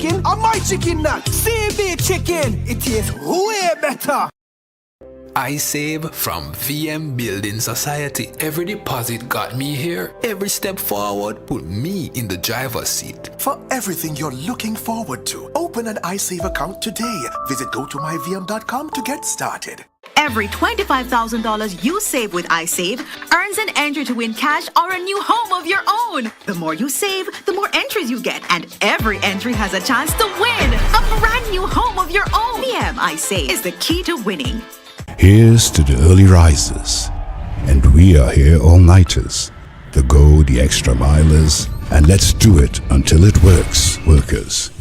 chicken or my chicken nut. CB chicken, it tastes way better. I save from VM Building Society. Every deposit got me here. Every step forward put me in the driver's seat. For everything you're looking forward to, open an iSave account today. Visit gotomyvm.com to get started. Every $25,000 you save with iSave earns an entry to win cash or a new home of your own. The more you save, the more entries you get, and every entry has a chance to win a brand new home of your own. VM iSave is the key to winning. Here's to the early risers, and we are here all-nighters, the go the extra milers, and let's do it until it works, workers.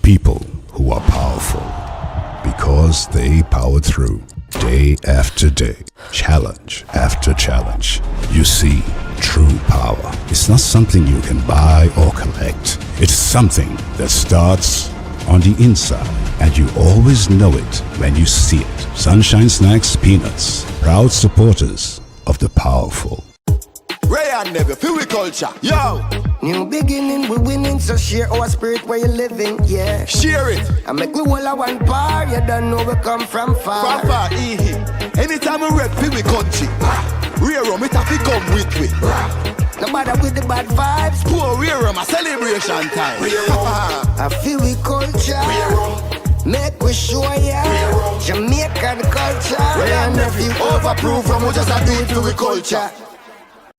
People who are powerful, because they powered through, day after day, challenge after challenge. You see, true power is not something you can buy or collect. It's something that starts on the inside, and you always know it when you see it. Sunshine Snacks Peanuts, proud supporters of the powerful. Ray and Never, feel we culture, yo! New beginning, we winning, so share our spirit where you living, yeah. Share it! I make we all a one par, you don't know we come from far. From far, anytime we rep, feel we country. Rear rum, it have to come with me. No matter with the bad vibes. Poor rear rum, a celebration time. I feel we culture. Make we show ya Jamaican culture. Ray and Nephew, overproof from we just a do it for we culture.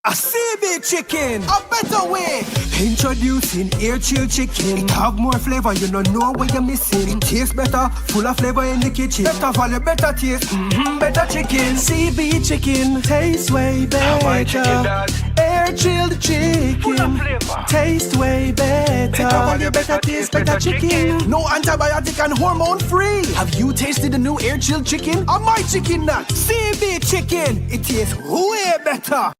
A CB chicken, a better way. Introducing air chill chicken. It have more flavor, you don't know what you're missing. It tastes better, full of flavor in the kitchen. Better value, better taste, better chicken. CB chicken, tastes way better. Air chilled chicken, taste way better. Better value, better taste, better chicken. No antibiotic and hormone free. Have you tasted the new air chilled chicken or my chicken nut? CB chicken, it tastes way better.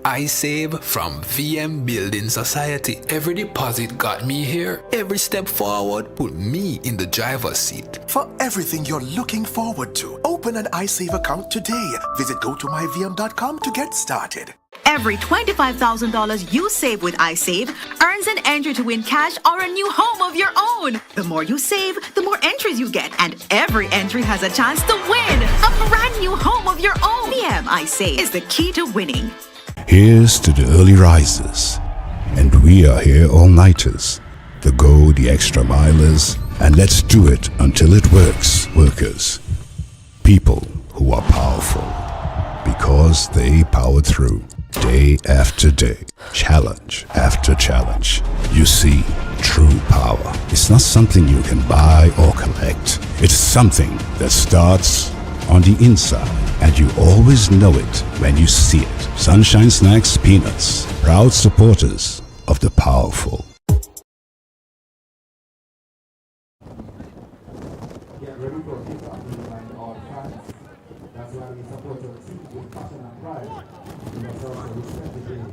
I save from VM Building Society. Every deposit got me here. Every step forward put me in the driver's seat. For everything you're looking forward to, open an iSave account today. Visit gotomyvm.com to get started. Every $25,000 you save with iSave earns an entry to win cash or a new home of your own. The more you save, the more entries you get, and every entry has a chance to win a brand new home of your own. VM iSave is the key to winning. Here's to the early risers, and we are here all-nighters, the go the extra milers, and let's do it until it works, workers. People who are powerful, because they powered through, day after day, challenge after challenge. You see, true power is not something you can buy or collect. It's something that starts on the inside, and you always know it when you see it. Sunshine Snacks Peanuts, proud supporters of the powerful. Get ready for kick-off and all fans. That's why we support our team with passion and pride. We must also respect the game.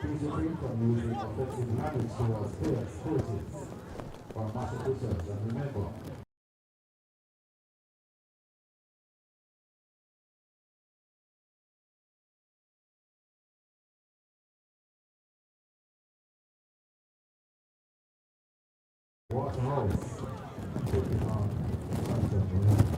Please refrain from using offensive language towards players, coaches, or match officials, and remember, Waterhouse taking on Chapleton Maroons.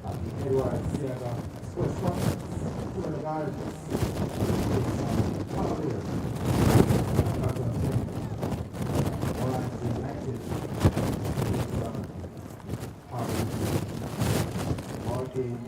the Edward Theatre Express Conference, to the gardens, Holiday, Orange United, all games.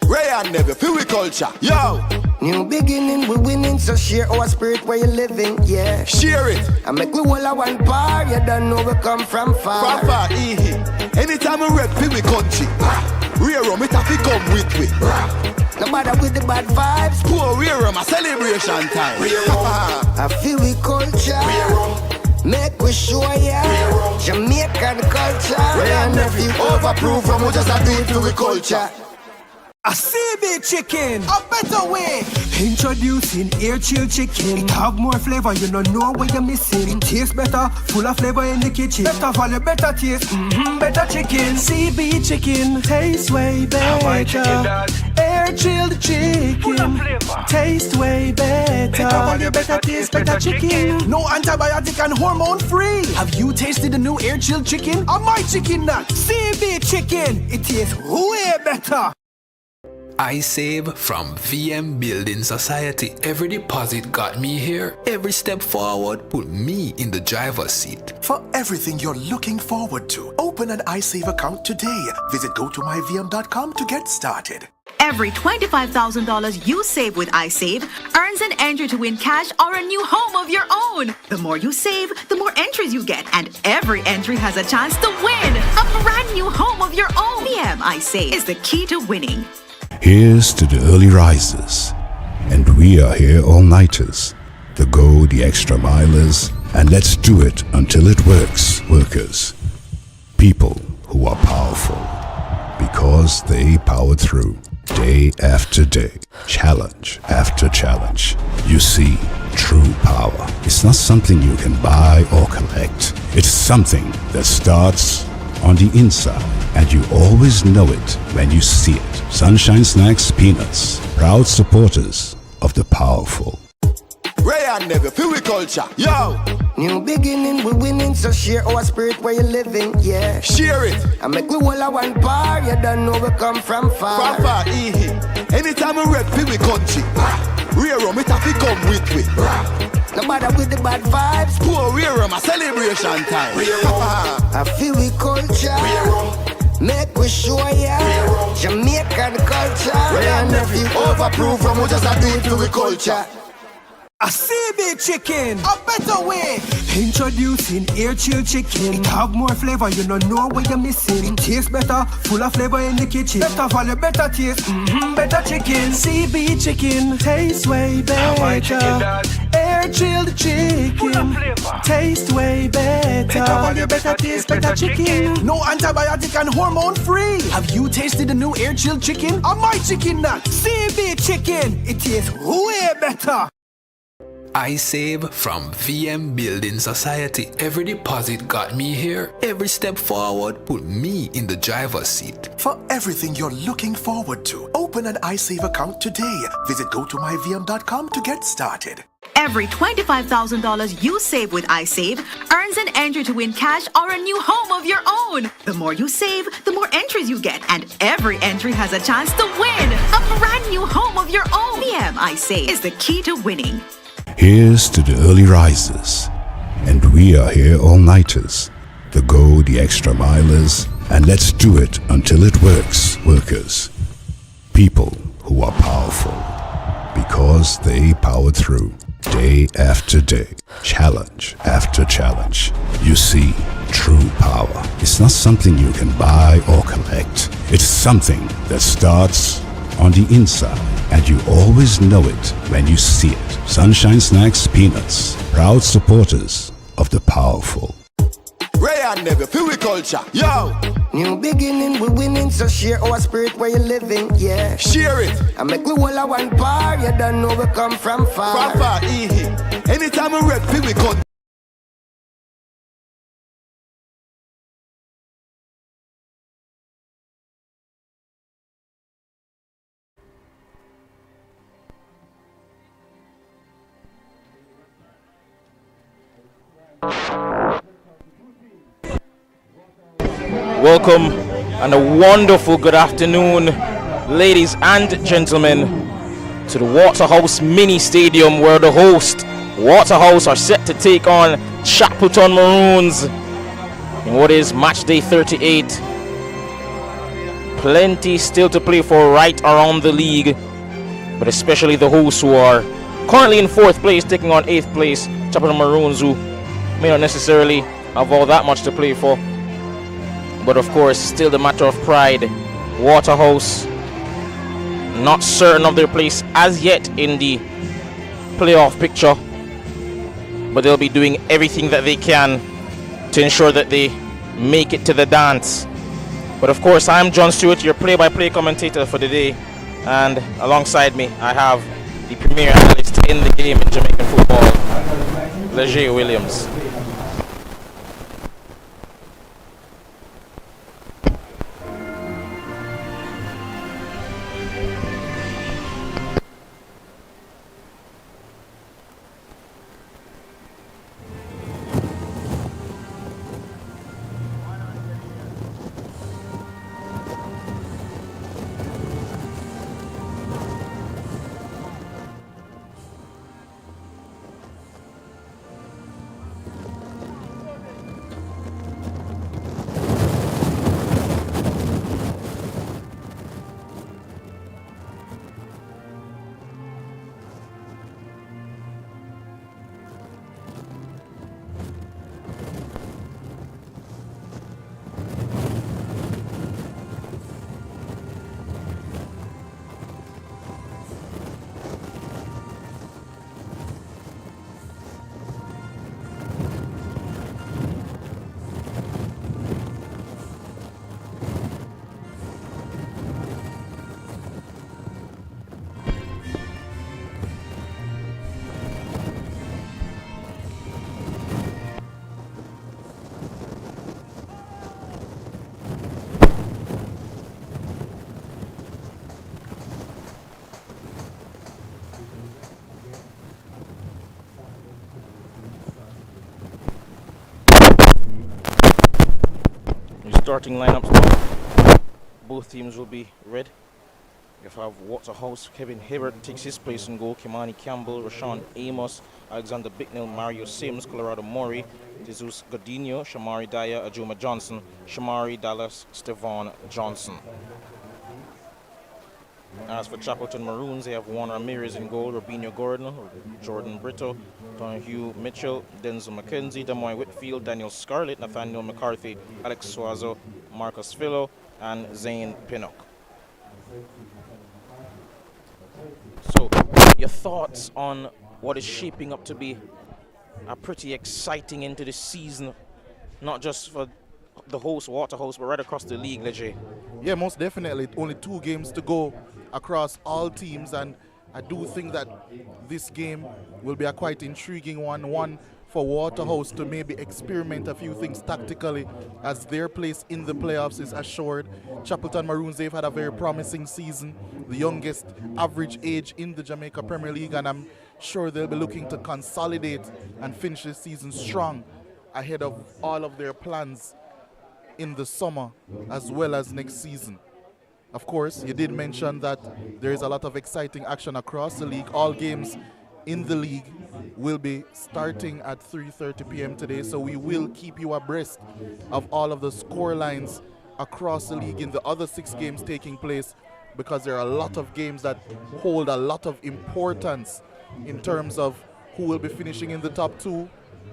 Ray and Never, feel we culture. Yo! New beginning, we winning, so share our spirit where you living, yeah. Share it! I make we all a one par, you don't know we come from far. From far, anytime we rep, feel we country. Rear rum, it have to come with we. No matter with the bad vibes. Poor rear rum, a celebration time. I feel we culture. Make we show ya Jamaican culture. Ray and Nephew, overproof from we just a do it for we culture. A CB chicken, a better way. Introducing air chill chicken. It have more flavor, you don't know what you're missing. It tastes better, full of flavor in the kitchen. Better value, better taste, better chicken. CB chicken, tastes way better. Air chilled chicken, taste way better. Better value, better taste, better chicken. No antibiotic and hormone free. Have you tasted the new air chilled chicken? Or my chicken nut? CB chicken, it tastes way better. I save from VM Building Society. Every deposit got me here. Every step forward put me in the driver's seat. For everything you're looking forward to, open an iSave account today. Visit gotomyvm.com to get started. Every $25,000 you save with iSave earns an entry to win cash or a new home of your own. The more you save, the more entries you get, and every entry has a chance to win a brand new home of your own. VM iSave is the key to winning. Here's to the early risers, and we are here all-nighters, the go the extra milers, and let's do it until it works, workers. People who are powerful, because they powered through, day after day, challenge after challenge. You see, true power is not something you can buy or collect. It's something that starts on the inside, and you always know it when you see it. Sunshine Snacks Peanuts, proud supporters of the powerful. Ray and Never, feel we culture. Yo! New beginning, we winning, so share our spirit where you living, yeah. Share it! I make we all a one par, you don't know we come from far. From far, anytime we rep, feel we country. Rear rum, it have to come with we. No matter with the bad vibes. Poor rear rum, a celebration time. I feel we culture. Make we show ya Jamaican culture. Ray and Nephew, overproof from we just a do it for we culture. A CB chicken, a better way. Introducing air chill chicken. It have more flavor, you don't know what you're missing. It tastes better, full of flavor in the kitchen. Better value, better taste, better chicken. CB chicken, tastes way better. Air chilled chicken, taste way better. Better value, better taste, better chicken. No antibiotic and hormone free. Have you tasted the new air chilled chicken? Or my chicken nut? CB chicken, it tastes way better. I save from VM Building Society. Every deposit got me here. Every step forward put me in the driver's seat. For everything you're looking forward to, open an iSave account today. Visit gotomyvm.com to get started. Every $25,000 you save with iSave earns an entry to win cash or a new home of your own. The more you save, the more entries you get, and every entry has a chance to win a brand new home of your own. VM iSave is the key to winning. Here's to the early risers, and we are here all-nighters, the go the extra milers, and let's do it until it works, workers. People who are powerful, because they powered through, day after day, challenge after challenge. You see, true power is not something you can buy or collect. It's something that starts on the inside, and you always know it when you see it. Sunshine Snacks Peanuts, proud supporters of the powerful. Ray and Never, feel we culture. Yo! New beginning, we winning, so share our spirit where you living, yeah. Share it! I make we all a one par, you don't know we come from far. From far, anytime we rep, feel we country. Welcome and a wonderful good afternoon, ladies and gentlemen, to the Waterhouse Mini Stadium, where the host, Waterhouse, are set to take on Chapleton Maroons in what is match day 38. Plenty still to play for right around the league, but especially the hosts, who are currently in 4th place, taking on 8th place Chapleton Maroons, who may not necessarily have all that much to play for. But of course, still the matter of pride. Waterhouse not certain of their place as yet in the playoff picture, but they'll be doing everything that they can to ensure that they make it to the dance. But of course, I'm John Stewart, your play-by-play commentator for the day, and alongside me I have the premier analyst in the game in Jamaican football, Leger Williams. Starting lineups now. Both teams will be red. You have Waterhouse, Kevin Hibbert takes his place in goal. Kimani Campbell, Rashawn Amos, Alexander Bicknell, Mario Sims, Colorado Mori, Jesus Godinho, Shamari Dyer, Ajuma Johnson, Shamari Dallas, Stevan Johnson. As for Chapleton Maroons, they have Juan Ramirez in goal, Robinho Gordon, Jordan Brito, Donahue Mitchell, Denzel McKenzie, Damoy Whitfield, Daniel Scarlett, Nathaniel McCarthy, Alex Suazo, Marcus Philo, and Zane Pinnock. So, your thoughts on what is shaping up to be a pretty exciting end to the season, not just for the host, Waterhouse, but right across the league, Leger? Yeah, most definitely. Only 2 games to go across all teams, and I do think that this game will be a quite intriguing one for Waterhouse to maybe experiment a few things tactically, as their place in the playoffs is assured. Chapleton Maroons, they've had a very promising season, the youngest average age in the Jamaica Premier League, and I'm sure they'll be looking to consolidate and finish this season strong ahead of all of their plans in the summer as well as next season. Of course, you did mention that there is a lot of exciting action across the league. All games in the league will be starting at 3:30 p.m. today, so we will keep you abreast of all of the score lines across the league in the other 6 games taking place, because there are a lot of games that hold a lot of importance in terms of who will be finishing in the top 2,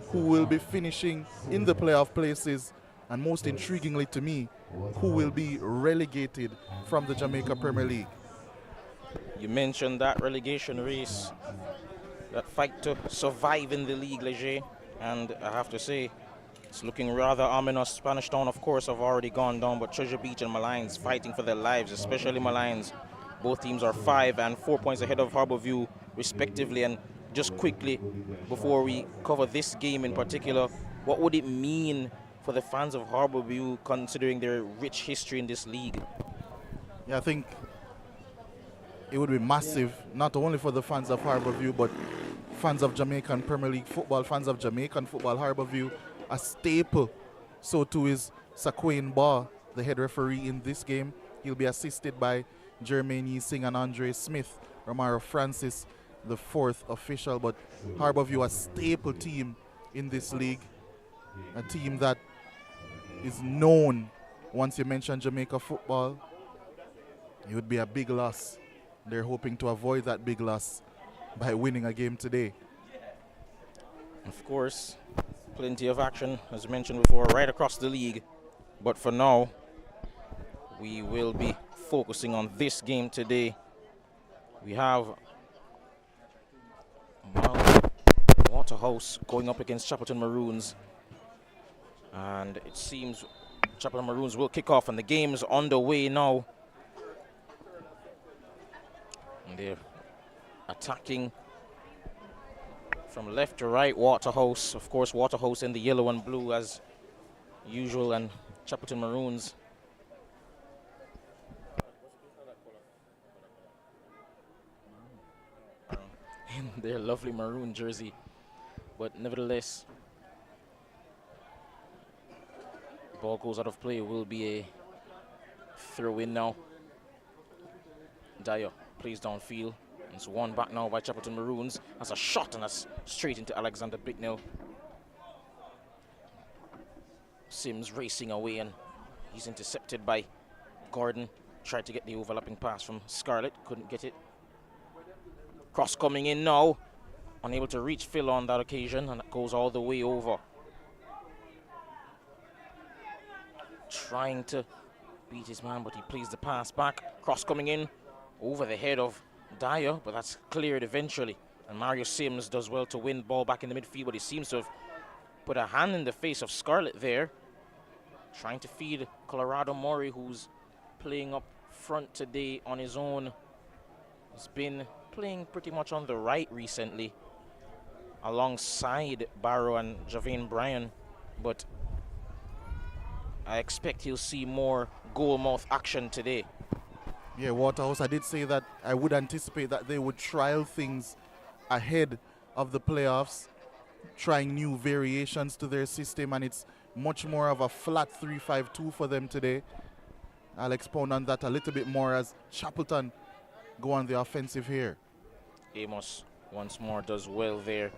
who will be finishing in the playoff places, and most intriguingly to me, who will be relegated from the Jamaica Premier League. You mentioned that relegation race, that fight to survive in the league, Leger, and I have to say, it's looking rather ominous. Spanish Town, of course, have already gone down, but Treasure Beach and Malines fighting for their lives, especially Malines. Both teams are 5 and 4 points ahead of Harbourview, respectively. And just quickly, before we cover this game in particular, what would it mean for the fans of Harbourview, considering their rich history in this league? Yeah, I think it would be massive, not only for the fans of Harbourview, but fans of Jamaican Premier League football, fans of Jamaican football, Harbourview, a staple. So too is Saquain Barr, the head referee in this game. He'll be assisted by Jermaine Singh and Andre Smith. Romaro Francis, the fourth official. But Harbourview, a staple team in this league. A team that is known. Once you mention Jamaica football, it would be a big loss. They're hoping to avoid that big loss by winning a game today. Of course, plenty of action, as mentioned before, right across the league. But for now, we will be focusing on this game today. We have Waterhouse going up against Chapleton Maroons. And it seems Chapleton Maroons will kick off, and the game's underway now. And they're attacking from left to right. Waterhouse, of course, Waterhouse in the yellow and blue as usual, and Chapleton Maroons in their lovely maroon jersey. But nevertheless, ball goes out of play. Will be a throw in now. Dyer plays downfield. It's one back now by Chapleton Maroons. That's a shot, and that's straight into Alexander Bicknell. Sims racing away, and he's intercepted by Gordon. Tried to get the overlapping pass from Scarlett, couldn't get it. Cross coming in now. Unable to reach Phil on that occasion, and it goes all the way over. Trying to beat his man, but he plays the pass back. Cross coming in over the head of Dyer, but that's cleared eventually. And Mario Sims does well to win ball back in the midfield, but he seems to have put a hand in the face of Scarlett there. Trying to feed Colorado Murray, who's playing up front today on his own. He's been playing pretty much on the right recently, alongside Barrow and Javane Bryan, but I expect he'll see more goal-mouth action today. Yeah, Waterhouse, I did say that I would anticipate that they would trial things ahead of the playoffs, trying new variations to their system, and it's much more of a flat 3-5-2 for them today. I'll expound on that a little bit more as Chapleton go on the offensive here. Amos once more does well there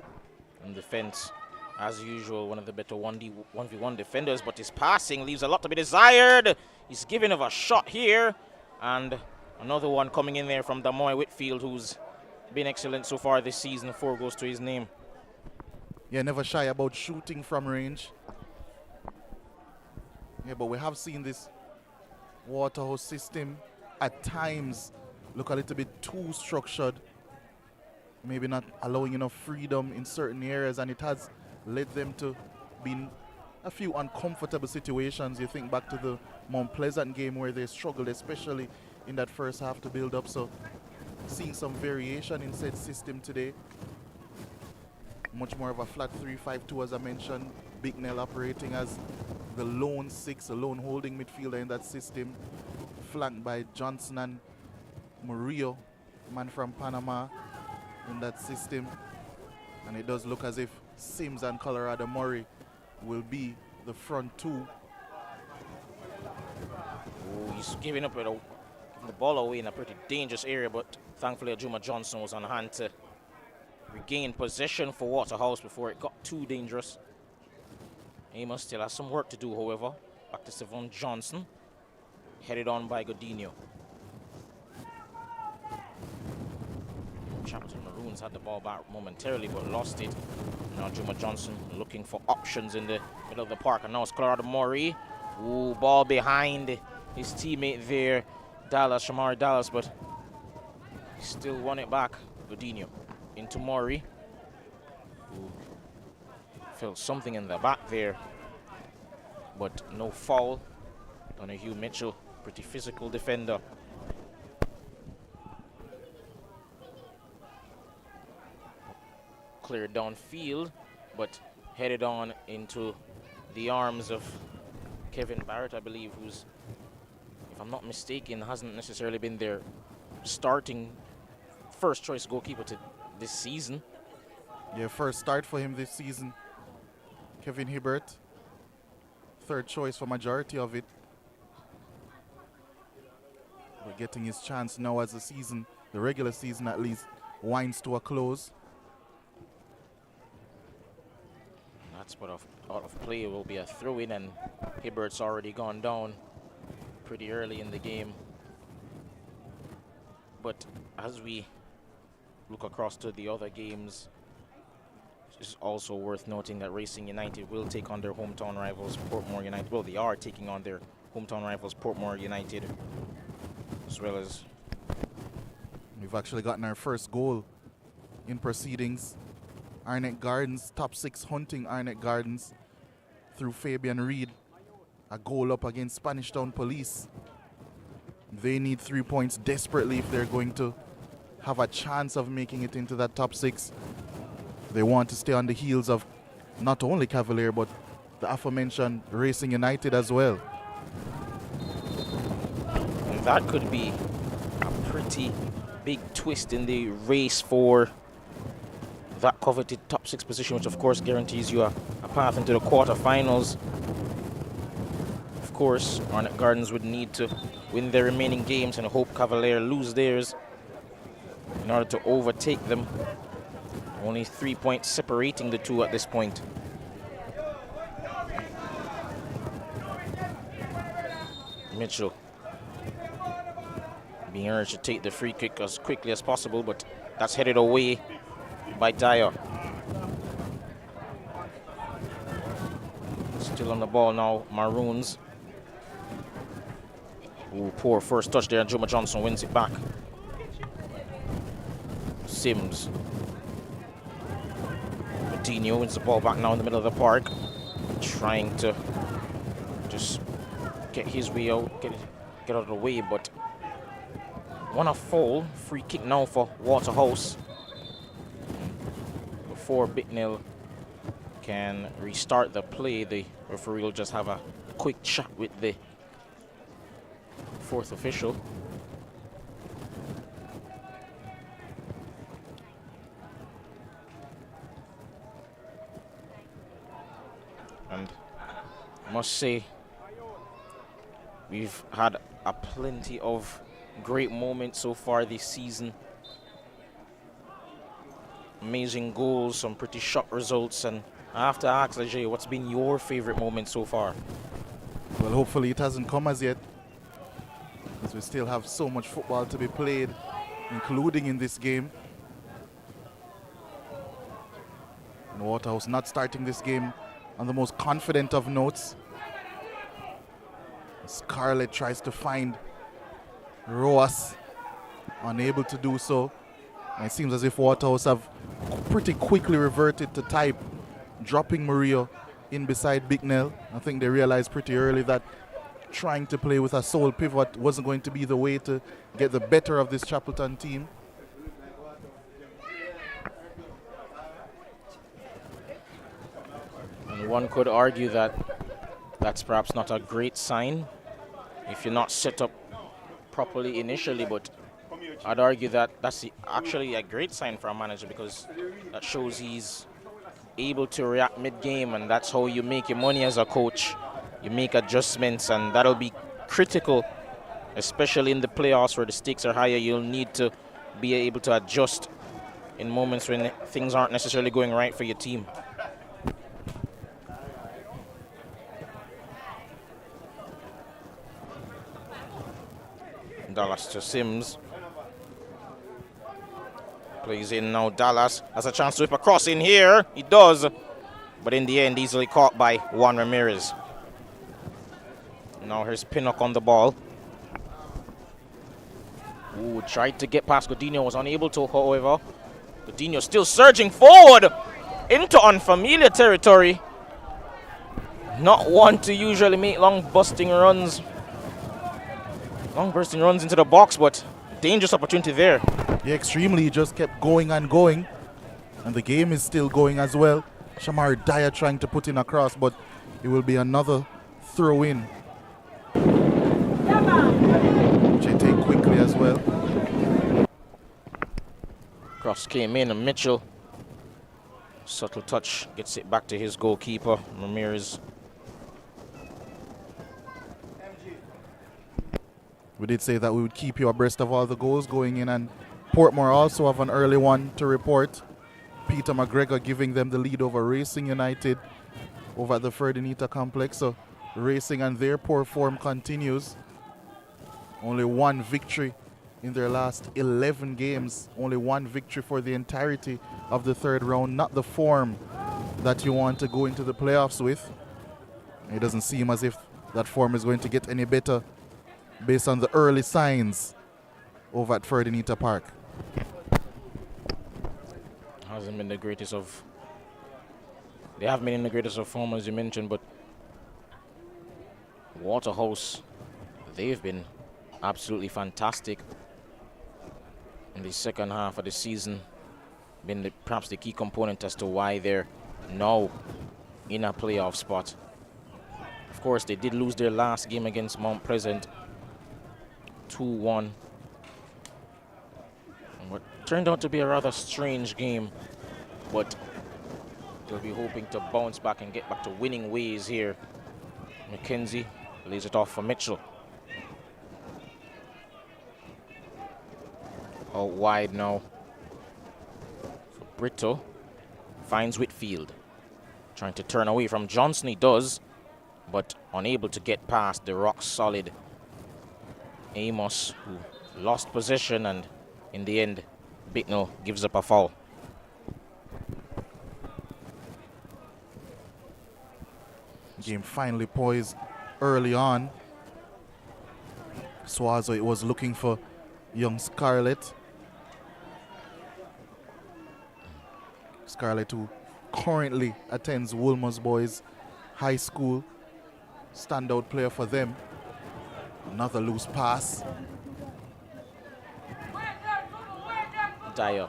in defense. As usual, one of the better 1v1 defenders, but his passing leaves a lot to be desired. He's giving of a shot here, and another one coming in there from Damoy Whitfield, who's been excellent so far this season. 4 goes to his name. Yeah, never shy about shooting from range. Yeah, but we have seen this Waterhouse system at times look a little bit too structured, maybe not allowing enough freedom in certain areas, and it has led them to be in a few uncomfortable situations. You think back to the Mount Pleasant game where they struggled, especially in that first half, to build up. So seeing some variation in said system today. Much more of a flat 3-5-2, as I mentioned. Bicknell operating as the lone 6, a lone holding midfielder in that system, flanked by Johnson and Murillo, man from Panama, in that system. And it does look as if Sims and Colorado Murray will be the front 2. Oh, he's giving up the ball away in a pretty dangerous area, but thankfully Ajuma Johnson was on hand to regain possession for Waterhouse before it got too dangerous. Amos still has some work to do, however. Back to Savon Johnson, headed on by Godinho. Chapleton Maroons had the ball back momentarily but lost it. Now Juma Johnson looking for options in the middle of the park, and now it's Colorado Murray. Ooh, ball behind his teammate there, Shamari Dallas, but he still won it back. Godinho into Murray, who felt something in the back there, but no foul. Donahue Mitchell, pretty physical defender. Cleared downfield, but headed on into the arms of Kevin Barrett, I believe, who's, if I'm not mistaken, hasn't necessarily been their starting first choice goalkeeper to this season. Yeah, first start for him this season. Kevin Hibbert, third choice for majority of it. But getting his chance now as the regular season at least, winds to a close. That's what out of play will be a throw-in, and Hibbert's already gone down pretty early in the game. But as we look across to the other games, it's also worth noting that Racing United will take on their hometown rivals Portmore United. Well, they are taking on their hometown rivals Portmore United, as well as... We've actually gotten our first goal in proceedings. Arnett Gardens, top 6 hunting Arnett Gardens through Fabian Reed. A goal up against Spanish Town Police. They need 3 points desperately if they're going to have a chance of making it into that top 6. They want to stay on the heels of not only Cavalier, but the aforementioned Racing United as well. And that could be a pretty big twist in the race for that coveted top 6 position, which of course guarantees you a path into the quarterfinals. Of course, Arnett Gardens would need to win their remaining games and hope Cavalier lose theirs in order to overtake them. Only 3 points separating the two at this point. Mitchell being urged to take the free kick as quickly as possible, but that's headed away by Dyer. Still on the ball now, Maroons. Ooh, poor first touch there, and Juma Johnson wins it back. Sims. Coutinho wins the ball back now in the middle of the park, trying to just get his way out, get out of the way, but want a foul. Free kick now for Waterhouse. Before Bicknell can restart the play, the referee will just have a quick chat with the fourth official. And I must say, we've had a plenty of great moments so far this season. Amazing goals, some pretty shock results, and I have to ask Ajay, what's been your favorite moment so far? Well, hopefully it hasn't come as yet, because we still have so much football to be played, including in this game. And Waterhouse not starting this game on the most confident of notes. Scarlett tries to find Roas, unable to do so. And it seems as if Waterhouse have pretty quickly reverted to type, dropping Murillo in beside Bicknell. I think they realized pretty early that trying to play with a sole pivot wasn't going to be the way to get the better of this Chapleton team. And one could argue that that's perhaps not a great sign if you're not set up properly initially, but I'd argue that that's actually a great sign for a manager, because that shows he's able to react mid-game, and that's how you make your money as a coach. You make adjustments, and that'll be critical, especially in the playoffs where the stakes are higher. You'll need to be able to adjust in moments when things aren't necessarily going right for your team. Dallas to Sims. Plays in now. Dallas has a chance to whip across in here. He does. But in the end, easily caught by Juan Ramirez. Now here's Pinnock on the ball. Ooh, tried to get past Godinho, was unable to, however. Godinho still surging forward into unfamiliar territory. Not one to usually make long bursting runs into the box, but dangerous opportunity there. Yeah, extremely. He just kept going and going. And the game is still going as well. Shamar Dyer trying to put in a cross, but it will be another throw in. Which they take quickly as well. Cross came in, and Mitchell Subtle touch gets it back to his goalkeeper, Ramirez. We did say that we would keep you abreast of all the goals going in, and Portmore also have an early one to report. Peter McGregor giving them the lead over Racing United over at the Ferdinita complex. So Racing and their poor form continues. Only one victory in their last 11 games. Only one victory for the entirety of the third round. Not the form that you want to go into the playoffs with. It doesn't seem as if that form is going to get any better based on the early signs over at Ferdinita Park. Hasn't been the greatest of... They haven't been in the greatest of form, as you mentioned, but Waterhouse, they've been absolutely fantastic in the second half of the season. Been perhaps the key component as to why they're now in a playoff spot. Of course, they did lose their last game against Mount Pleasant, 2-1. What turned out to be a rather strange game, but they'll be hoping to bounce back and get back to winning ways here. McKenzie lays it off for Mitchell. Out wide now for Brito. Finds Whitfield. Trying to turn away from Johnson, he does, but unable to get past the rock-solid Amos, who lost possession, and in the end, Bicknell gives up a foul. Game finally poised early on. Swazo, it was looking for young Scarlett. Scarlett, who currently attends Wolmer's Boys High School. Standout player for them. Another loose pass. Dyer.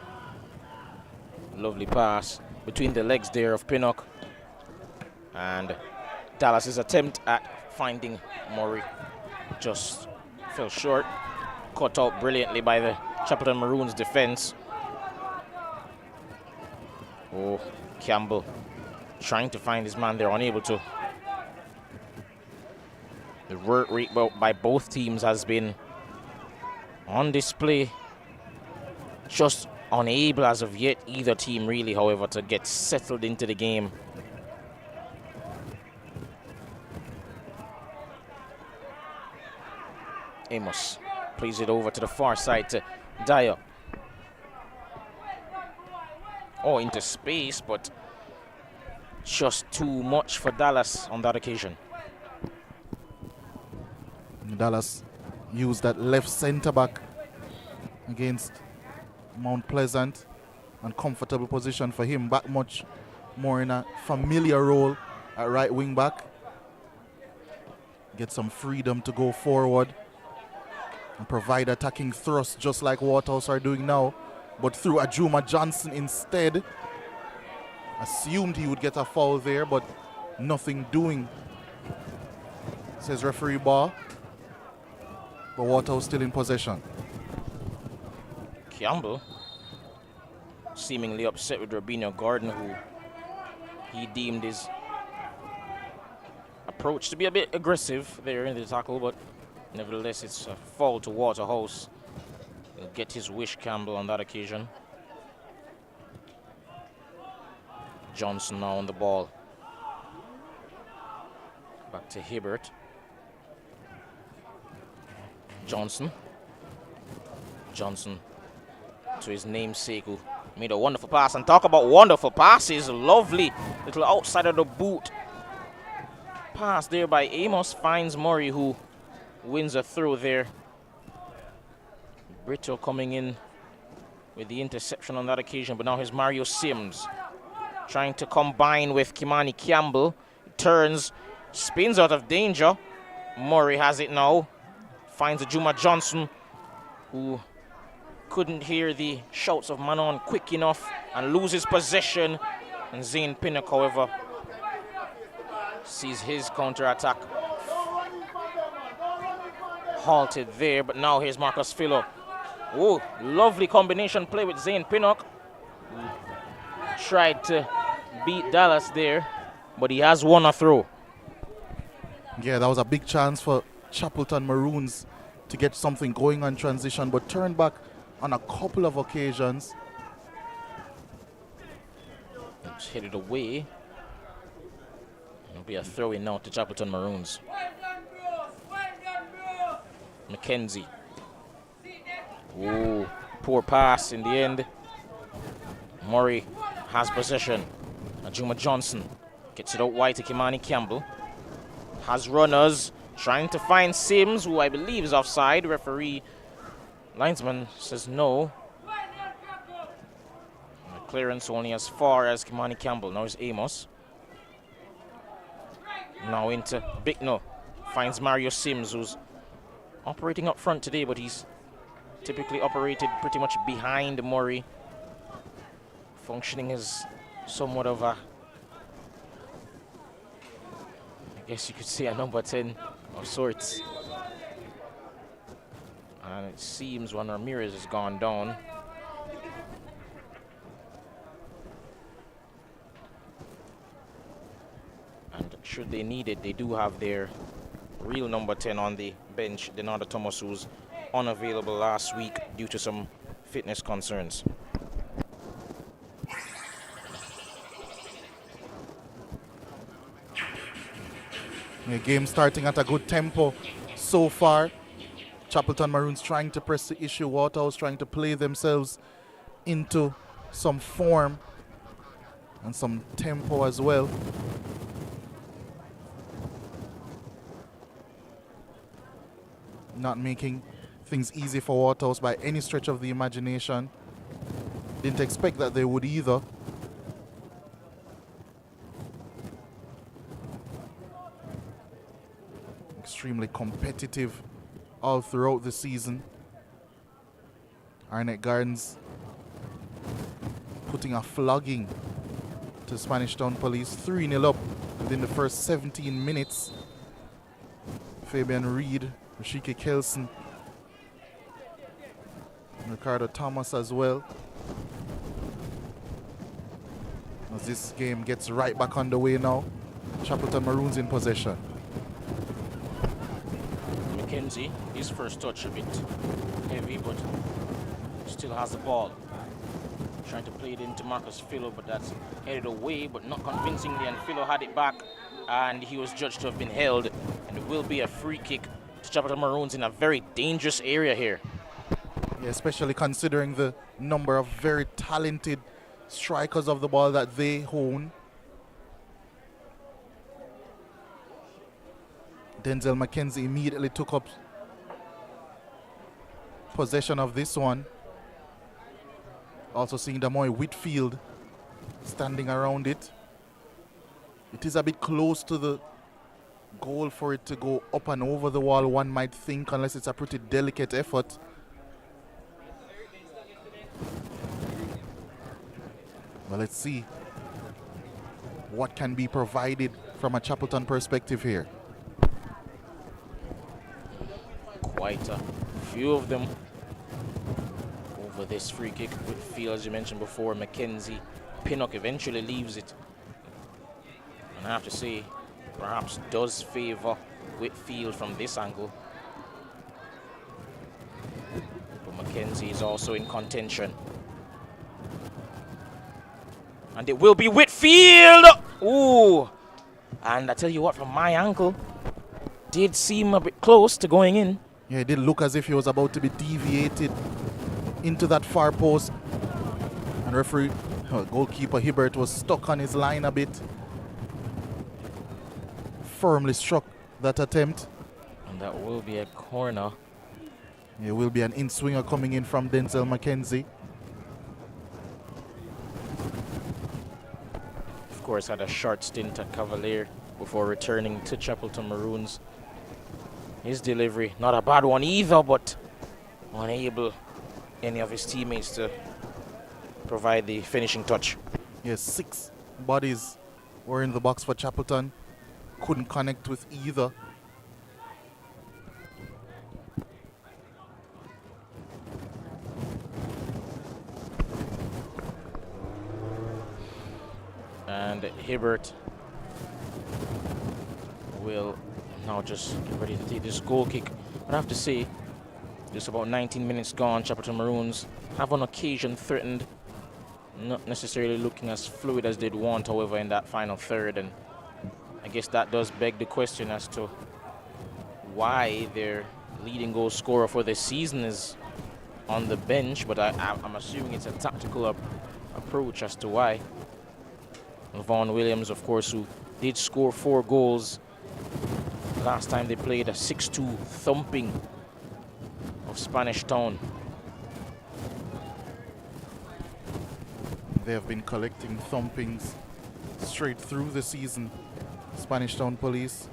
Lovely pass between the legs there of Pinnock. And Dallas's attempt at finding Murray just fell short. Cut out brilliantly by the Chapleton Maroons defense. Oh, Campbell trying to find his man there, unable to. The work rate by both teams has been on display. Just unable as of yet, either team really, however, to get settled into the game. Amos plays it over to the far side to Dyer. Oh, into space, but just too much for Dallas on that occasion. Dallas used that left center back against Mount Pleasant. Uncomfortable position for him, back much more in a familiar role at right wing back. Get some freedom to go forward and provide attacking thrust just like Waterhouse are doing now, but through Ajuma Johnson instead. Assumed he would get a foul there, but nothing doing, says referee Barr. But Waterhouse still in possession. Campbell seemingly upset with Robinho Gordon, who he deemed his approach to be a bit aggressive there in the tackle, but nevertheless it's a foul to Waterhouse. He'll get his wish, Campbell, on that occasion. Johnson now on the ball. Back to Hibbert. Johnson to his namesake, who made a wonderful pass. And talk about wonderful passes, lovely little outside of the boot pass there by Amos. Finds Murray, who wins a throw there. Brito coming in with the interception on that occasion, but now here's Mario Sims trying to combine with Kimani Campbell. Turns, spins out of danger. Murray has it now. Finds Ajuma Johnson, who couldn't hear the shouts of Manon quick enough and loses possession. And Zane Pinnock, however, sees his counter-attack halted there. But now here's Marcus Philo. Oh, lovely combination play with Zane Pinnock, who tried to beat Dallas there, but he has won a throw. Yeah, that was a big chance for Chapleton Maroons to get something going on transition, but turned back on a couple of occasions. Just hit it away. It'll be a throw in now to Chapleton Maroons. McKenzie. Ooh, poor pass in the end. Murray has possession. Ajuma Johnson gets it out wide to Kimani Campbell. Has runners trying to find Sims, who I believe is offside. Referee linesman says no. And the clearance only as far as Kimani Campbell. Now it's Amos. Now into Bicknell. Finds Mario Sims, who's operating up front today, but he's typically operated pretty much behind Murray. Functioning as somewhat of a, I guess you could say, a number 10 of sorts. And it seems Juan Ramirez has gone down. And should they need it, they do have their real number 10 on the bench, Denardo Thomas, who's unavailable last week due to some fitness concerns. The game starting at a good tempo so far. Chapleton Maroons trying to press the issue. Waterhouse trying to play themselves into some form and some tempo as well. Not making things easy for Waterhouse by any stretch of the imagination. Didn't expect that they would either. Extremely competitive all throughout the season. Arnett Gardens putting a flogging to Spanish Town Police. 3-0 up within the first 17 minutes. Fabian Reed, Rashiki Kelson, Ricardo Thomas as well. As this game gets right back underway now. Chapleton Maroons in possession. McKenzie, his first touch a bit heavy, but still has the ball. Trying to play it into Marcus Philo, but that's headed away, but not convincingly, and Philo had it back, and he was judged to have been held, and it will be a free kick to Chapleton Maroons in a very dangerous area here. Yeah, especially considering the number of very talented strikers of the ball that they own. Denzel McKenzie immediately took up possession of this one. Also seeing Damoy Whitfield standing around it. It is a bit close to the goal for it to go up and over the wall, one might think, unless it's a pretty delicate effort. Well, let's see what can be provided from a Chapleton perspective here. Quite a few of them over this free kick. Whitfield, as you mentioned before, McKenzie, Pinnock eventually leaves it. And I have to say, perhaps does favor Whitfield from this angle. But McKenzie is also in contention. And it will be Whitfield! Ooh! And I tell you what, from my angle, did seem a bit close to going in. Yeah, it did look as if he was about to be deviated into that far post. And referee, goalkeeper Hibbert was stuck on his line a bit. Firmly struck that attempt. And that will be a corner. It will be an in-swinger coming in from Denzel McKenzie. Of course, had a short stint at Cavalier before returning to Chapleton Maroons. His delivery, not a bad one either, but unable any of his teammates to provide the finishing touch. Yes, 6 bodies were in the box for Chapleton. Couldn't connect with either. And Hibbert will now just get ready to take this goal kick. But I have to say, just about 19 minutes gone, Chapleton Maroons have on occasion threatened, not necessarily looking as fluid as they'd want, however, in that final third. And I guess that does beg the question as to why their leading goal scorer for the season is on the bench, but I'm assuming it's a tactical approach as to why. Vaughn Williams, of course, who did score 4 goals last time they played, a 6-2 thumping of Spanish Town. They have been collecting thumpings straight through the season. Spanish Town Police.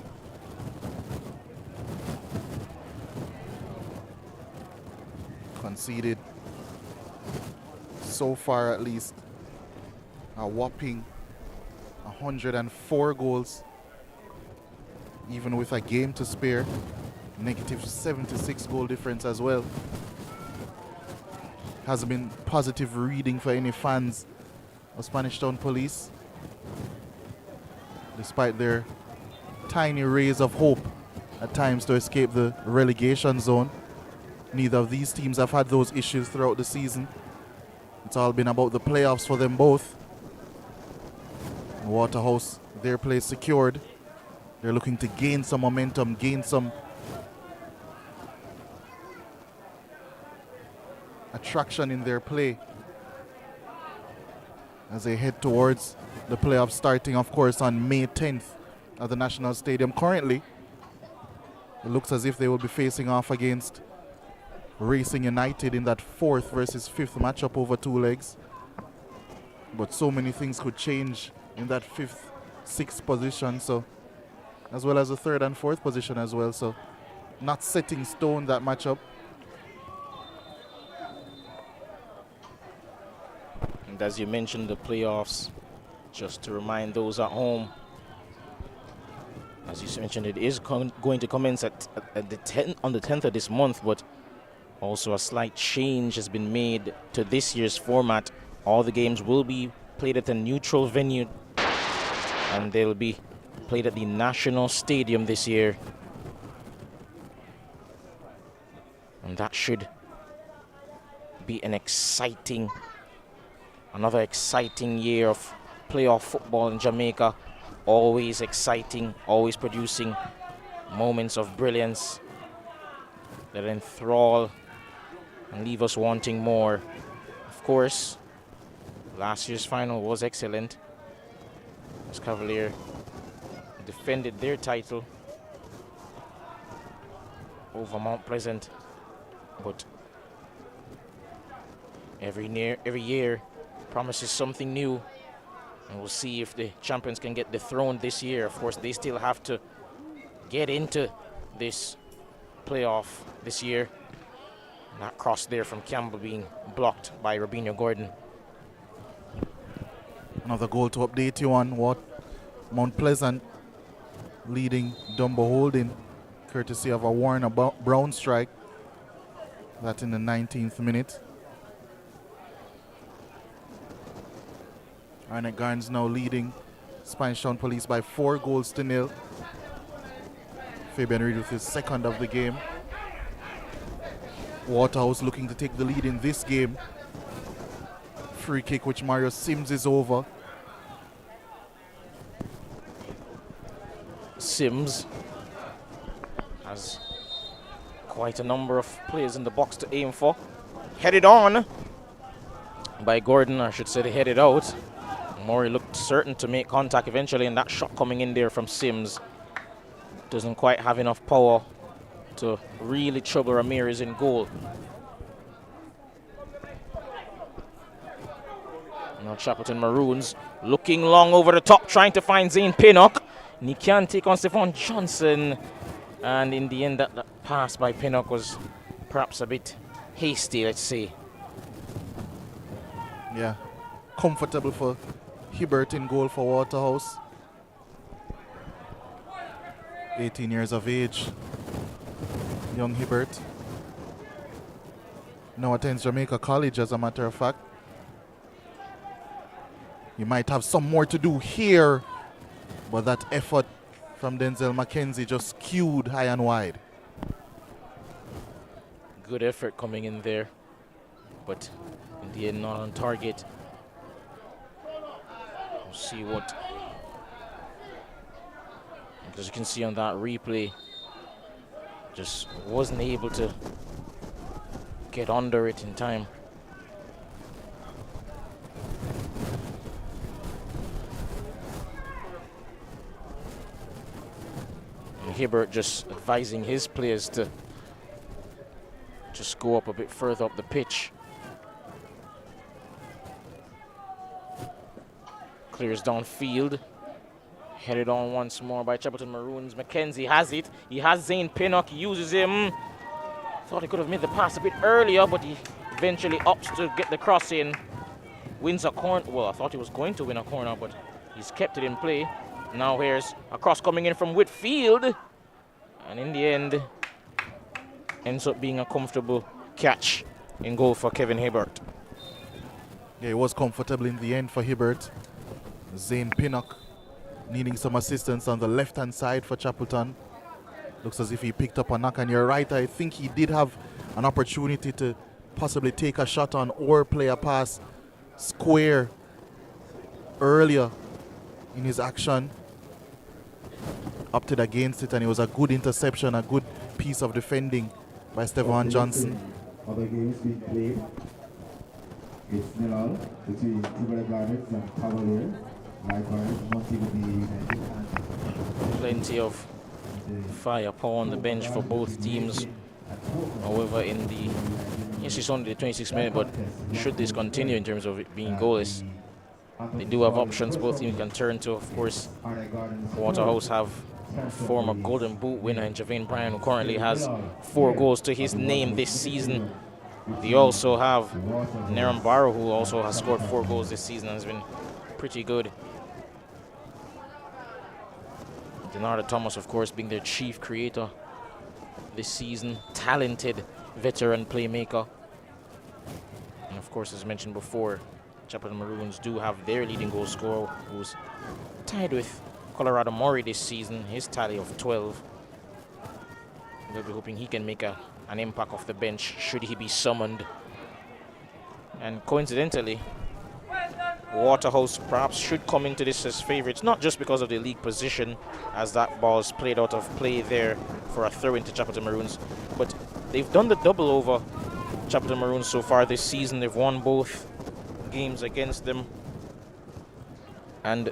Conceded, so far at least, a whopping 104 goals, even with a game to spare. Negative 76 goal difference as well. Hasn't been positive reading for any fans of Spanish Town Police, despite their tiny rays of hope at times to escape the relegation zone. Neither of these teams have had those issues throughout the season. It's all been about the playoffs for them both. Waterhouse, their place secured. They're looking to gain some momentum, gain some attraction in their play as they head towards the playoffs starting, of course, on May 10th at the National Stadium. Currently, it looks as if they will be facing off against Racing United in that 4th versus 5th matchup over 2 legs. But so many things could change in that 5th, 6th position, so as well as the 3rd and 4th position as well. So not setting stone that matchup. And as you mentioned, the playoffs, just to remind those at home, as you mentioned, it is going to commence on the 10th of this month, but also a slight change has been made to this year's format. All the games will be played at a neutral venue, and they'll be played at the National Stadium this year. And that should be another exciting year of playoff football in Jamaica. Always exciting, always producing moments of brilliance that enthrall and leave us wanting more. Of course, last year's final was excellent, as Cavalier defended their title over Mount Pleasant, but every year promises something new, and we'll see if the champions can get dethroned this year. Of course, they still have to get into this playoff this year. That cross there from Campbell being blocked by Robinho Gordon. Another goal to update you on what Mount Pleasant leading Dumbo Holding, courtesy of a Warner Brown strike. That in the 19th minute. Arnett Garnes now leading Spanish Town Police by 4 goals to 0. Fabian Reed with his 2nd of the game. Waterhouse looking to take the lead in this game. Free kick which Mario Sims is over. Sims has quite a number of players in the box to aim for. Headed on by Gordon, I should say, headed out. Murray looked certain to make contact eventually, and that shot coming in there from Sims doesn't quite have enough power to really trouble Ramirez in goal. Now Chapleton Maroons looking long over the top, trying to find Zane Pinnock. And he can't take on Stephon Johnson. And in the end, that pass by Pinnock was perhaps a bit hasty, let's say. Yeah, comfortable for Hibbert in goal for Waterhouse. 18 years of age, young Hibbert. Now attends Jamaica College, as a matter of fact. He might have some more to do here, but that effort from Denzel McKenzie just skewed high and wide. Good effort coming in there, but in the end not on target. We'll see what, as you can see on that replay, just wasn't able to get under it in time. And Hibbert just advising his players to just go up a bit further up the pitch. Clears downfield. Headed on once more by Chapleton Maroons. McKenzie has it. He has Zane Pinnock. He uses him. Thought he could have made the pass a bit earlier, but he eventually opts to get the cross in. Wins a corner. Well, I thought he was going to win a corner, but he's kept it in play. Now here's a cross coming in from Whitfield. And in the end, ends up being a comfortable catch in goal for Kevin Hibbert. Yeah, it was comfortable in the end for Hibbert. Zane Pinnock needing some assistance on the left-hand side for Chapleton. Looks as if he picked up a knock, and you're right, I think he did have an opportunity to possibly take a shot on or play a pass square earlier in his action. Opted against it, and it was a good interception, a good piece of defending by Stevan Johnson. Other games being played. It's 0 between Timber Gardens and Cavalier. Likewise, Montego Bay. Plenty of firepower on the bench for both teams. However, in the yes, it's only the 26th minute, but should this continue in terms of it being goalless, they do have options both teams can turn to. Of course, Waterhouse have former Golden Boot winner in Javane Bryan, who currently has 4 goals to his name this season. They also have Naram Barrow, who also has scored 4 goals this season and has been pretty good. Denardo Thomas, of course, being their chief creator this season. Talented veteran playmaker. And of course, as mentioned before, Chapleton Maroons do have their leading goal scorer, who's tied with Colorado Murray this season, his tally of 12. We'll be hoping he can make an impact off the bench should he be summoned. And coincidentally, Waterhouse perhaps should come into this as favourites, not just because of the league position, as that ball is played out of play there for a throw into Chapleton Maroons, but they've done the double over Chapleton Maroons so far this season. They've won both games against them, and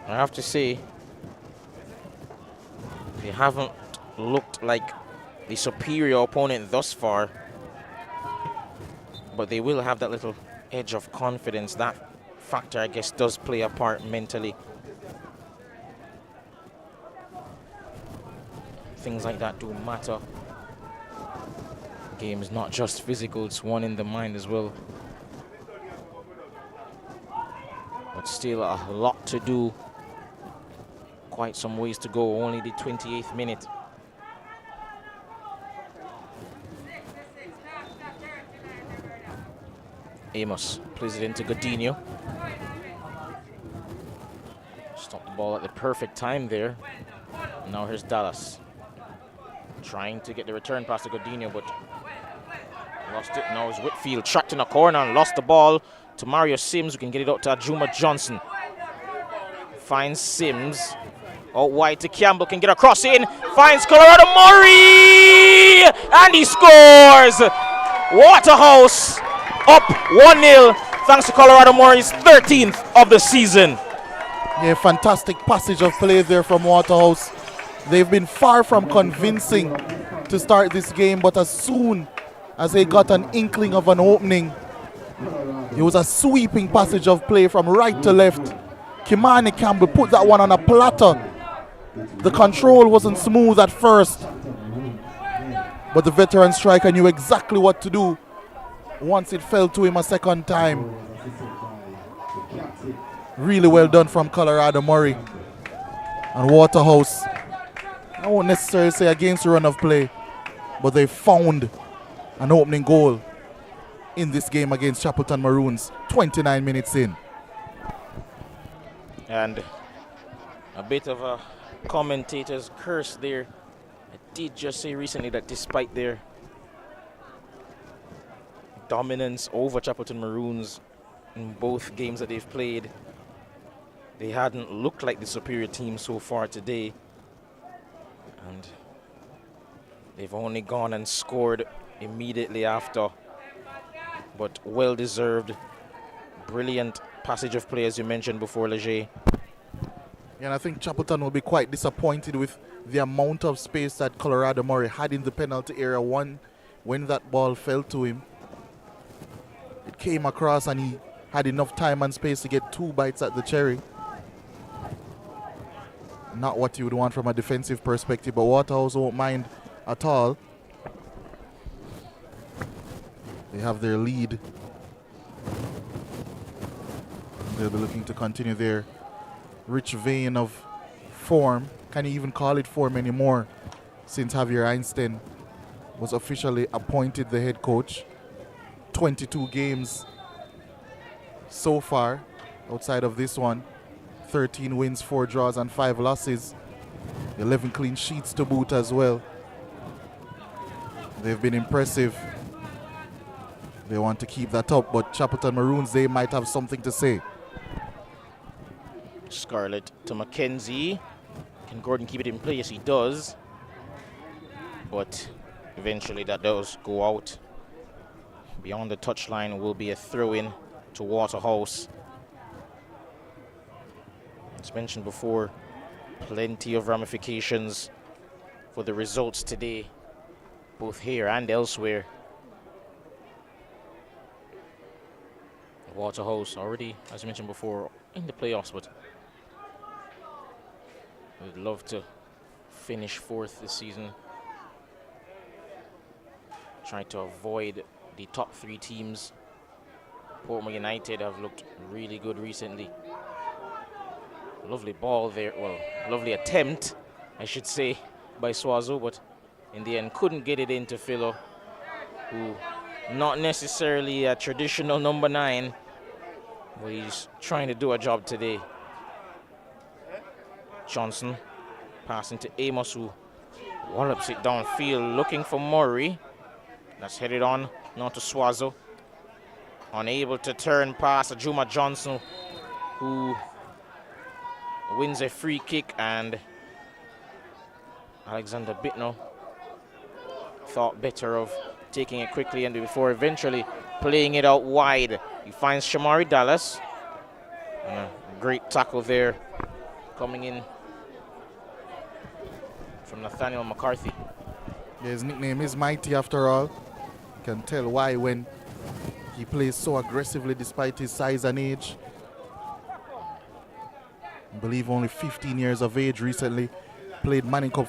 I have to say they haven't looked like the superior opponent thus far, but they will have that little edge of confidence. That factor, I guess, does play a part mentally. Things like that do matter. Game is not just physical, it's one in the mind as well. But still a lot to do. Quite some ways to go, only the 28th minute. Amos plays it into Godinho. Stopped the ball at the perfect time there. Now here's Dallas. Trying to get the return pass to Godinho, but lost it. Now it's Whitfield tracked in a corner and lost the ball to Mario Sims, who can get it out to Ajuma Johnson. Finds Sims. Out wide to Campbell, can get a cross in. Finds Colorado Murray! And he scores! Waterhouse up 1-0 thanks to Colorado Murray's 13th of the season. Yeah, fantastic passage of play there from Waterhouse. They've been far from convincing to start this game, but as soon as they got an inkling of an opening, it was a sweeping passage of play from right to left. Kimani Campbell put that one on a platter. The control wasn't smooth at first, but the veteran striker knew exactly what to do once it fell to him a second time. Really well done from Colorado Murray. And Waterhouse, I won't necessarily say against the run of play, but they found an opening goal in this game against Chapleton Maroons 29 minutes in. And a bit of a commentator's curse there. I did just say recently that despite their dominance over Chapleton Maroons in both games that they've played, they hadn't looked like the superior team so far today. And they've only gone and scored immediately after. But well-deserved, brilliant passage of play, as you mentioned before, Leger. And I think Chapleton will be quite disappointed with the amount of space that Colorado Murray had in the penalty area when that ball fell to him. It came across and he had enough time and space to get 2 bites at the cherry. Not what you would want from a defensive perspective, but Waterhouse won't mind at all. They have their lead. They'll be looking to continue their rich vein of form. Can you even call it form anymore since Javier Einstein was officially appointed the head coach? 22 games so far outside of this one. 13 wins, 4 draws, and 5 losses. 11 clean sheets to boot as well. They've been impressive. They want to keep that up, but Chapleton Maroons, they might have something to say. Scarlett to Mackenzie. Can Gordon keep it in play? Yes, he does. But eventually that does go out. Beyond the touchline will be a throw-in to Waterhouse. As mentioned before, plenty of ramifications for the results today, both here and elsewhere. Waterhouse already, as mentioned before, in the playoffs, but we'd love to finish 4th this season. Trying to avoid the top 3 teams. Portmore United have looked really good recently. Lovely ball there, well, lovely attempt, I should say, by Swazo, but in the end couldn't get it into Philo, who not necessarily a traditional number 9, but he's trying to do a job today. Johnson passing to Amos, who wallops it downfield, looking for Murray. That's headed on now to Swazo. Unable to turn past Juma Johnson, who wins a free kick, and Alexander Bittner thought better of taking it quickly and before eventually playing it out wide. He finds Shamari Dallas. And a great tackle there coming in from Nathaniel McCarthy. Yeah, his nickname is Mighty after all. You can tell why when he plays so aggressively despite his size and age. I believe only 15 years of age recently. Played Manning Cup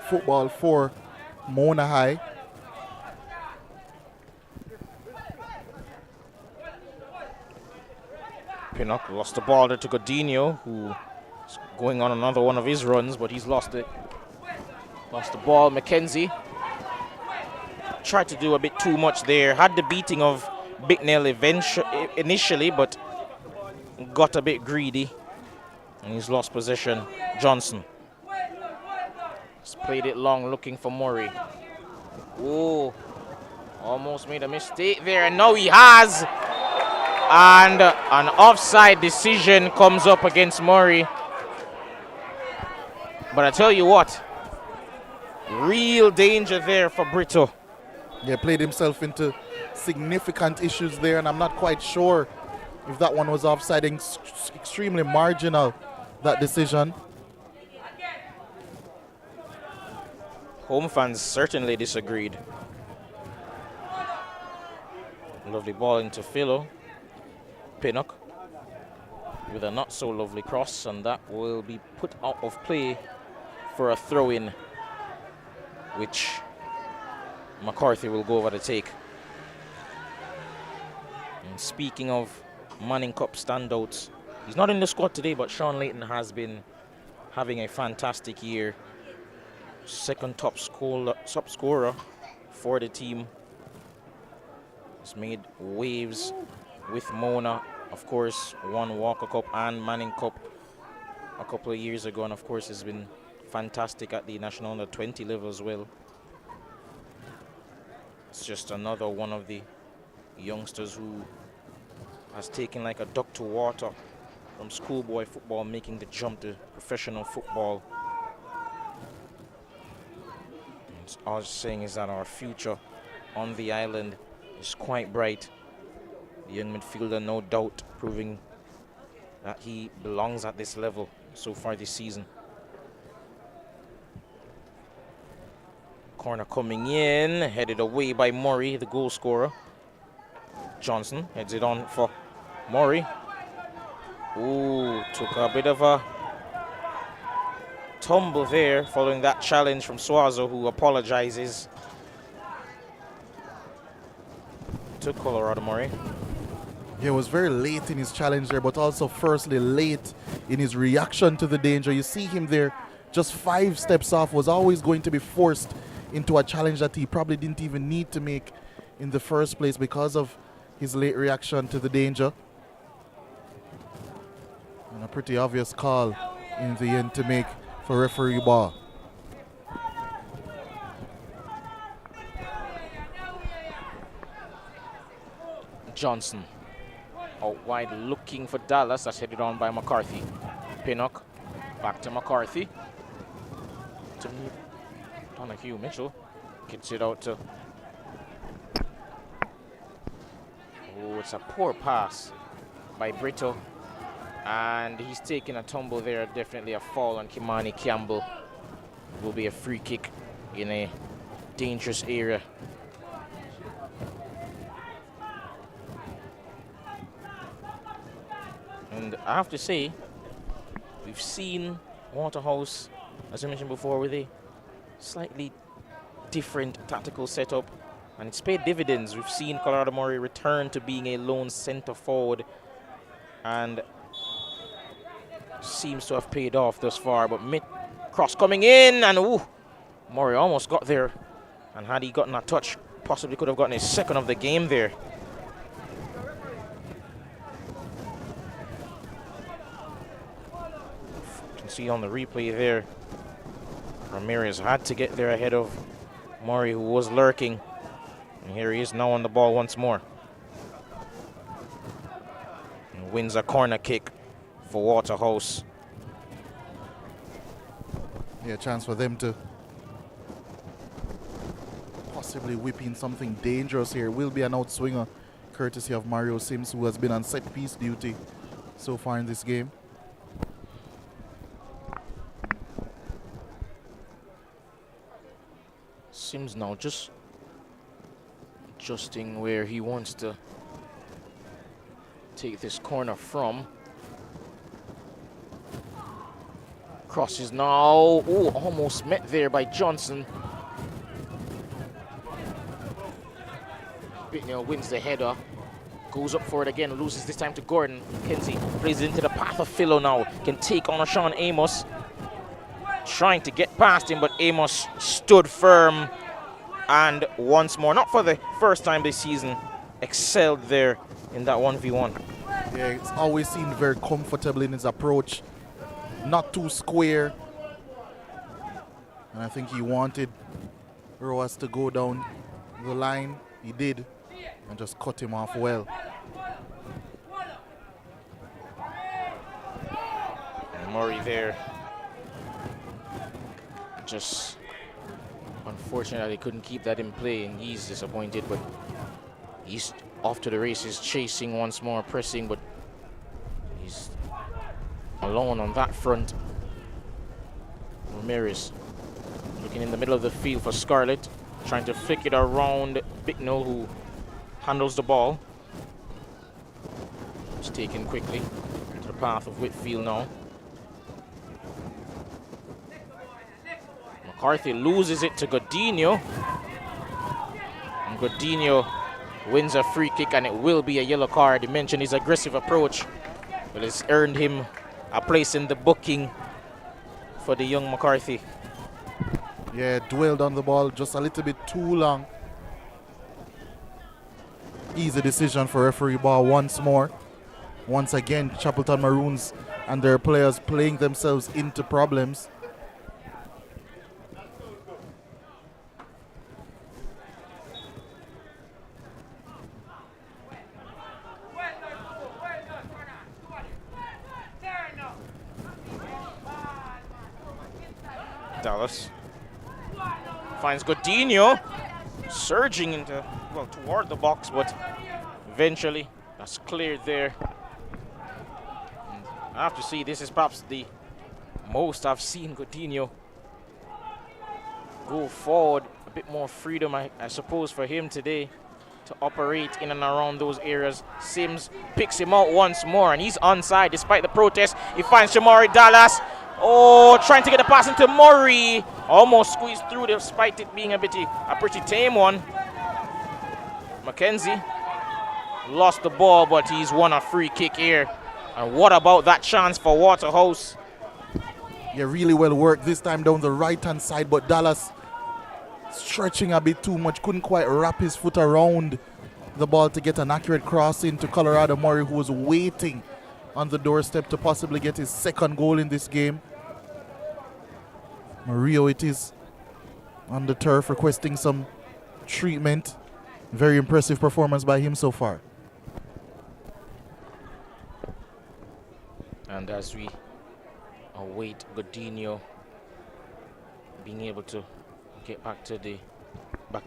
football for Mona High. Pinnock lost the ball there to Godinho, who's going on another one of his runs, but he's lost it. Lost the ball. Mackenzie tried to do a bit too much there. Had the beating of Bicknell initially, but got a bit greedy. And he's lost possession. Johnson. He's played it long, looking for Murray. Oh, almost made a mistake there, and now he has. And an offside decision comes up against Murray. But I tell you what, real danger there for Brito. Yeah, played himself into significant issues there, and I'm not quite sure if that one was offside. Extremely marginal, that decision. Home fans certainly disagreed. Lovely ball into Philo. Pinnock with a not so lovely cross, and that will be put out of play for a throw-in, which McCarthy will go over to take. And speaking of Manning Cup standouts, he's not in the squad today, but Sean Layton has been having a fantastic year. Second top scorer for the team. He's made waves with Mona, of course, won Walker Cup and Manning Cup a couple of years ago, and of course has been fantastic at the national under 20 level as well. It's just another one of the youngsters who has taken like a duck to water from schoolboy football, making the jump to professional football. And all I'm saying is that our future on the island is quite bright. The young midfielder, no doubt, proving that he belongs at this level so far this season. Corner coming in, headed away by Murray, the goal scorer. Johnson heads it on for Murray. Ooh, took a bit of a tumble there following that challenge from Swazo, who apologizes to Colorado Murray. He was very late in his challenge there, but also firstly late in his reaction to the danger. You see him there just 5 steps off, was always going to be forced into a challenge that he probably didn't even need to make in the first place because of his late reaction to the danger. And a pretty obvious call in the end to make for referee ball. Johnson out wide looking for Dallas. That's headed on by McCarthy. Pinnock back to McCarthy. To Donahue. Mitchell gets it out to... Oh, it's a poor pass by Brito. And he's taking a tumble there. Definitely a fall on Kimani Campbell. Will be a free kick in a dangerous area. And I have to say, we've seen Waterhouse, as I mentioned before, with a slightly different tactical setup, and it's paid dividends. We've seen Colorado Murray return to being a lone center forward, and seems to have paid off thus far. But mid cross coming in, and ooh, Murray almost got there, and had he gotten a touch, possibly could have gotten his second of the game there. See on the replay there, Ramirez had to get there ahead of Murray, who was lurking, and here he is now on the ball once more and wins a corner kick for Waterhouse. Yeah, chance for them to possibly whip in something dangerous here. Will be an outswinger courtesy of Mario Sims, who has been on set piece duty so far in this game. Sims now just adjusting where he wants to take this corner from. Crosses now. Oh, almost met there by Johnson. Bittner wins the header. Goes up for it again, loses this time to Gordon. Kenzie plays it into the path of Philo now. Can take on Sean Amos. Trying to get past him, but Amos stood firm. And once more, not for the first time this season, excelled there in that 1v1. Yeah, it's always seemed very comfortable in his approach. Not too square. And I think he wanted Roas to go down the line. He did. And just cut him off well. And Murray there. Just unfortunately couldn't keep that in play, and he's disappointed, but he's off to the races, chasing once more, pressing, but he's alone on that front. Ramirez looking in the middle of the field for Scarlett, trying to flick it around Bicknell, who handles the ball. It's taken quickly into the path of Whitfield now. McCarthy loses it to Godinho. And Godinho wins a free kick, and it will be a yellow card. He mentioned his aggressive approach, but it's earned him a place in the booking for the young McCarthy. Yeah, dwelled on the ball just a little bit too long. Easy decision for referee ball once more. Once again, Chapleton Maroons and their players playing themselves into problems. Dallas finds Godinho surging into, well, toward the box, but eventually that's cleared there. And I have to say, this is perhaps the most I've seen Godinho go forward. A bit more freedom, I suppose, for him today to operate in and around those areas. Sims picks him out once more, and he's onside despite the protest. He finds Shamari Dallas. Oh, trying to get a pass into Murray. Almost squeezed through despite it being a pretty tame one. Mackenzie lost the ball, but he's won a free kick here. And what about that chance for Waterhouse? Yeah, really well worked this time down the right-hand side, but Dallas stretching a bit too much. Couldn't quite wrap his foot around the ball to get an accurate cross into Colorado Murray, who was waiting on the doorstep to possibly get his second goal in this game. Mario it is on the turf requesting some treatment. Very impressive performance by him so far. And as we await Godinho being able to get back to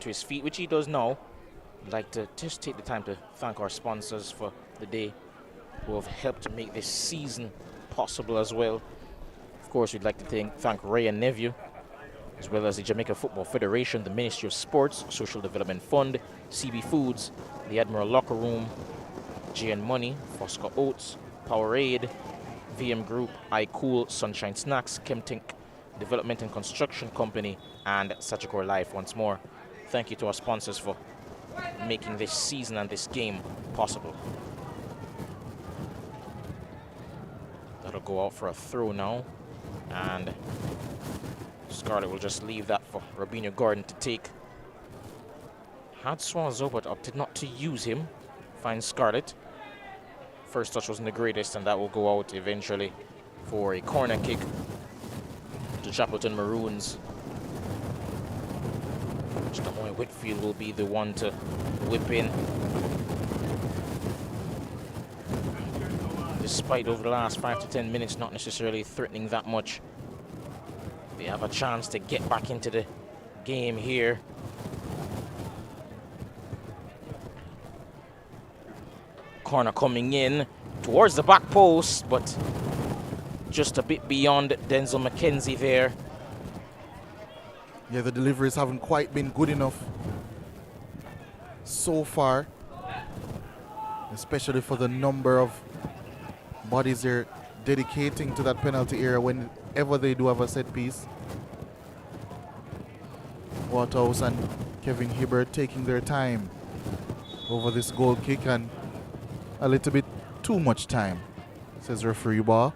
his feet, which he does now, I'd like to just take the time to thank our sponsors for the day, who have helped to make this season possible as well. Of course, we'd like to thank Ray and Nephew, as well as the Jamaica Football Federation, the Ministry of Sports, Social Development Fund, CB Foods, the Admiral Locker Room, JN Money, Fosca Oats, Powerade, VM Group, iCool, Sunshine Snacks, Chemtink Development and Construction Company, and Sagicor Life once more. Thank you to our sponsors for making this season and this game possible. That'll go out for a throw now, and Scarlett will just leave that for Robinho Gordon to take. Had Swazo, but opted not to use him. Finds Scarlett. First touch wasn't the greatest, and that will go out eventually for a corner kick to Chapleton Maroons. Jamoy Whitfield will be the one to whip in. Despite over the last 5 to 10 minutes not necessarily threatening that much, they have a chance to get back into the game here. Corner coming in towards the back post, but just a bit beyond Denzel McKenzie there. Yeah, the deliveries haven't quite been good enough so far, especially for the number of bodies they're dedicating to that penalty area whenever they do have a set piece. Waterhouse and Kevin Hibbert taking their time over this goal kick, and a little bit too much time, says referee Bar.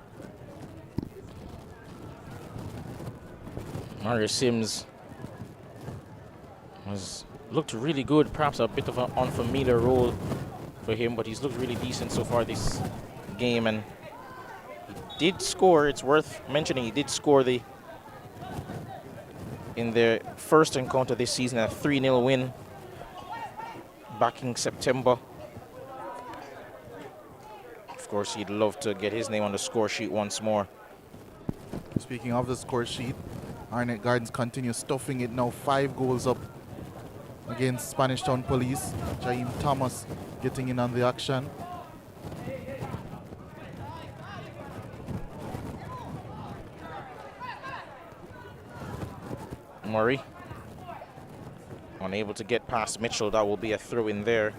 Mario Sims has looked really good, perhaps a bit of an unfamiliar role for him, but he's looked really decent so far this game, and he did score. It's worth mentioning he did score in their first encounter this season, a 3-0 win back in September. Of course, he'd love to get his name on the score sheet once more. Speaking of the score sheet, Arnett Gardens continue stuffing it now, 5 goals up against Spanish Town Police. Jaime Thomas getting in on the action. Murray unable to get past Mitchell. That will be a throw in there.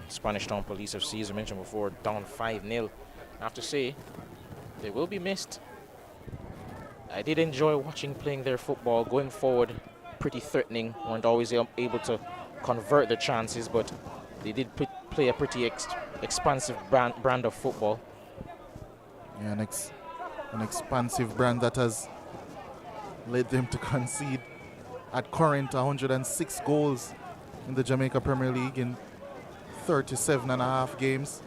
Spanish Town Police FC, as I mentioned before, down 5-0. I have to say, they will be missed. I did enjoy watching playing their football, going forward, pretty threatening. Weren't always able to convert the chances, but they did play a pretty expansive brand of football. Yeah, an expansive brand that has led them to concede at current 106 goals in the Jamaica Premier League in 37.5 games.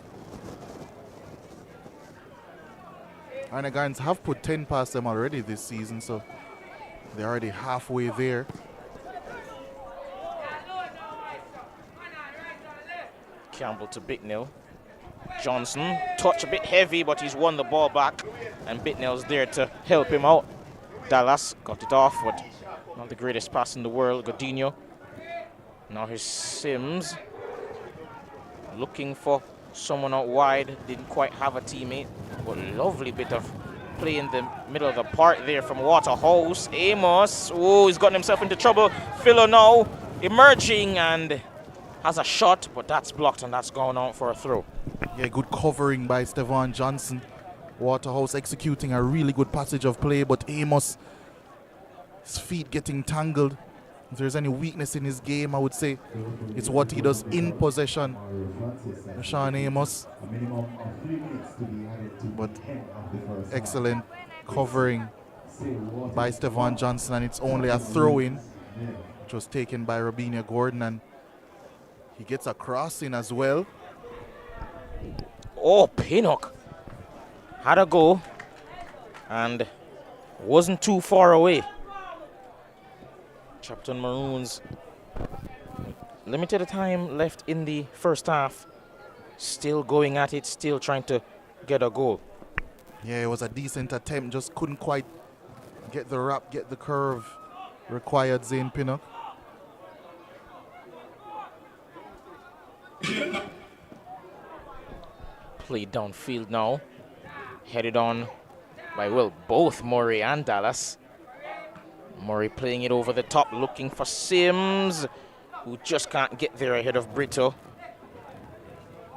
Renegades have put 10 past them already this season, so they're already halfway there. Campbell to Bicknell. Johnson, touch a bit heavy, but he's won the ball back, and Bicknell's there to help him out. Dallas got it off, but not the greatest pass in the world. Godinho. Now here's Sims. Looking for someone out wide. Didn't quite have a teammate, but lovely bit of play in the middle of the park there from Waterhouse. Amos, oh, he's gotten himself into trouble. Philo now emerging and has a shot, but that's blocked and that's gone out for a throw. Yeah, good covering by Stevan Johnson. Waterhouse executing a really good passage of play, but Amos, his feet getting tangled. If there's any weakness in his game, I would say it's what he does in possession. Sean Amos. But excellent covering by Stevan Johnson, and it's only a throw-in, which was taken by Robinho Gordon, and he gets a crossing as well. Oh, Pinnock had a go and wasn't too far away. Chapleton Maroons, limited time left in the first half. Still going at it, still trying to get a goal. Yeah, it was a decent attempt, just couldn't quite get the wrap, get the curve required, Zane Pinnock. Played downfield now. Headed on by, well, both Murray and Dallas. Murray playing it over the top, looking for Sims, who just can't get there ahead of Brito.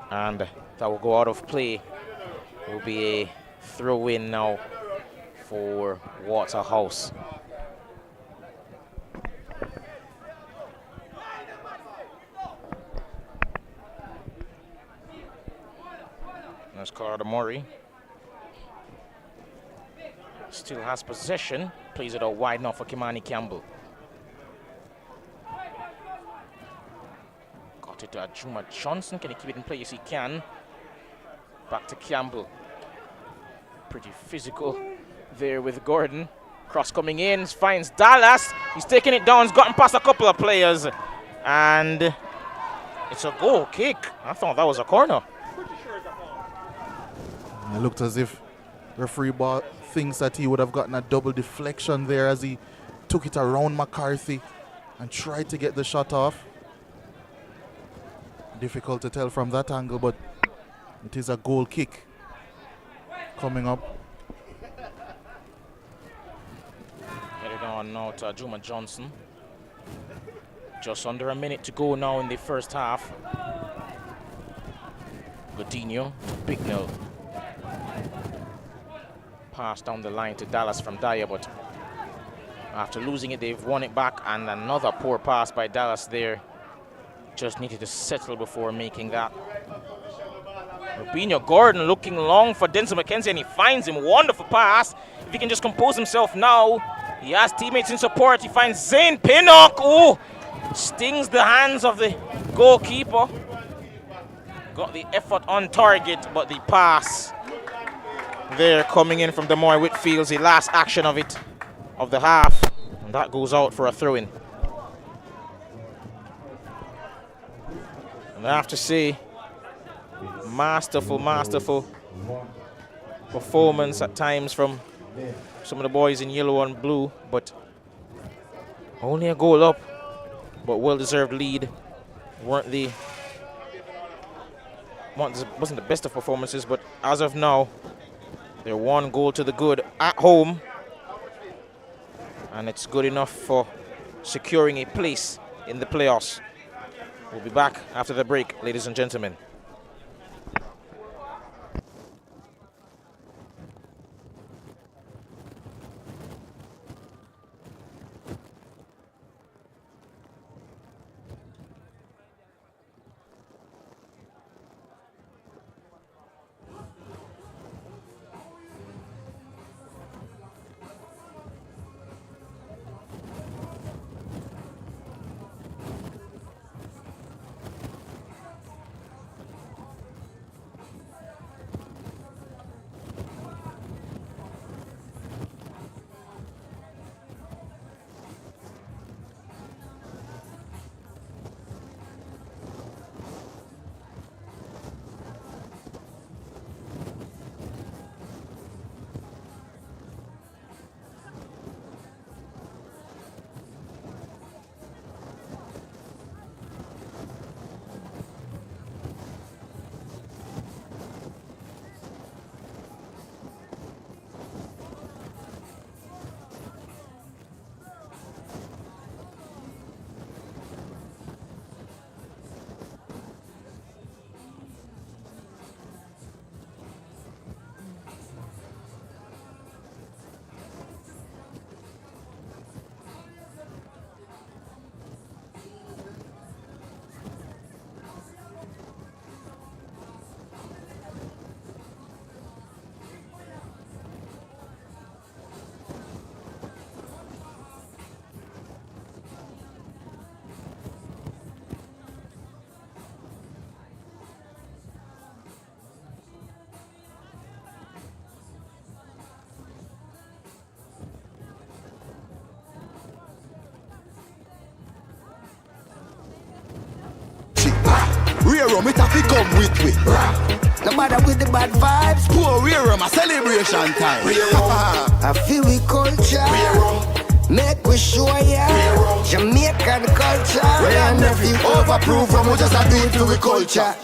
And that will go out of play. Will be a throw-in now for Waterhouse. That's Carter Murray. Still has possession. Plays it out wide now for Kimani Campbell. Got it to Ajuma Johnson. Can he keep it in play? Yes, he can. Back to Campbell. Pretty physical there with Gordon. Cross coming in. Finds Dallas. He's taking it down. He's gotten past a couple of players. And it's a goal kick. I thought that was a corner. It looked as if referee ball thinks that he would have gotten a double deflection there as he took it around McCarthy and tried to get the shot off. Difficult to tell from that angle, but it is a goal kick coming up. Headed on now to Ajuma Johnson. Just under a minute to go now in the first half. Godinho, Bicknell. Pass down the line to Dallas from Dyer, but after losing it, they've won it back, and another poor pass by Dallas there. Just needed to settle before making that. Robinho Gordon looking long for Denzel McKenzie, and he finds him. Wonderful pass. If he can just compose himself now. He has teammates in support. He finds Zane Pinnock. Oh, stings the hands of the goalkeeper. Got the effort on target, but the pass there coming in from Demoy Whitfield's the last action of it, of the half, and that goes out for a throw-in. And I have to say, masterful performance at times from some of the boys in yellow and blue, but only a goal up, but well-deserved lead. Wasn't the best of performances, but as of now, they're one goal to the good at home, and it's good enough for securing a place in the playoffs. We'll be back after the break, ladies and gentlemen. Rear rum, it have to come with we. No matter with the bad vibes. Poor rear rum, a celebration time. I feel we culture. Make we show ya Jamaican culture. We are never overproof from we just a do it to we culture.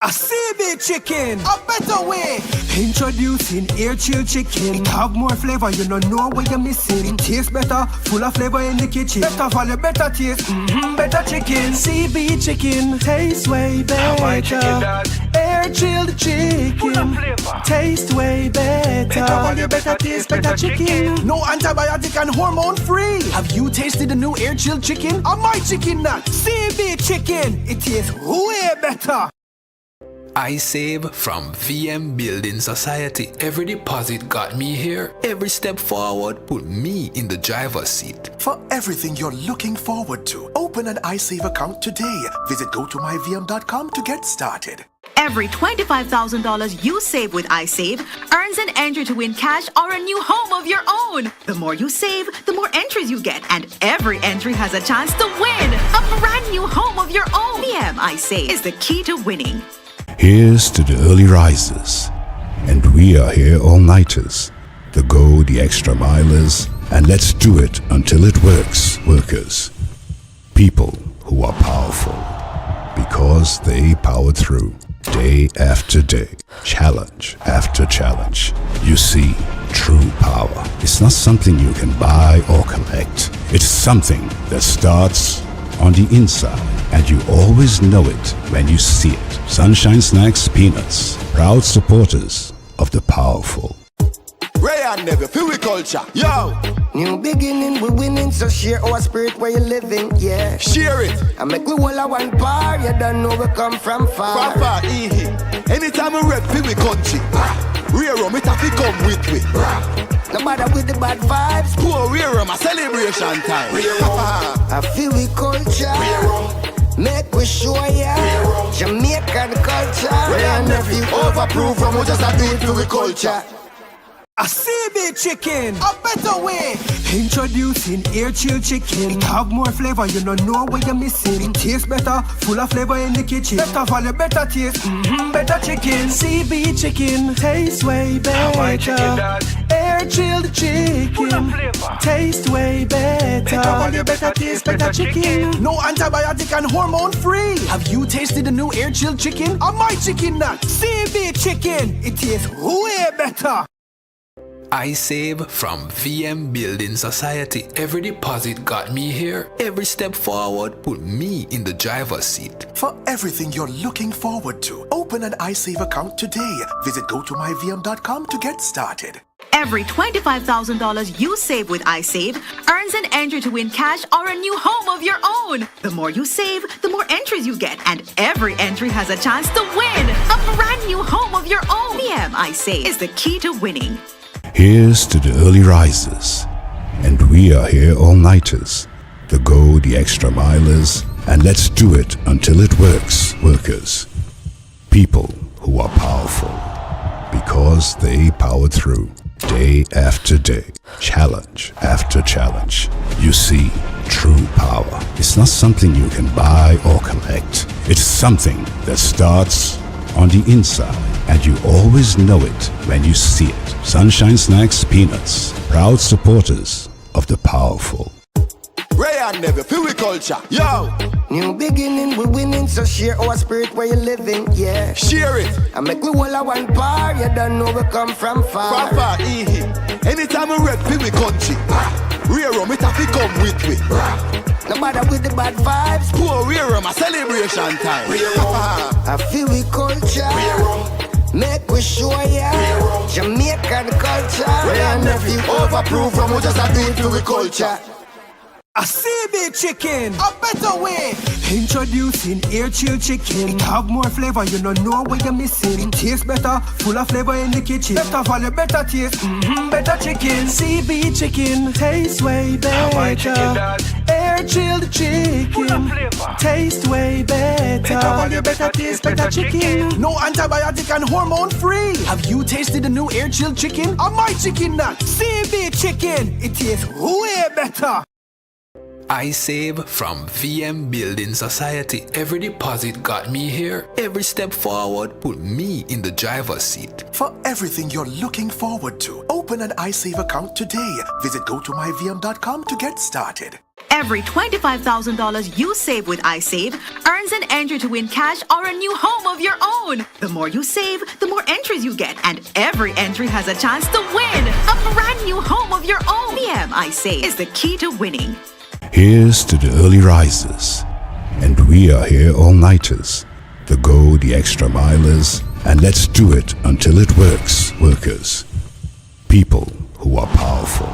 A CB chicken, a better way. Introducing air chill chicken. It have more flavor, you don't know what you're missing. It tastes better, full of flavor in the kitchen. Better value, better taste, better chicken. CB chicken, tastes way better. Air chilled chicken, taste way better. Better value, better taste, better chicken. No antibiotic and hormone free. Have you tasted the new air chilled chicken? Or my chicken nut? CB chicken, it tastes way better. I save from VM Building Society. Every deposit got me here. Every step forward put me in the driver's seat. For everything you're looking forward to, open an iSave account today. Visit gotomyvm.com to get started. Every $25,000 you save with iSave earns an entry to win cash or a new home of your own. The more you save, the more entries you get, and every entry has a chance to win a brand new home of your own. VM iSave is the key to winning. Here's to the early risers, and we are here all-nighters, the go the extra milers, and let's do it until it works, workers. People who are powerful, because they powered through, day after day, challenge after challenge. You see, true power is not something you can buy or collect. It's something that starts on the inside, and you always know it when you see it. Sunshine Snacks Peanuts, proud supporters of the powerful. Ray and never feel we culture. Yo! New beginning, we winning, so share our spirit where you're living, yeah. Share it. I make we all a one bar, you don't know we come from far. From far, anytime we rep feel we country. Rear rum, it have to come with we. No matter with the bad vibes. Poor rear rum, a celebration time. I feel we culture. Make we show ya Jamaican culture. We are never overproof from we just a do it to we culture. A CB chicken, a better way. Introducing air chill chicken. It have more flavor, you don't know what you're missing. It tastes better, full of flavor in the kitchen. Better value, better taste, better chicken. CB chicken, tastes way better. Air chilled chicken, taste way better. Better value, better taste, better chicken. No antibiotic and hormone free. Have you tasted the new air chilled chicken? Or my chicken nut? CB chicken, it tastes way better. I save from VM Building Society. Every deposit got me here. Every step forward put me in the driver's seat. For everything you're looking forward to, open an iSave account today. Visit gotomyvm.com to get started. Every $25,000 you save with iSave earns an entry to win cash or a new home of your own. The more you save, the more entries you get, and every entry has a chance to win a brand new home of your own. VM iSave is the key to winning. Here's to the early risers, and we are here all-nighters, the go the extra milers, and let's do it until it works, workers. People who are powerful, because they powered through, day after day, challenge after challenge. You see, true power is not something you can buy or collect. It's something that starts on the inside, and you always know it when you see it. Sunshine Snacks Peanuts, proud supporters of the powerful. Ray and never feel we culture. Yo! New beginning, we winning, so share our spirit where you're living, yeah. Share it. I make we all a one bar, you don't know we come from far. From far, anytime we rep feel we country. Rear rum, it have to come with we. No matter with the bad vibes. Poor rear rum, a celebration time. I feel we culture. Make we show ya Jamaican culture. We are never overproof from we just a do it to we culture. A CB chicken, a better way. Introducing air chill chicken. It have more flavor, you don't know what you're missing. It tastes better, full of flavor in the kitchen. Better value, better taste, better chicken. CB chicken, tastes way better. Air chilled chicken, taste way better. Better value, better taste, better chicken. No antibiotic and hormone free. Have you tasted the new air chilled chicken? Or my chicken nut? CB chicken, it tastes way better. I save from VM Building Society. Every deposit got me here. Every step forward put me in the driver's seat. For everything you're looking forward to, open an iSave account today. Visit gotomyvm.com to get started. Every $25,000 you save with iSave earns an entry to win cash or a new home of your own. The more you save, the more entries you get, and every entry has a chance to win a brand new home of your own. VM iSave is the key to winning. Here's to the early risers, and we are here all-nighters, the go the extra milers, and let's do it until it works, workers. People who are powerful,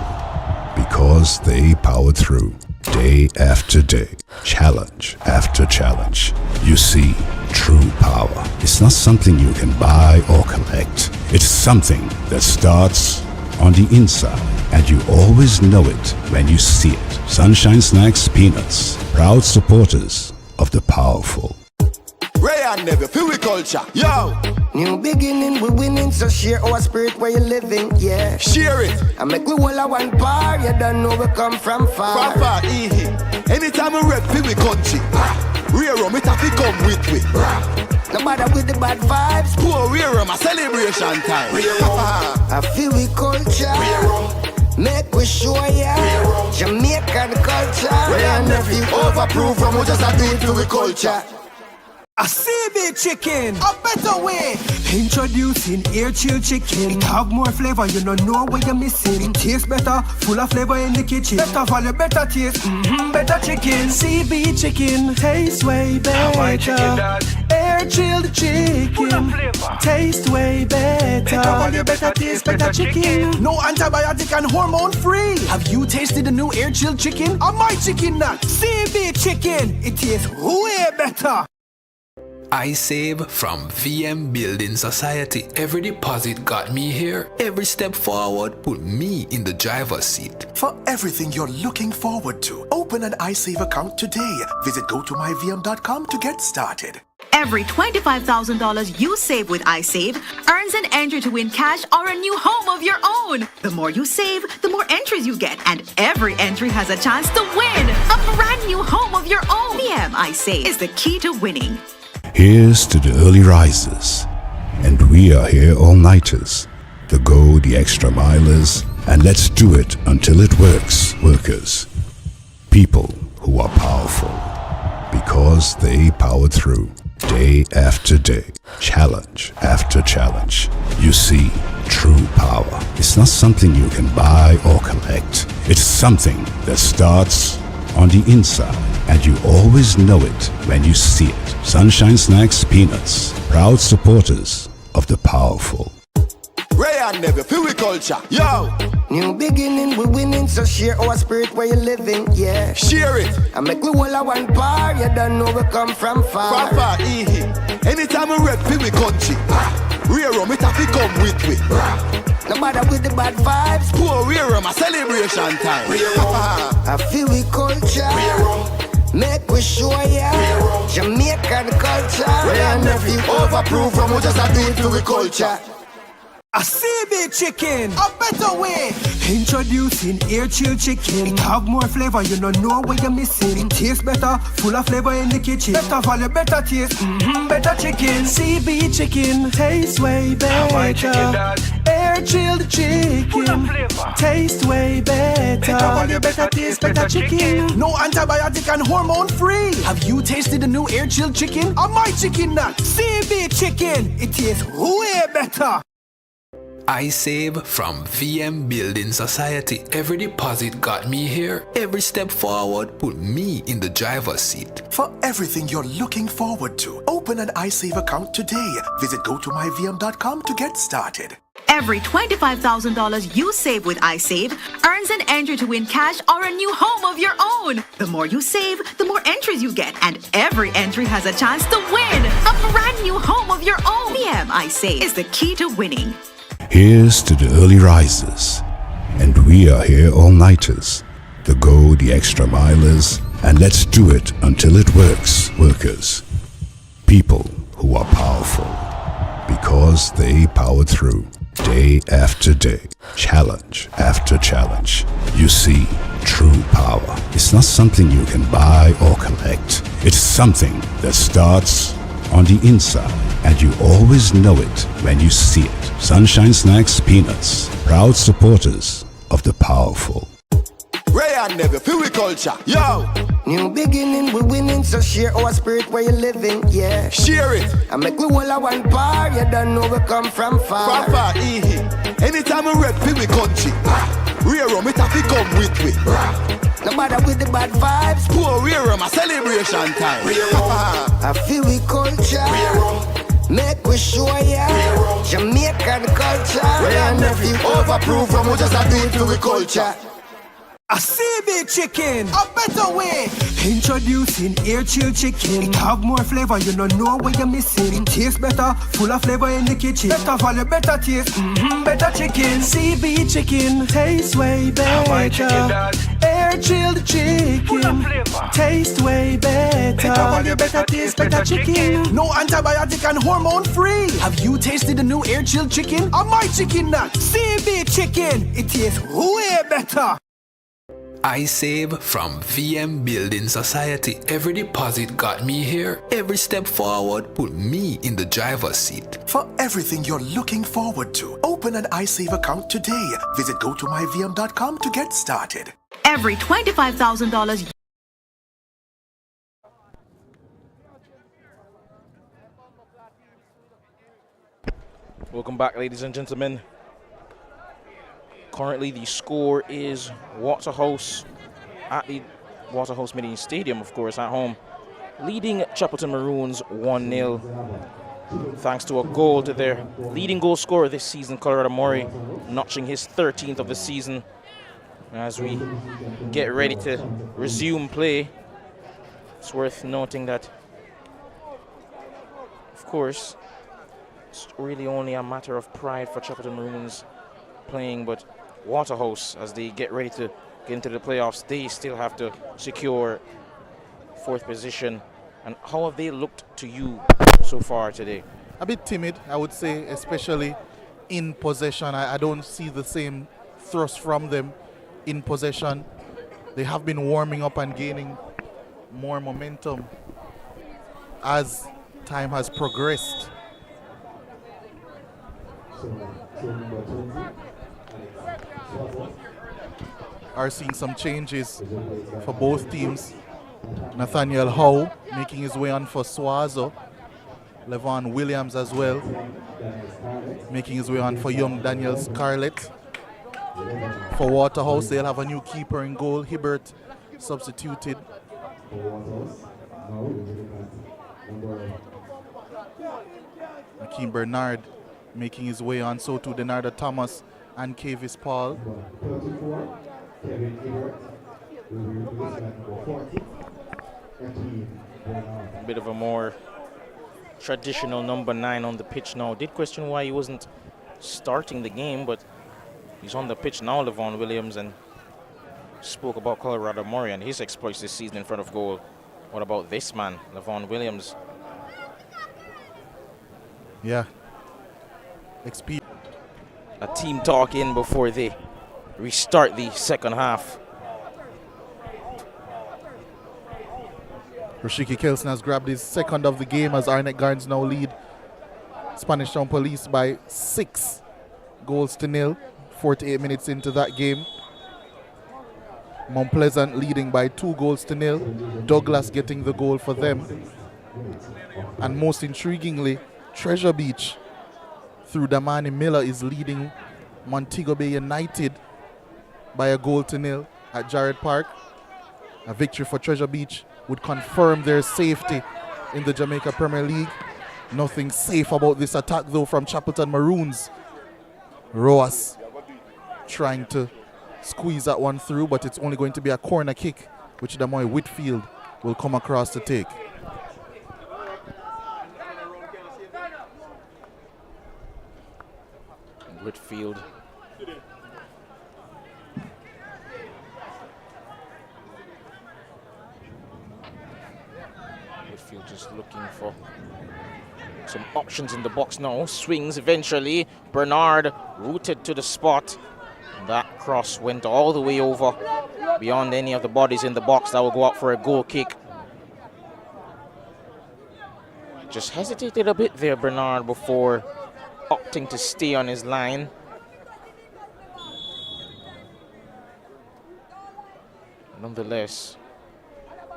because they powered through, day after day, challenge after challenge. You see, true power is not something you can buy or collect. It's something that starts on the inside, and you always know it when you see it. Sunshine Snacks Peanuts, proud supporters of the powerful. Ray and Never, feel we culture, yo! New beginning, we winning, so share our spirit where you living, yeah. Share it! I make we all a one par, you don't know we come from far. From far, anytime we rep, feel we country. Rear rum, it have to come with we. No matter with the bad vibes. Poor rear rum, a celebration time. I feel we culture. Make we show ya Jamaican culture. Ray and Never, overproof from we just a do it for we culture. A CB chicken, a better way. Introducing air chill chicken. It have more flavor, you don't know what you're missing. It tastes better, full of flavor in the kitchen. Better value, better taste, better chicken. CB chicken, tastes way better. Air chilled chicken, taste way better. Better value, better taste, better chicken. No antibiotic and hormone free. Have you tasted the new air chilled chicken? Or my chicken nut? CB chicken, it tastes way better. I save from VM Building Society. Every deposit got me here. Every step forward put me in the driver's seat. For everything you're looking forward to, open an iSave account today. Visit gotomyvm.com to get started. Every $25,000 you save with iSave earns an entry to win cash or a new home of your own. The more you save, the more entries you get, and every entry has a chance to win a brand new home of your own. VM iSave is the key to winning. Here's to the early risers, and we are here all-nighters, the go the extra milers, and let's do it until it works, workers. People who are powerful, because they powered through, day after day, challenge after challenge. You see, true power is not something you can buy or collect. It's something that starts on the inside, and you always know it when you see it. Sunshine Snacks Peanuts, proud supporters of the powerful. Ray and Never, feel we culture, yo! New beginning, we winning, so share our spirit where you living, yeah. Share it! I make we all a one par, you don't know we come from far. From far, anytime we rep, feel we country. Rear rum, it have to come with we. No matter with the bad vibes. Poor rear rum, a celebration time. I feel we culture. Make we show ya Jamaican culture. Ray and Never, overproof from we just a do it for we culture. A CB chicken, a better way. Introducing air chill chicken. It have more flavor, you don't know what you're missing. It tastes better, full of flavor in the kitchen. Better value, better taste, better chicken. CB chicken, tastes way better. Air chilled chicken, taste way better. Better value, better taste, better chicken. No antibiotic and hormone free. Have you tasted the new air chilled chicken? Or my chicken nut? CB chicken, it tastes way better. I save from VM Building Society. Every deposit got me here. Every step forward put me in the driver's seat. For everything you're looking forward to, open an iSave account today. Visit gotomyvm.com to get started. Every $25,000 you save with iSave earns an entry to win cash or a new home of your own. The more you save, the more entries you get, and every entry has a chance to win a brand new home of your own. VM iSave is the key to winning. Here's to the early risers, and we are here all-nighters, the go the extra milers, and let's do it until it works, workers. People who are powerful, because they powered through, day after day, challenge after challenge. You see, true power. It's not something you can buy or collect. It's something that starts on the inside, and you always know it when you see it. Sunshine Snacks Peanuts, proud supporters of the powerful. Ray and Never, feel we culture. Yo! New beginning, we winning, so share our spirit where you living, yeah. Share it. I make we all a one par, you don't know we come from far. From far, anytime we rep, feel we country. Rear rum, it have to come with me. No matter with the bad vibes. Poor rear rum, a celebration time. I feel we culture. Make we show ya Jamaican culture. Ray and Nephew, overproof from we just a do it for we culture. A CB chicken, a better way. Introducing air chill chicken. It have more flavor, you don't know what you're missing. It tastes better, full of flavor in the kitchen. Better value, better taste, better chicken. CB chicken, tastes way better. Air chilled chicken, taste way better. Better value, better taste, better chicken. No antibiotic and hormone free. Have you tasted the new air chilled chicken? Or my chicken nut? CB chicken, it tastes way better. I save from VM Building Society. Every deposit got me here. Every step forward put me in the driver's seat. For everything you're looking forward to, open an iSave account today. Visit gotomyvm.com to get started. Every $25,000 Welcome back, ladies and gentlemen. Currently, the score is Waterhouse at the Waterhouse Mini Stadium, of course, at home, leading Chapleton Maroons 1-0. Thanks to a goal to their leading goal scorer this season, Colorado Murray, notching his 13th of the season. As we get ready to resume play, it's worth noting that, of course, it's really only a matter of pride for Chapleton Maroons playing, but Waterhouse, as they get ready to get into the playoffs, they still have to secure 4th position. And how have they looked to you so far today? A bit timid, I would say, especially in possession. I don't see the same thrust from them in possession. They have been warming up and gaining more momentum as time has progressed. Are seeing some changes for both teams. Nathaniel Howe making his way on for Swazo. Levon Williams as well making his way on for young Daniel Scarlett. For Waterhouse, they'll have a new keeper in goal. Hibbert substituted. Akeem Bernard making his way on, so too Denarda Thomas and Kavis Paul. A bit of a more traditional number 9 on the pitch now. Did question why he wasn't starting the game, but he's on the pitch now, Levon Williams, and spoke about Colorado Murray and his exploits this season in front of goal. What about this man, Levon Williams? Yeah. A team talk in before they restart the second half. Rashiki Kelson has grabbed his second of the game as Arnett Garnes now lead Spanish Town Police by 6 goals to 0. 48 minutes into that game. Mount Pleasant leading by 2 goals to 0. Douglas getting the goal for them. And most intriguingly, Treasure Beach through Damani Miller is leading Montego Bay United by a goal to 0 at Jarrett Park. A victory for Treasure Beach would confirm their safety in the Jamaica Premier League. Nothing safe about this attack though from Chapleton Maroons. Roas trying to squeeze that one through, but it's only going to be a corner kick, which Damoy Whitfield will come across to take. Whitfield. Whitfield just looking for some options in the box now. Swings eventually. Bernard rooted to the spot. That cross went all the way over beyond any of the bodies in the box that will go out for a goal kick. Just hesitated a bit there, Bernard, before opting to stay on his line. Nonetheless,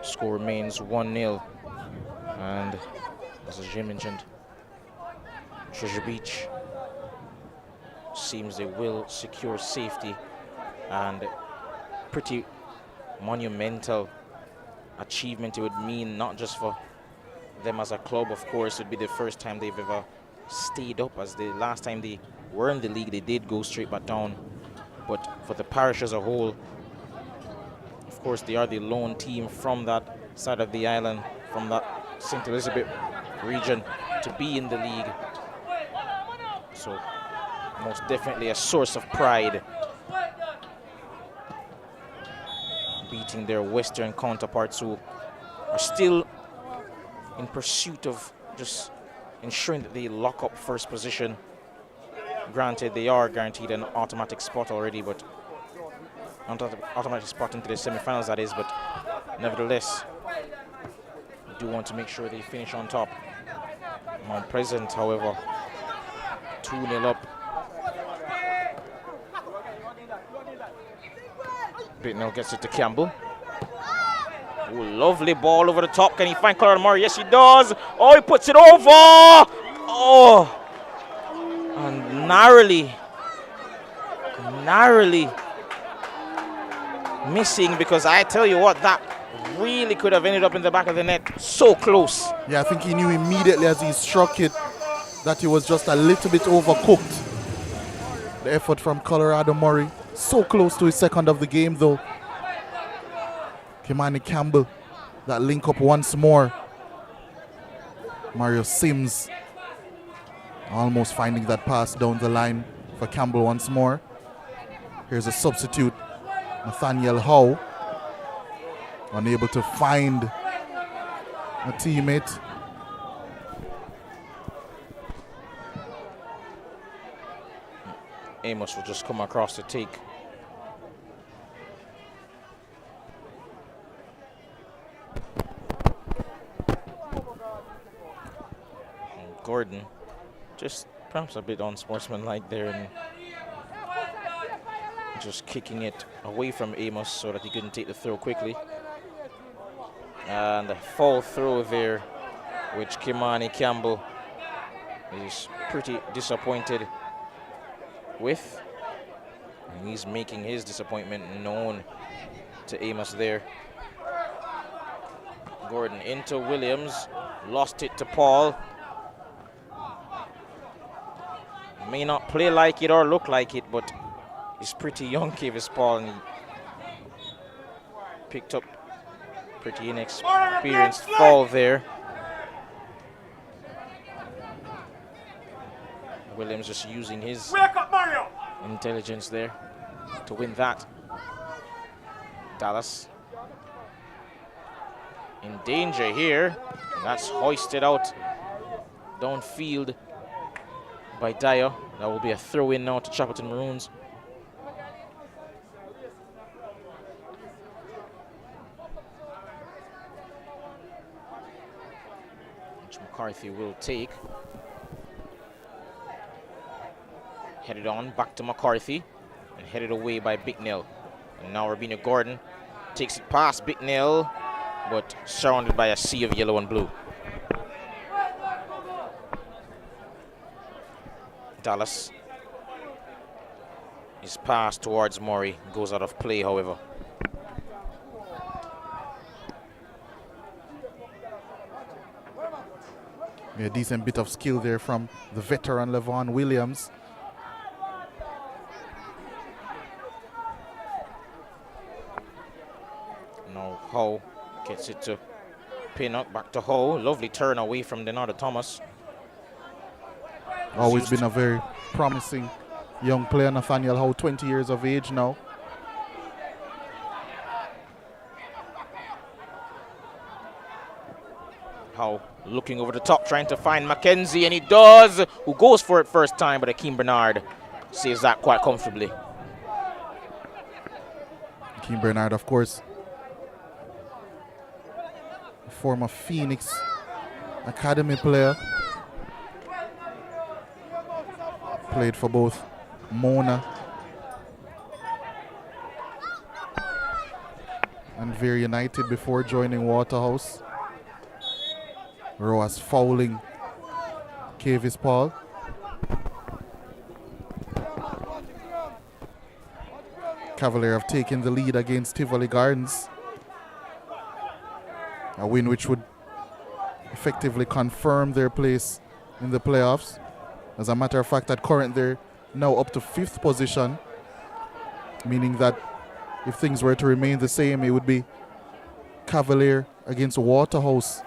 score remains 1-0. And as Jim mentioned, Treasure Beach seems they will secure safety, and pretty monumental achievement it would mean, not just for them as a club. Of course, it would be the first time they've ever stayed up, as the last time they were in the league they did go straight back down. But for the parish as a whole, of course, they are the lone team from that side of the island, from that St. Elizabeth region, to be in the league. So most definitely a source of pride, beating their western counterparts who are still in pursuit of just ensuring that they lock up first position. Granted, they are guaranteed an automatic spot already, but automatic spot into the semi-finals, that is, but nevertheless, do want to make sure they finish on top. Mount Pleasant, however, 2-0 up. Bittnell gets it to Campbell. Ooh, lovely ball over the top. Can he find Colin Murray? Yes, he does. Oh, he puts it over. Oh, and narrowly missing, because I tell you what, that really could have ended up in the back of the net. So close. Yeah, I think he knew immediately as he struck it that he was just a little bit overcooked. The effort from Colorado Murray. So close to his second of the game, though. Kimani Campbell, that link up once more. Mario Sims almost finding that pass down the line for Campbell once more. Here's a substitute, Nathaniel Howe, unable to find a teammate. Amos will just come across to take. And Gordon, just perhaps a bit unsportsmanlike there, and just kicking it away from Amos so that he couldn't take the throw quickly. And a fall throw there, which Kimani Campbell is pretty disappointed with. And he's making his disappointment known to Amos there. Gordon into Williams, lost it to Paul. May not play like it or look like it, but he's pretty young, Kivas Paul, and he picked up pretty inexperienced foul there. Williams just using his intelligence there to win that. Dallas in danger here, and that's hoisted out downfield by Dyer. That will be a throw in now to Chapleton Maroons. Which McCarthy will take. Headed on back to McCarthy and headed away by Bicknell. And now Rabina Gordon takes it past Bicknell, but surrounded by a sea of yellow and blue. Dallas is passed towards Murray, goes out of play, however. A decent bit of skill there from the veteran Levon Williams. Now Howe gets it to Pinnock, back to Howe. Lovely turn away from Denardo Thomas. Always been a very promising young player, Nathaniel Howe, 20 years of age now. Howe looking over the top, trying to find Mackenzie, and he does, who goes for it first time, but Akeem Bernard saves that quite comfortably. Keem Bernard, of course, a former Phoenix Academy player. Played for both Mona and Veer United before joining Waterhouse. Roas fouling Kavis Paul. Cavalier have taken the lead against Tivoli Gardens. A win which would effectively confirm their place in the playoffs. As a matter of fact, at current they're now up to 5th position, meaning that if things were to remain the same, it would be Cavalier against Waterhouse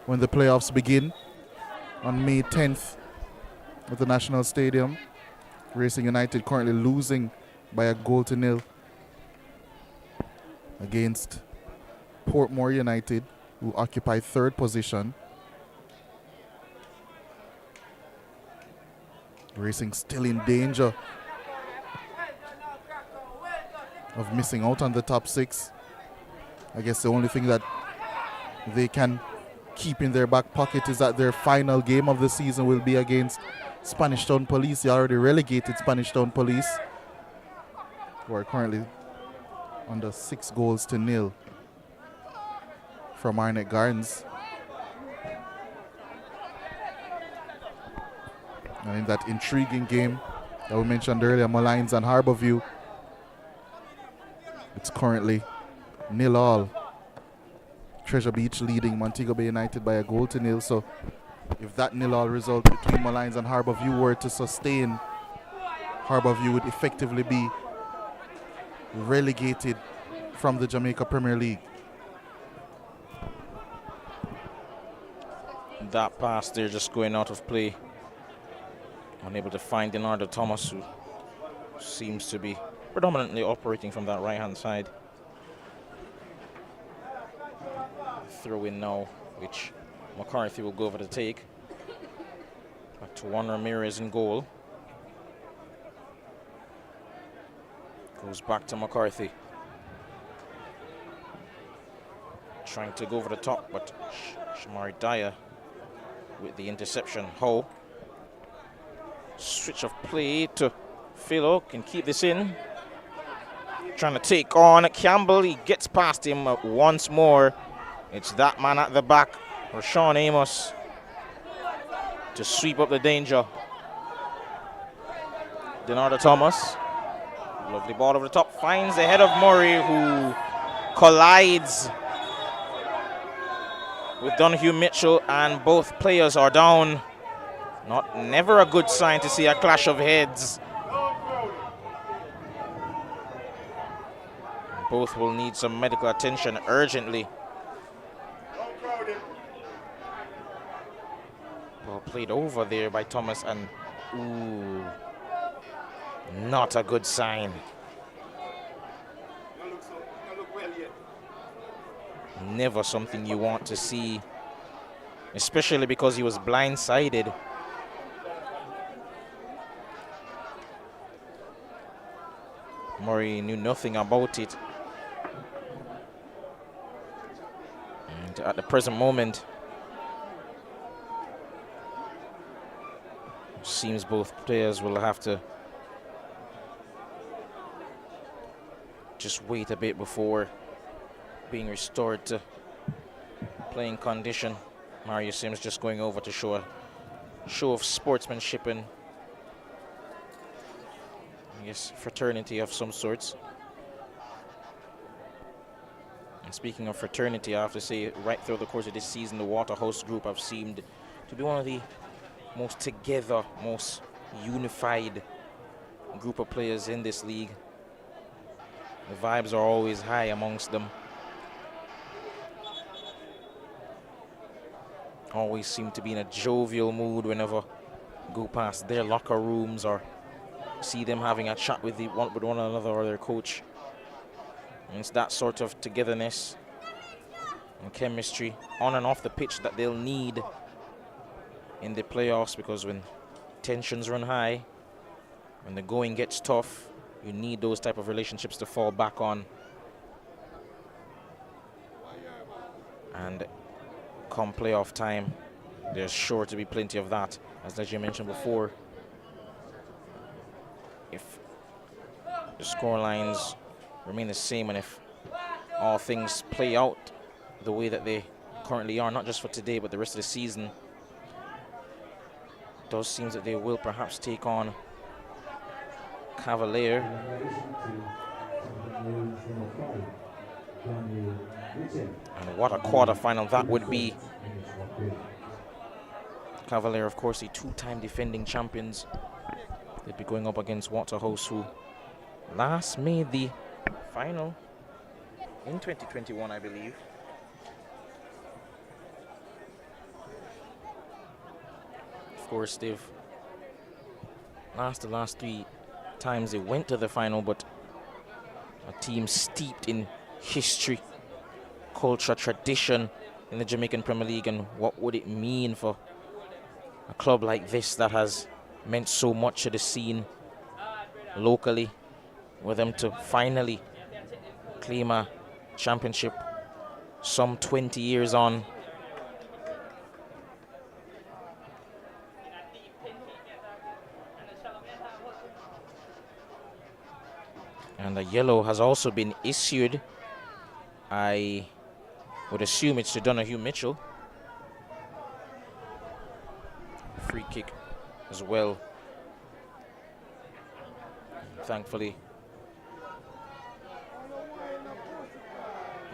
when the playoffs begin on May 10th at the National Stadium. Racing United currently losing by a 0 against Portmore United, who occupy 3rd position. Racing still in danger of missing out on the top 6. I guess the only thing that they can keep in their back pocket is that their final game of the season will be against Spanish Town Police, the already relegated Spanish Town Police, who are currently under 6-0 from Arnett Gardens. And in that intriguing game that we mentioned earlier, Malines and Harborview, it's currently 0-0. Treasure Beach leading Montego Bay United by a 0-0. So if that 0-0 result between Malines and Harborview were to sustain, Harborview would effectively be relegated from the Jamaica Premier League. That pass there just going out of play. Unable to find Denardo Thomas, who seems to be predominantly operating from that right-hand side. Throw in now, which McCarthy will go over to take. Back to Juan Ramirez in goal. Goes back to McCarthy. Trying to go over the top, but Shamari Dyer with the interception. Ho. Switch of play to Philo, can keep this in. Trying to take on Campbell, he gets past him once more. It's that man at the back, Rashawn Amos, to sweep up the danger. Denardo Thomas, lovely ball over the top, finds the head of Murray, who collides with Donahue Mitchell, and both players are down. Never a good sign to see a clash of heads. Both will need some medical attention urgently. Ball played over there by Thomas, and ooh, not a good sign. Never something you want to see, especially because he was blindsided. Murray knew nothing about it. And at the present moment, seems both players will have to just wait a bit before being restored to playing condition. Mario Sims just going over to show a show of sportsmanship and I guess fraternity of some sorts. And speaking of fraternity, I have to say, right through the course of this season, the Waterhouse group have seemed to be one of the most together, most unified group of players in this league. The vibes are always high amongst them. Always seem to be in a jovial mood whenever go past their locker rooms or see them having a chat with one another or their coach. And it's that sort of togetherness and chemistry on and off the pitch that they'll need in the playoffs, because when tensions run high, when the going gets tough, you need those type of relationships to fall back on And come playoff time, there's sure to be plenty of that. As you mentioned before, if the score lines remain the same and if all things play out the way that they currently are, not just for today but the rest of the season, it does seem that they will perhaps take on Cavalier. And what a quarterfinal that would be. Cavalier, of course, the two-time defending champions. They'd be going up against Waterhouse, who last made the final in 2021, I believe. Of course, they've the last 3 times they went to the final, but a team steeped in history, culture, tradition in the Jamaican Premier League. And what would it mean for a club like this that has meant so much to the scene locally, for them to finally claim a championship some 20 years on? And a yellow has also been issued. I would assume it's to Donahue Mitchell. Free kick as well. Thankfully,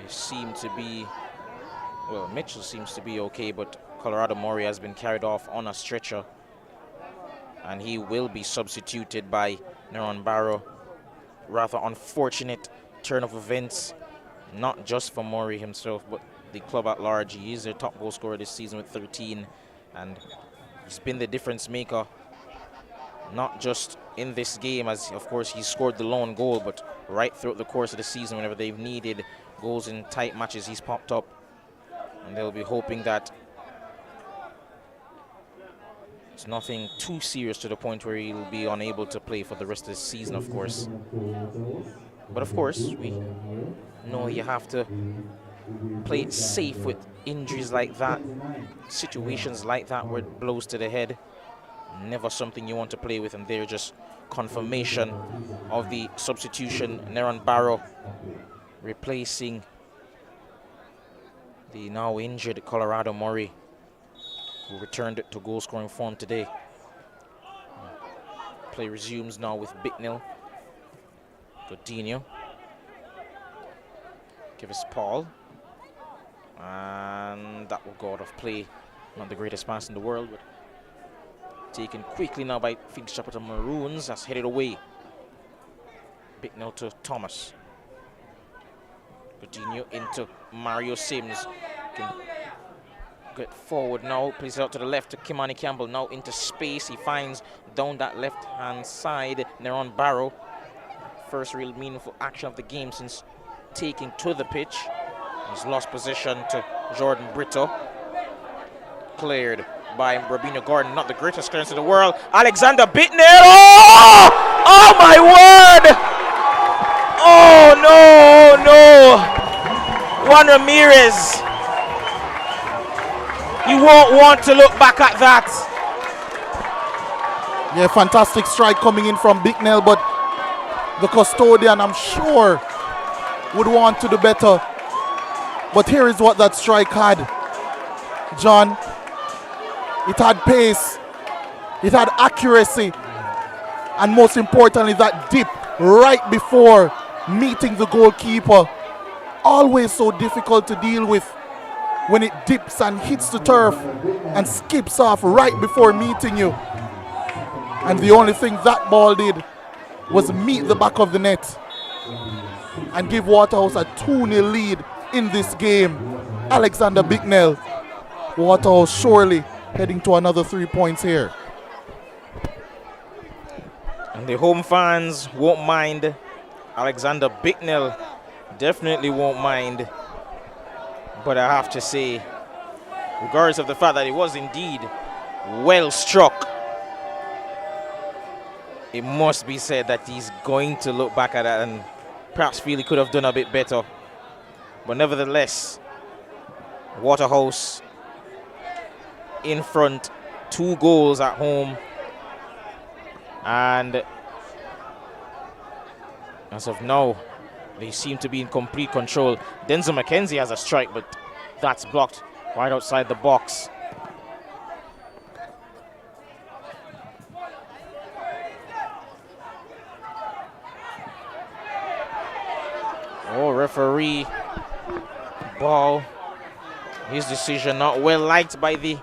it seemed to be, well, Mitchell seems to be okay, but Colorado Murray has been carried off on a stretcher, and he will be substituted by Neron Barrow. Rather unfortunate turn of events, not just for Murray himself, but the club at large. He is their top goal scorer this season with 13, and he's been the difference maker, not just in this game, as of course he scored the lone goal, but right throughout the course of the season whenever they've needed goals in tight matches, he's popped up. And they'll be hoping that it's nothing too serious to the point where he'll be unable to play for the rest of the season, of course. But of course, we know you have to play it safe with injuries like that, situations like that where it blows to the head. Never something you want to play with, and they're just confirmation of the substitution. Neron Barrow replacing the now injured Colorado Murray, who returned to goal-scoring form today. Play resumes now with Bicknell. Godinho. Give us Paul. And that will go out of play. Not the greatest pass in the world, but taken quickly now by Chapleton Maroons. That's headed away. Bicknell to Thomas. Godinho into Mario Sims. Can get forward now, plays it out to the left to Kimani Campbell, now into space. He finds down that left hand side Neron Barrow. First real meaningful action of the game since taking to the pitch. He's lost possession to Jordan Brito. Cleared by Robinho Gordon, not the greatest clearance in the world. Alexander Bicknell. Oh! Oh my word! Oh no, Juan Ramirez. You won't want to look back at that. Yeah, fantastic strike coming in from Bicknell, but the custodian, I'm sure, would want to do better. But here is what that strike had, John. It had pace, it had accuracy, and most importantly, that dip right before meeting the goalkeeper. Always so difficult to deal with when it dips and hits the turf and skips off right before meeting you. And the only thing that ball did was meet the back of the net and give Waterhouse a 2-0 lead in this game. Alexander Bicknell. Waterhouse surely heading to another 3 points here. And the home fans won't mind. Alexander Bicknell definitely won't mind. But I have to say, regardless of the fact that it was indeed well struck, it must be said that he's going to look back at that and perhaps feel he could have done a bit better. But nevertheless, Waterhouse in front, 2 goals at home. And as of now, they seem to be in complete control. Denzel McKenzie has a strike, but that's blocked right outside the box. Oh, referee ball. His decision not well liked by the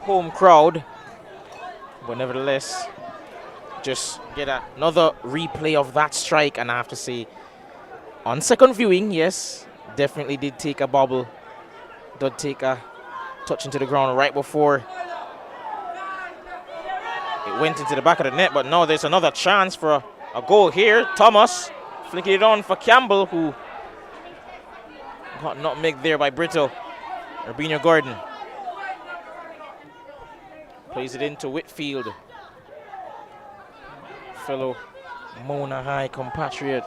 home crowd, but nevertheless, just get another replay of that strike. And I have to say, on second viewing, yes, definitely did take a bobble, did take a touch into the ground right before it went into the back of the net. But now there's another chance for a goal here. Thomas flicking it on for Campbell, who got nutmegged there by Brito. Urbino Gordon plays it into Whitfield, fellow Mona High compatriot.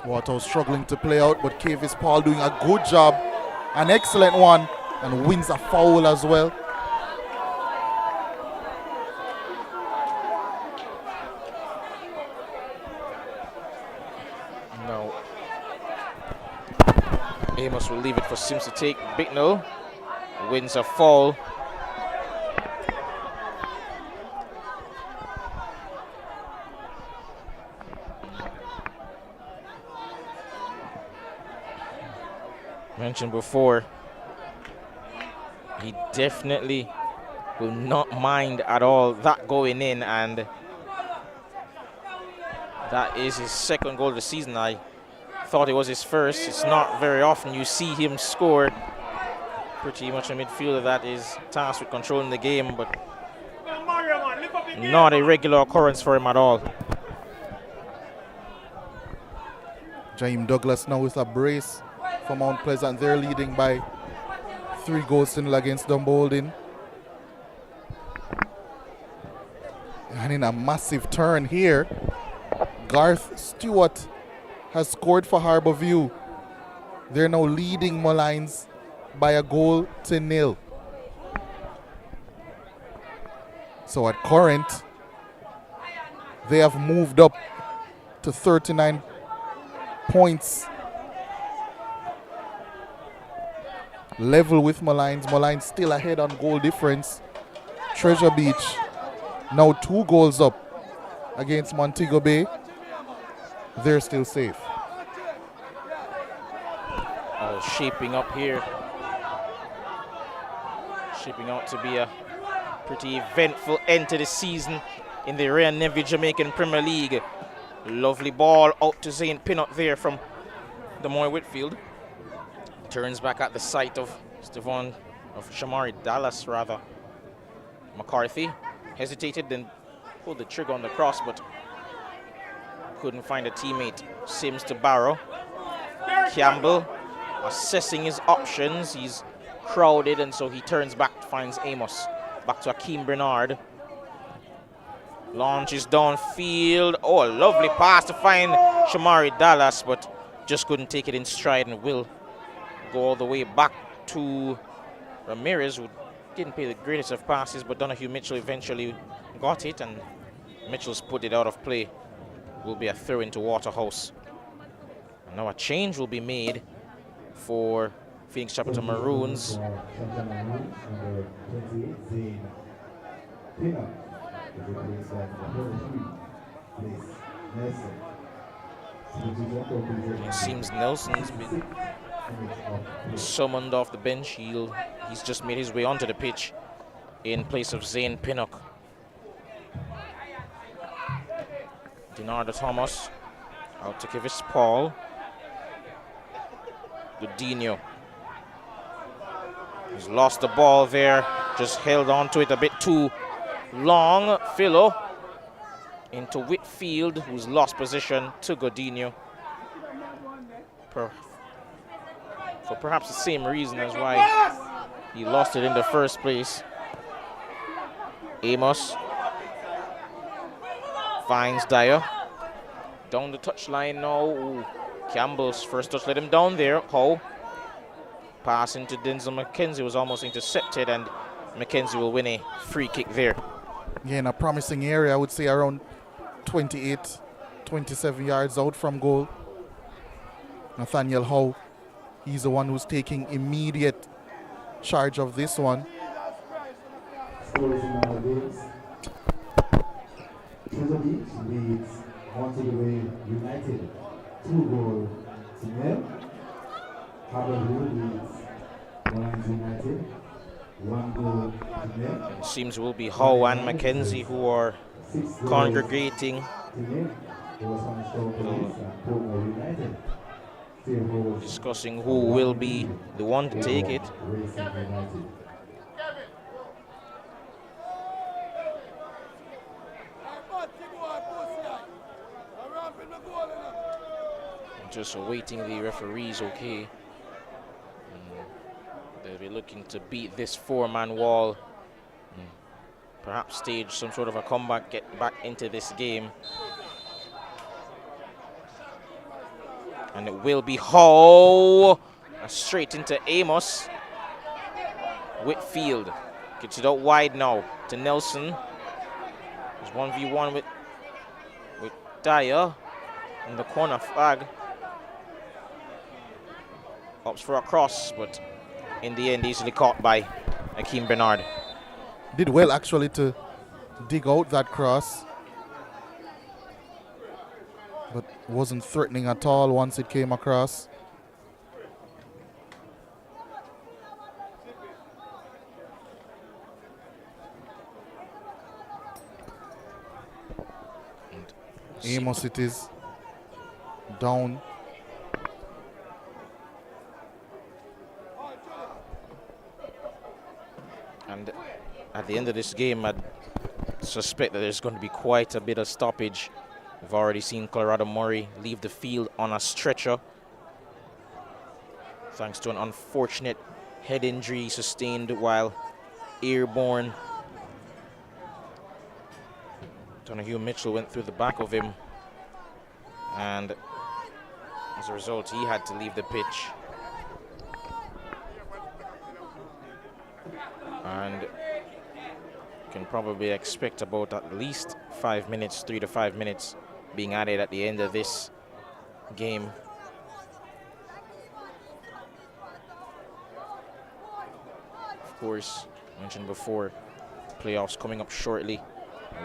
Waterhouse struggling to play out, but Kavis Paul doing a good job, an excellent one, and wins a foul as well. No. Amos will leave it for Sims to take. Bicknell wins a foul. Mentioned before, he definitely will not mind at all that going in, and that is his second goal of the season. I thought it was his first. It's not very often you see him score. Pretty much a midfielder that is tasked with controlling the game, but not a regular occurrence for him at all. Jaime Douglas now with a brace for Mount Pleasant. They're leading by 3 goals to 0 against Dumbolden. And in a massive turn here, Garth Stewart has scored for Harborview. They're now leading Molynes by a goal to 0. So at current, they have moved up to 39 points. Level with Molynes. Molynes still ahead on goal difference. Treasure Beach now 2 goals up against Montego Bay. They're still safe. Shaping up here. Shaping out to be a pretty eventful end to the season in the Ray and Neville Jamaican Premier League. Lovely ball out to Zane Pinnock there from Demoy Whitfield. Turns back at the sight of Shamari Dallas rather. McCarthy hesitated, then pulled the trigger on the cross, but couldn't find a teammate. Sims to Barrow. Campbell assessing his options. He's crowded, and so he turns back, finds Amos. Back to Akeem Bernard. Launches downfield. Oh, a lovely pass to find Shamari Dallas, but just couldn't take it in stride, and will go all the way back to Ramirez, who didn't play the greatest of passes, but Donahue Mitchell eventually got it, and Mitchell's put it out of play. Will be a throw into Waterhouse. And now a change will be made for Phoenix Chapleton Maroons. It seems Nelson's been summoned off the bench. He's just made his way onto the pitch in place of Zane Pinnock. Denardo Thomas out to Kevis Paul. Godinho. He's lost the ball there, just held on to it a bit too long. Philo into Whitfield, who's lost position to Godinho. For perhaps the same reason as why he lost it in the first place. Amos finds Dyer. Down the touchline now. Ooh. Campbell's first touch let him down there. How? Pass into Denzel McKenzie was almost intercepted, and McKenzie will win a free kick there. Yeah, in a promising area, I would say around 28, 27 yards out from goal. Nathaniel Howe, he's the one who's taking immediate charge of this one. Scores in our games. Treasure Beach leads Monterey United 2-goal to nil. Harbour leads Lions United 1-goal to nil. It seems it will be Howe and McKenzie who are congregating. Discussing who will be the one to take it. Just awaiting the referees, okay. They'll be looking to beat this four-man wall. Perhaps stage some sort of a comeback, get back into this game. And it will be Howe. Straight into Amos. Whitfield gets it out wide now to Nelson. There's 1v1 with Dyer in the corner flag. Opts for a cross, but in the end easily caught by Akeem Bernard. Did well actually to dig out that cross, but wasn't threatening at all once it came across. Amos it is down. And at the end of this game, I suspect that there's going to be quite a bit of stoppage. We've already seen Colorado Murray leave the field on a stretcher, thanks to an unfortunate head injury sustained while airborne. Donahue Mitchell went through the back of him, and as a result, he had to leave the pitch. And can probably expect about at least 5 minutes, 3 to 5 minutes being added at the end of this game. Of course, mentioned before, playoffs coming up shortly.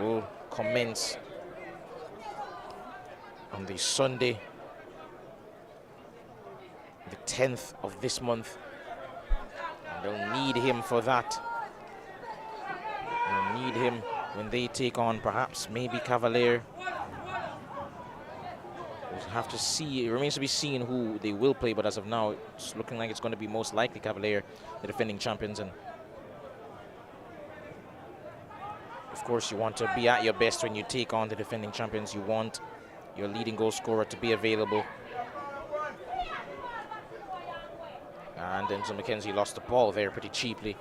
Will commence on the Sunday, the 10th of this month. And they'll need him for that. They'll need him when they take on perhaps maybe Cavalier. We'll have to see. It remains to be seen who they will play, but as of now, it's looking like it's going to be most likely Cavalier, the defending champions. And of course, you want to be at your best when you take on the defending champions. You want your leading goal scorer to be available. And Denzel McKenzie lost the ball there pretty cheaply.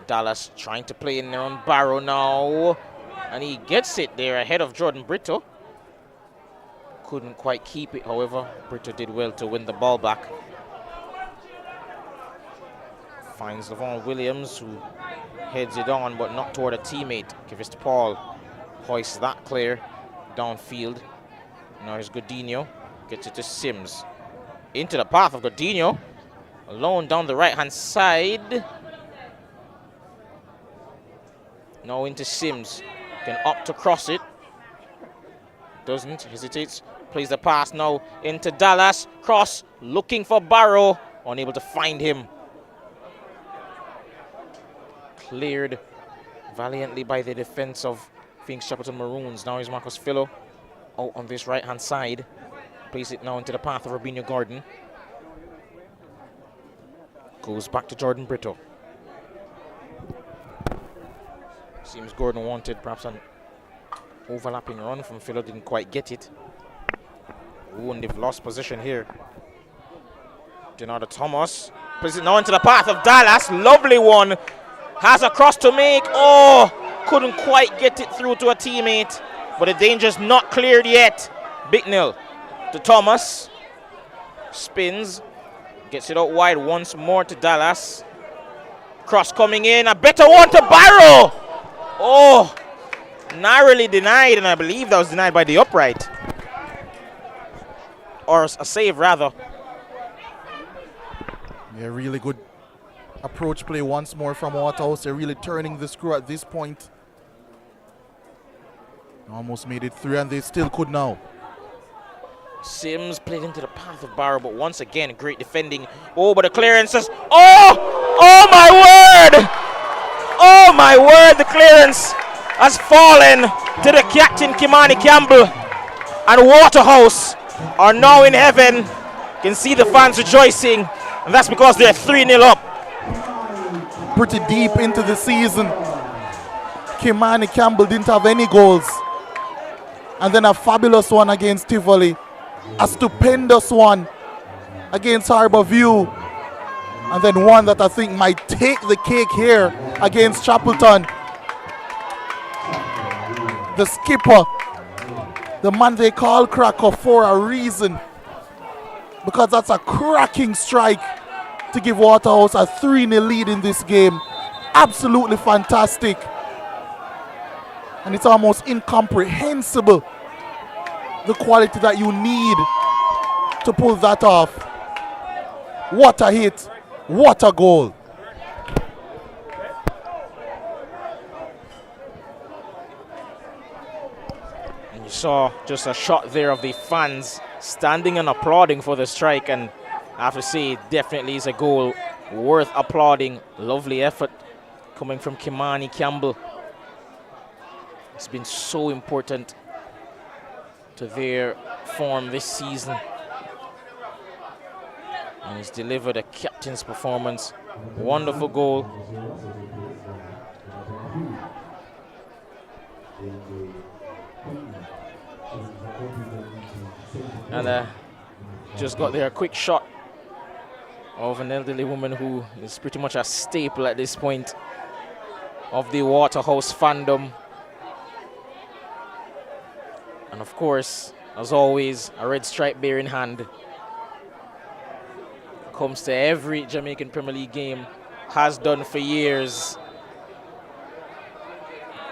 Dallas trying to play in their own barrow now. And he gets it there ahead of Jordan Brito. Couldn't quite keep it, however. Brito did well to win the ball back. Finds Lavon Williams, who heads it on, but not toward a teammate. Kivist Paul hoists that clear downfield. Now here's Godinho. Gets it to Sims. Into the path of Godinho. Alone down the right-hand side. Now into Sims. Can opt to cross it. Doesn't. Hesitates. Plays the pass now into Dallas. Cross. Looking for Barrow. Unable to find him. Cleared valiantly by the defense of Phoenix Chapleton Maroons. Now here's Marcus Fillo out on this right-hand side. Plays it now into the path of Robinho Gordon. Goes back to Jordan Brito. Seems Gordon wanted perhaps an overlapping run from Fillo, didn't quite get it. Ooh, and they've lost position here. Denardo Thomas plays it now into the path of Dallas. Lovely one. Has a cross to make. Oh, couldn't quite get it through to a teammate. But the danger's not cleared yet. Bicknell to Thomas. spins, gets it out wide once more to Dallas. Cross coming in, a better one to Barrow. Oh, narrowly denied, and I believe that was denied by the upright. Or a save, rather. Yeah, really good approach play once more from Waterhouse. They're really turning the screw at this point. Almost made it through, and they still could now. Sims played into the path of Barrow, but once again, great defending. Oh, but the clearances. Oh my word! Oh my word, the clearance has fallen to the captain, Kimani Campbell. And Waterhouse are now in heaven. You can see the fans rejoicing, and that's because they're 3-0 up. Pretty deep into the season, Kimani Campbell didn't have any goals. And then a fabulous one against Tivoli. A stupendous one against Harbour View. And then one that I think might take the cake here against Chapleton. The skipper, the man they call Cracker for a reason. Because that's a cracking strike to give Waterhouse a 3-0 lead in this game. Absolutely fantastic. And it's almost incomprehensible the quality that you need to pull that off. What a hit. What a goal. And you saw just a shot there of the fans standing and applauding for the strike, and I have to say, definitely is a goal worth applauding. Lovely effort coming from Kimani Campbell. It's been so important to their form this season. And he's delivered a captain's performance. Wonderful goal. And just got there a quick shot of an elderly woman who is pretty much a staple at this point of the Waterhouse fandom. And of course, as always, a red stripe bear in hand. Comes to every Jamaican Premier League game, has done for years.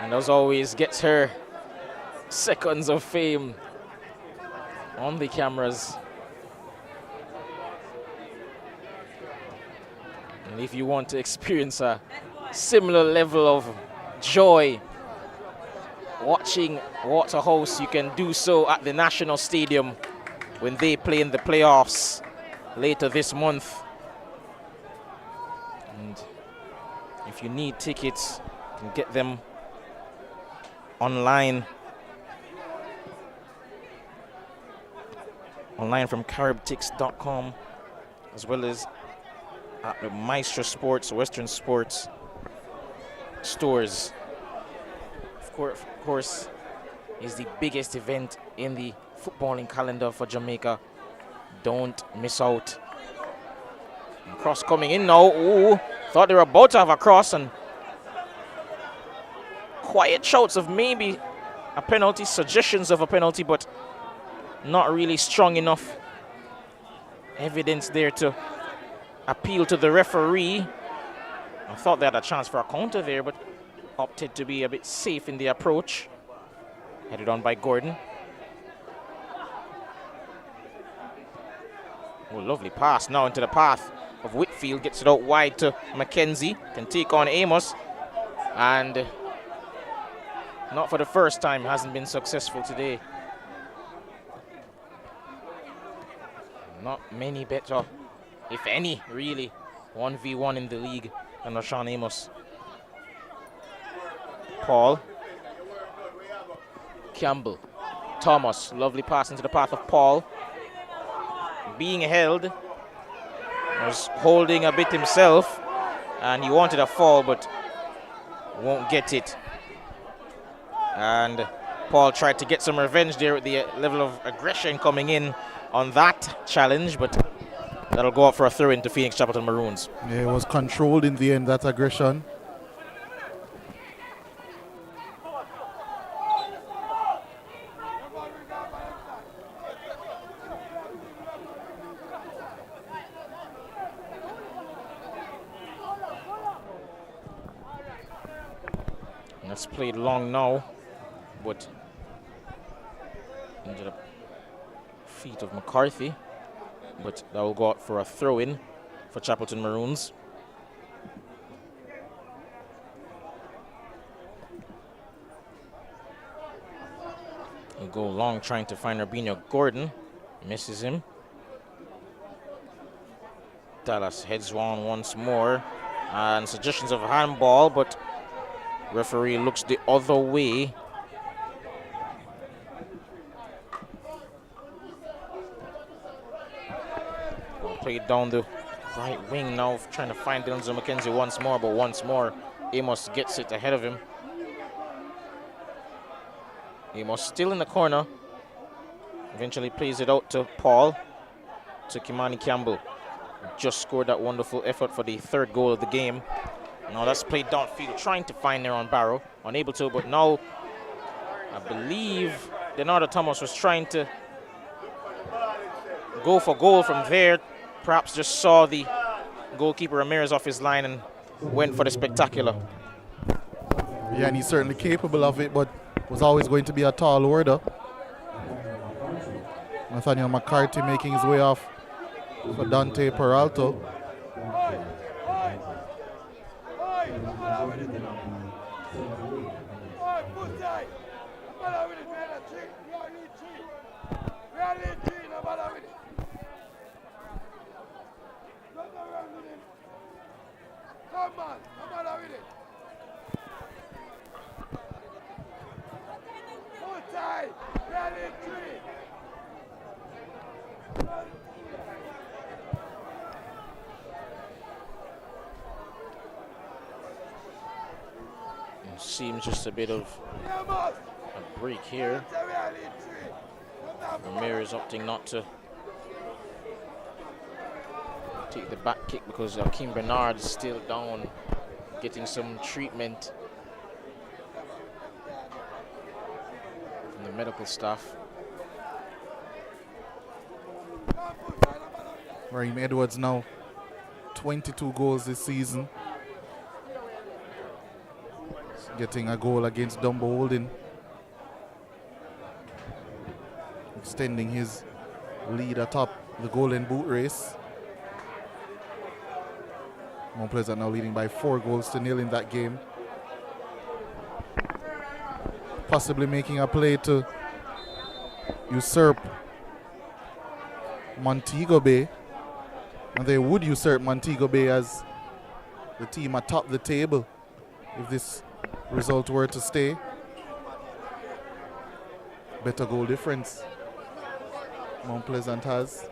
And as always, gets her seconds of fame on the cameras. And if you want to experience a similar level of joy watching Waterhouse, you can do so at the National Stadium when they play in the playoffs later this month. And if you need tickets, you can get them online from caribtix.com, as well as at the Maestro Sports, Western Sports stores. Of course, is the biggest event in the footballing calendar for Jamaica. Don't miss out. Cross coming in now. Ooh, thought they were about to have a cross, and quiet shouts of maybe a penalty, suggestions of a penalty, but not really strong enough evidence there to appeal to the referee. I thought they had a chance for a counter there, but opted to be a bit safe in the approach. Headed on by Gordon. Oh, lovely pass now into the path of Whitfield. Gets it out wide to Mackenzie. Can take on Amos. And not for the first time, hasn't been successful today. Not many better, if any, really, 1v1 in the league than Rashawn Amos. Paul. Campbell. Thomas. Lovely pass into the path of Paul. Being held. Was holding a bit himself. And he wanted a fall, but won't get it. And Paul tried to get some revenge there with the level of aggression coming in on that challenge, but that'll go up for a throw into Phoenix Chapleton Maroons. Yeah, it was controlled in the end, that aggression. That's played long now, but into the feet of McCarthy. But that will go out for a throw-in for Chapleton Maroons. He'll go long trying to find Rubinho Gordon. Misses him. Dallas heads on once more. And suggestions of handball, but referee looks the other way. Played down the right wing now, trying to find Denzel McKenzie once more, but once more, Amos gets it ahead of him. Amos still in the corner. Eventually plays it out to Paul, to Kimani Campbell. Just scored that wonderful effort for the third goal of the game. Now that's played downfield, trying to find Aaron Barrow. Unable to, but now I believe Denardo Thomas was trying to go for goal from there. Perhaps just saw the goalkeeper Ramirez off his line and went for the spectacular. Yeah, and he's certainly capable of it, but was always going to be a tall order. Nathaniel McCarthy making his way off for Dante Peralto. Seems just a bit of a break here. Ramirez opting not to take the back kick because Akeem Bernard is still down, getting some treatment from the medical staff. Raheem Edwards now 22 goals this season. Getting a goal against Dumbo Holding. Extending his lead atop the Golden Boot race. Mount Pleasant now leading by 4-0 in that game. Possibly making a play to usurp Montego Bay. And they would usurp Montego Bay as the team atop the table if this result were to stay. Better goal difference Mount Pleasant has.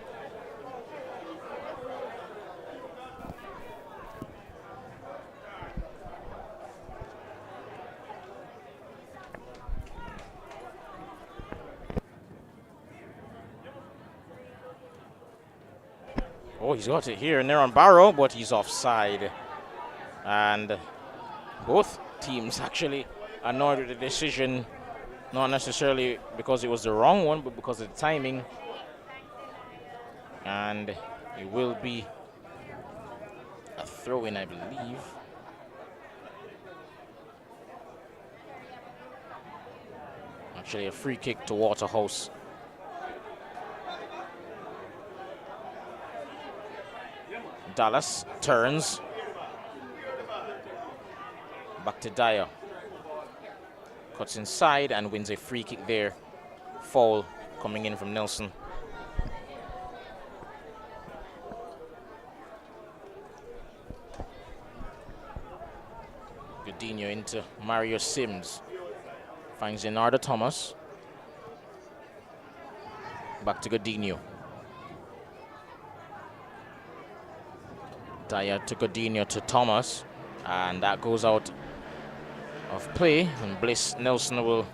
Oh, he's got it here and there on Barrow, but he's offside. And both teams actually annoyed with the decision, not necessarily because it was the wrong one, but because of the timing. And it will be a throw-in, I believe. Actually, a free kick to Waterhouse. Dallas turns. Back to Dyer. Cuts inside and wins a free kick there. Foul coming in from Nelson. Godinho into Mario Sims. Finds Leonardo Thomas. Back to Godinho. Dyer to Godinho to Thomas. And that goes out of play, and Bliss Nelson will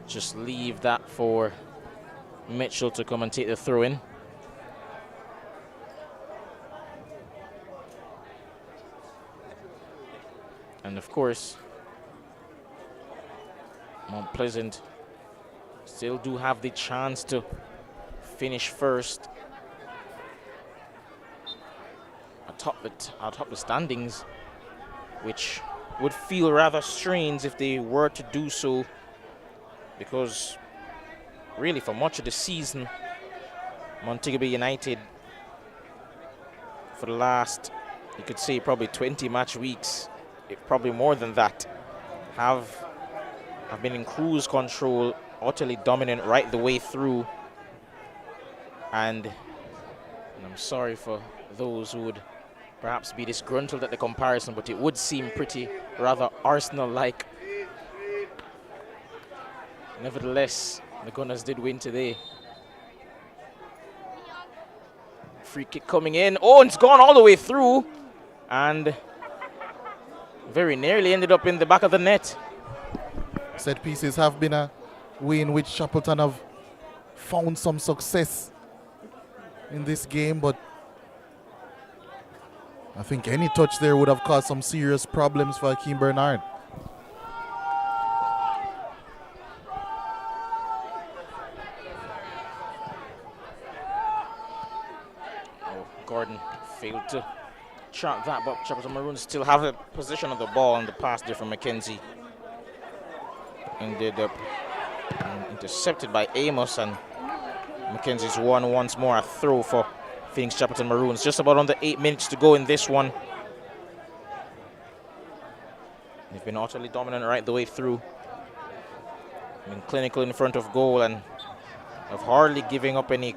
just leave that for Mitchell to come and take the throw in. And of course, Mount Pleasant still do have the chance to finish first atop the standings, which would feel rather strange if they were to do so, because really for much of the season, Montego Bay United, for the last, you could say probably 20 match weeks, probably more than that, have been in cruise control, utterly dominant right the way through. And I'm sorry for those who would perhaps be disgruntled at the comparison, but it would seem pretty rather Arsenal-like. Nevertheless, the Gunners did win today. Free kick coming in. Oh, it's gone all the way through. And very nearly ended up in the back of the net. Set pieces have been a way in which Chapleton have found some success in this game, but I think any touch there would have caused some serious problems for Akeem Bernard. Gordon failed to track that, but Chapleton Maroons still have a possession of the ball, and the pass there from McKenzie ended up intercepted by Amos, and McKenzie's won once more. A throw for Phoenix Chapleton Maroons. Just about under 8 minutes to go in this one. They've been utterly dominant right the way through. Been clinical in front of goal and have hardly giving up any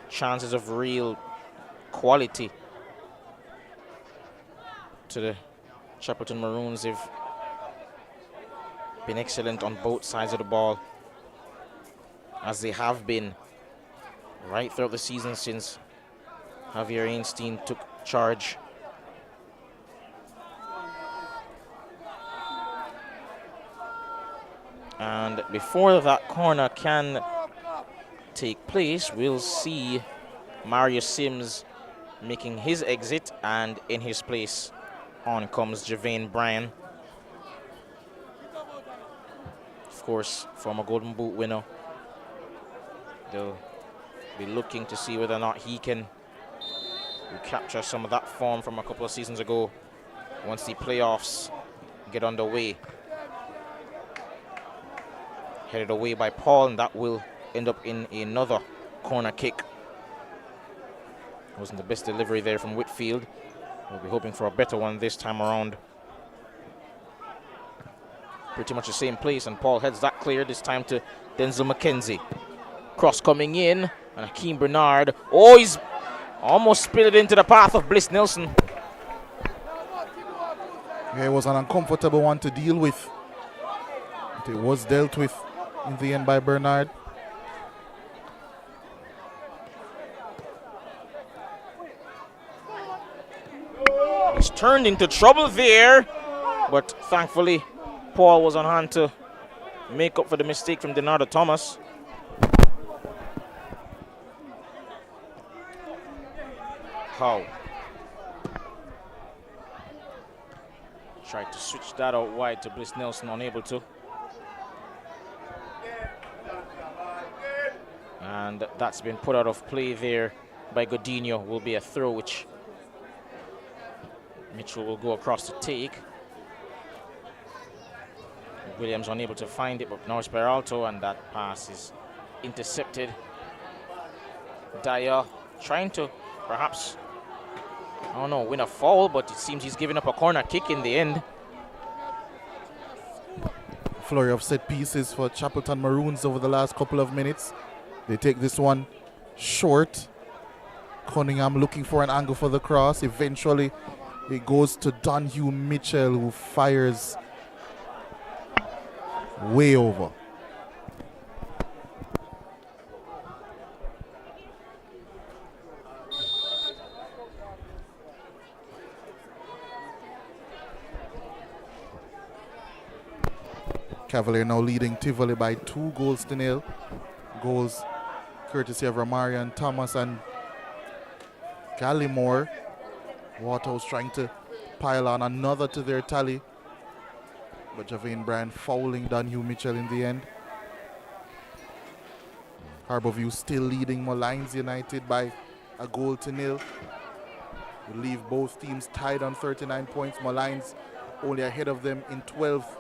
chances of real quality to the Chapleton Maroons. They've been excellent on both sides of the ball, as they have been right throughout the season since Javier Einstein took charge. And before that corner can take place, we'll see Mario Sims making his exit, and in his place on comes Javane Bryan. Of course, former Golden Boot winner. They'll be looking to see whether or not he can recapture some of that form from a couple of seasons ago once the playoffs get underway. Headed away by Paul, and that will end up in another corner kick. Wasn't the best delivery there from Whitfield. We'll be hoping for a better one this time around. Pretty much the same place, and Paul heads that clear, this time to Denzel McKenzie. Cross coming in, and Akeem Bernard. Oh, he's almost spilled it into the path of Bliss Nelson. Yeah, it was an uncomfortable one to deal with. But it was dealt with in the end by Bernard. He's turned into trouble there, but thankfully Paul was on hand to make up for the mistake from Denardo Thomas. How? Tried to switch that out wide to Bliss Nelson, unable to. And that's been put out of play there by Godinho. Will be a throw which Mitchell will go across to take. Williams unable to find it, but Norris Peralto, and that pass is intercepted. Dyer trying to perhaps, I don't know, win a foul, but it seems he's giving up a corner kick in the end. Flurry of set pieces for Chapleton Maroons over the last couple of minutes. They take this one short. Cunningham looking for an angle for the cross. Eventually it goes to Donhue Mitchell, who fires way over. Cavalier now leading Tivoli by 2-0. Goals courtesy of Ramarian Thomas and Gallimore. Waterhouse trying to pile on another to their tally, but Javane Bryan fouling Donhue Mitchell in the end. Harborview still leading Molynes United by 1-0. Will leave both teams tied on 39 points. Molynes only ahead of them in 12th,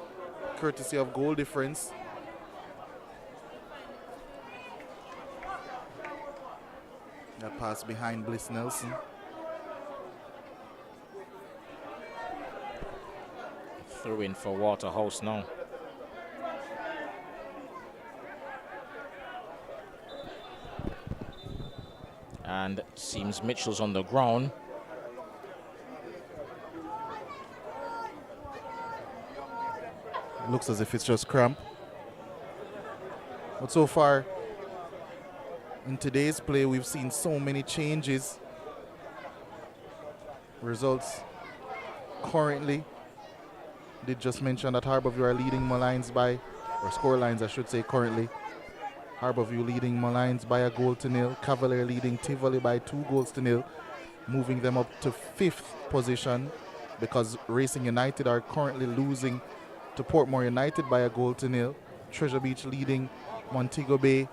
courtesy of goal difference. That pass behind Bliss Nelson. Throw in for Waterhouse now. And seems Mitchell's on the ground. Looks as if it's just cramp. But so far, in today's play, we've seen so many changes. Results currently, did just mention that Harborview are leading Malines by, or score lines I should say currently. Harborview leading Malines by a 1-0. Cavalier leading Tivoli by 2-0, moving them up to 5th position because Racing United are currently losing to Portmore United by a 1-0. Treasure Beach leading Montego Bay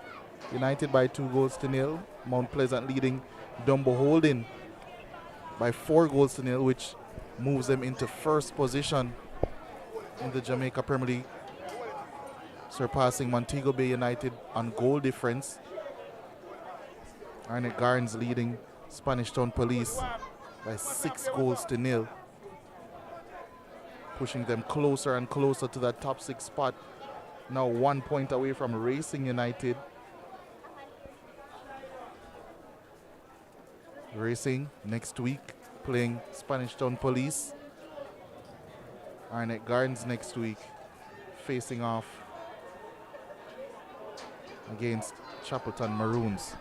United by 2-0. Mount Pleasant leading Dumbo Holding by 4-0, which moves them into 1st position in the Jamaica Premier League, surpassing Montego Bay United on goal difference. Arnett Gardens leading Spanish Town Police by 6-0, pushing them closer and closer to that top 6 spot. Now 1 point away from Racing United. Racing next week playing Spanish Town Police. Arnett Gardens next week facing off against Chapleton Maroons.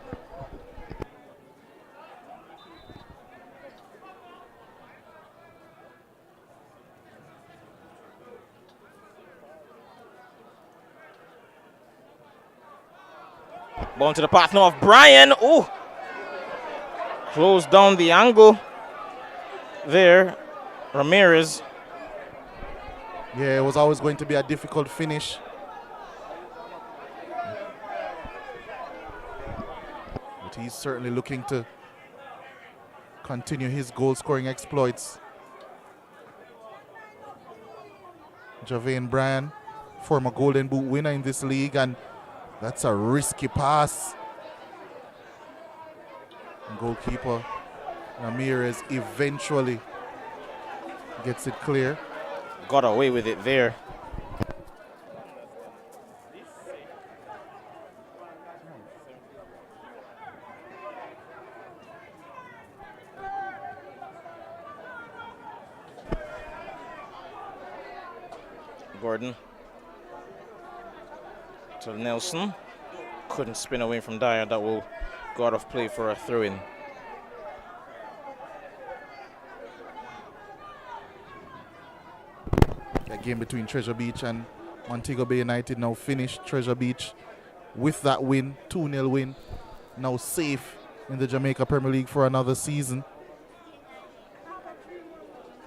Ball to the path now of Brian. Oh, closed down the angle there. Ramirez. Yeah, it was always going to be a difficult finish. But he's certainly looking to continue his goal-scoring exploits. Javane Bryan, former Golden Boot winner in this league, and that's a risky pass. And goalkeeper Ramirez eventually gets it clear. Got away with it there. Gordon to Nelson. Couldn't spin away from Dyer. That will go out of play for a throw-in. That game between Treasure Beach and Montego Bay United now finished. Treasure Beach with that win, 2-0 win, now safe in the Jamaica Premier League for another season.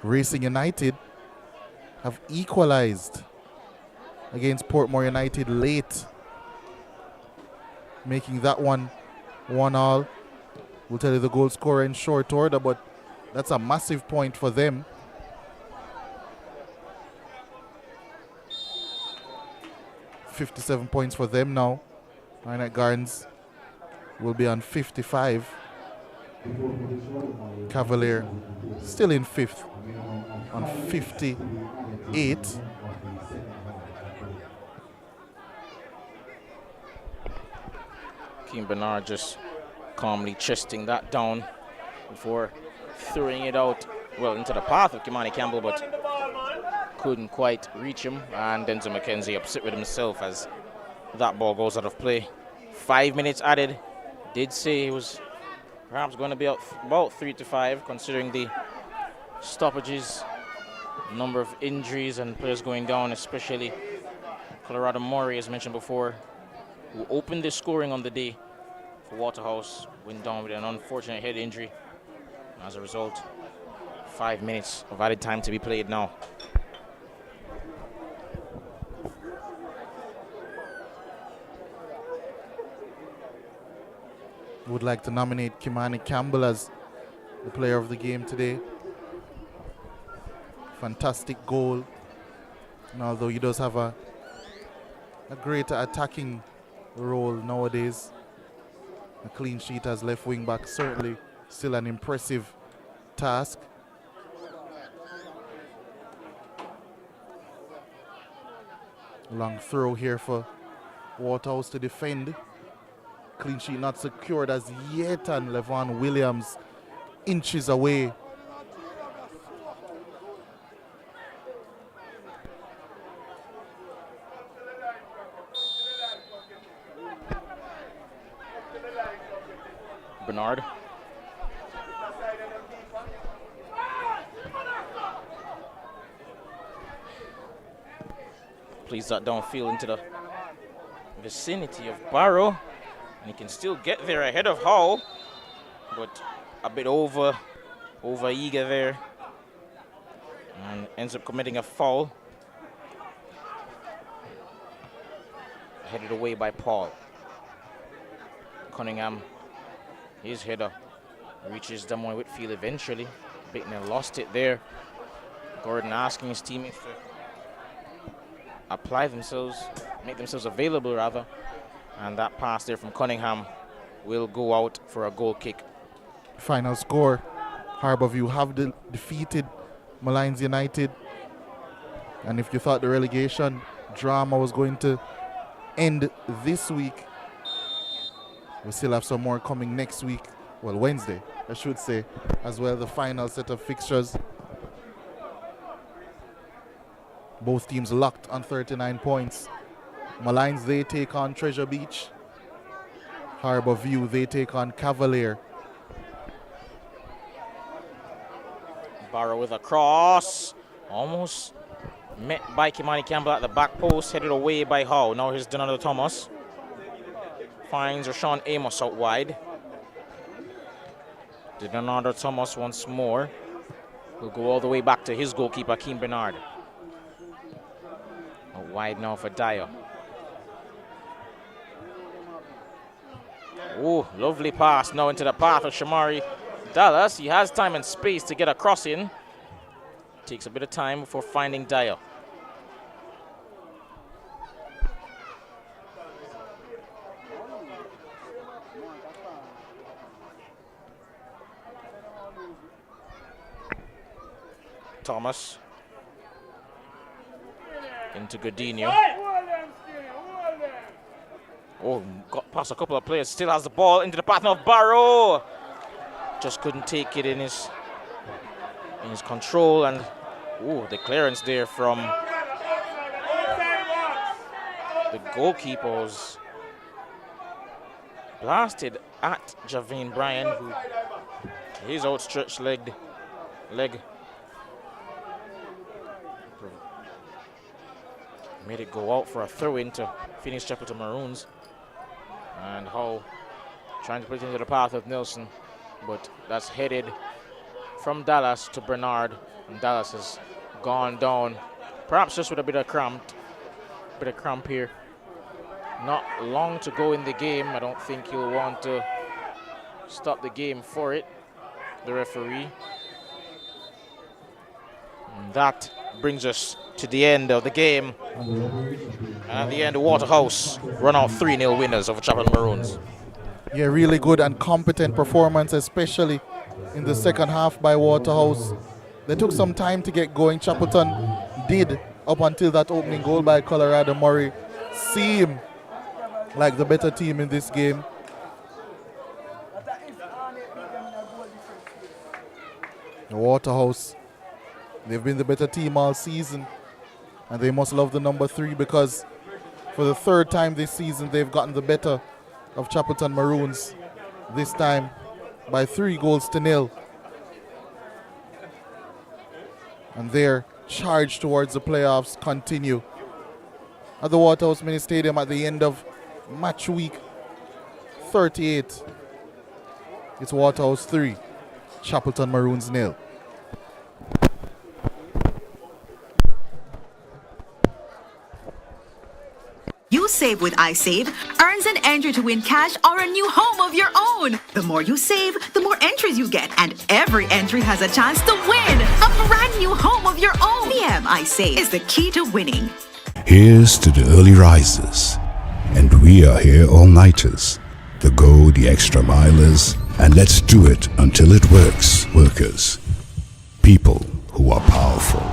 Racing United have equalized against Portmore United late, making that one 1-1. We'll tell you the goal scorer in short order, but that's a massive point for them. $57 points for them now. Arnett Gardens will be on 55. Cavalier still in 5th on 58. Keane Bernard just calmly chesting that down before throwing it out, well, into the path of Kimani Campbell, but couldn't quite reach him. And Denzel McKenzie upset with himself as that ball goes out of play. 5 minutes added. Did say he was perhaps going to be out about 3 to 5, considering the stoppages, number of injuries and players going down, especially Colorado Murray, as mentioned before, who opened the scoring on the day for Waterhouse, went down with an unfortunate head injury. As a result, 5 minutes of added time to be played now. Would like to nominate Kimani Campbell as the player of the game today. Fantastic goal. And although he does have a greater attacking role nowadays, a clean sheet as left wing back, certainly still an impressive task. Long throw here for Waterhouse to defend. Clean sheet not secured as yet, and Levon Williams inches away. Bernard. Plays that downfield into the vicinity of Barrow. And he can still get there ahead of Howe. But a bit over eager there. And ends up committing a foul. Headed away by Paul. Cunningham, his header reaches Damoy Whitfield eventually. Bicknell lost it there. Gordon asking his teammates to apply themselves, make themselves available rather. And that pass there from Cunningham will go out for a goal kick. Final score, Harbourview have defeated Malines United. And if you thought the relegation drama was going to end this week, we still have some more coming next week. Well, Wednesday, I should say, as well. The final set of fixtures. Both teams locked on 39 points. Malines, they take on Treasure Beach. Harbourview, they take on Cavalier. Barrow with a cross. Almost met by Kimani Campbell at the back post. Headed away by Howe. Now here's Donato Thomas. Finds Rashawn Amos out wide. Donato Thomas once more. Will go all the way back to his goalkeeper, Keem Bernard. Out wide now for Dyer. Oh, lovely pass now into the path of Shamari Dallas. He has time and space to get a cross in. Takes a bit of time before finding Dyer. Thomas into Godinho. Oh, got past a couple of players. Still has the ball into the path of Barrow. Just couldn't take it in his control, and the clearance there from the goalkeeper was blasted at Javine Bryan, who his outstretched leg made it go out for a throw-in to Phoenix Chapleton Maroons. And Howe trying to put it into the path of Nelson, but that's headed from Dallas to Bernard, and Dallas has gone down, perhaps just with a bit of cramp here. Not long to go in the game. I don't think he'll want to stop the game for it, the referee. And that brings us to the end of the game. And at the end, Waterhouse run out 3-0 winners over Chapleton Maroons. Yeah, really good and competent performance, especially in the second half by Waterhouse. They took some time to get going. Chapleton did, up until that opening goal by Colorado Murray, seem like the better team in this game. Waterhouse, they've been the better team all season, and they must love the number 3, because for the third time this season they've gotten the better of Chapleton Maroons, this time by 3-0. And their charge towards the playoffs continue at the Waterhouse Mini Stadium at the end of match week 38. It's Waterhouse 3, Chapleton Maroons 0. You save with iSave, earns an entry to win cash or a new home of your own. The more you save, the more entries you get, and every entry has a chance to win a brand new home of your own. I save is the key to winning. Here's to the early risers. And we are here all-nighters. The go, the extra milers, and let's do it until it works, workers. People who are powerful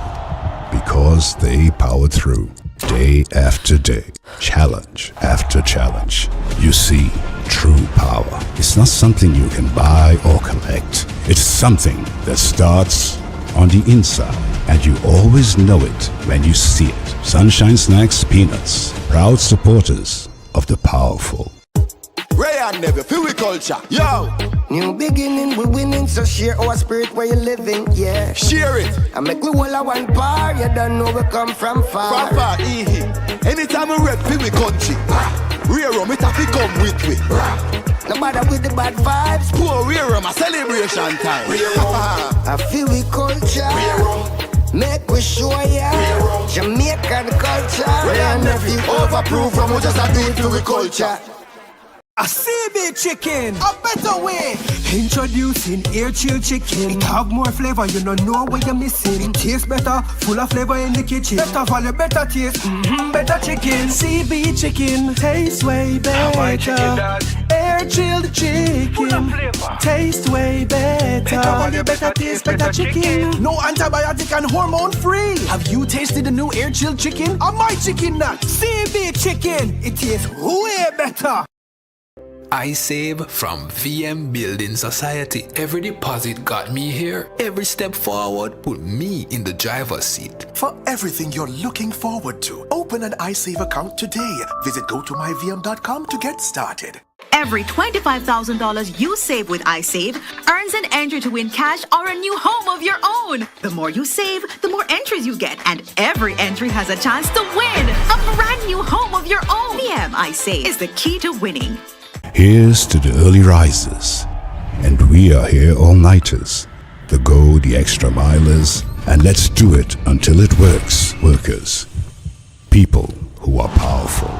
because they power through day after day, challenge after challenge. You see, true power is not something you can buy or collect. It's something that starts on the inside, and you always know it when you see it. Sunshine Snacks Peanuts, proud supporters of the powerful. Ray and Never, feel we culture, yo. New beginning, we winning, so share our spirit where you living, yeah. Share it. I make we all a one par, you don't know we come from far. From far, anytime we rep, feel we country. Rear it have to come with we. No matter with the bad vibes. Poor rear a celebration time. I feel we culture. Make we show ya Jamaican culture. Ray and Never, overproof from we just a do it to we culture. A CB chicken, a better way. Introducing air chill chicken. It have more flavor, you don't know what you're missing. It tastes better, full of flavor in the kitchen. Better value, better taste, better chicken. CB chicken, tastes way better. Air chilled chicken, taste way better. Better value, better taste, better chicken. No antibiotic and hormone free. Have you tasted the new air chilled chicken? Or my chicken nut? CB chicken, it tastes way better. I save from VM Building Society. Every deposit got me here. Every step forward put me in the driver's seat. For everything you're looking forward to, open an iSave account today. Visit gotomyvm.com to get started. Every $25,000 you save with iSave earns an entry to win cash or a new home of your own. The more you save, the more entries you get, and every entry has a chance to win a brand new home of your own. VM iSave is the key to winning. Here's to the early risers. And we are here all-nighters. The go, the extra milers, and let's do it until it works, workers. People who are powerful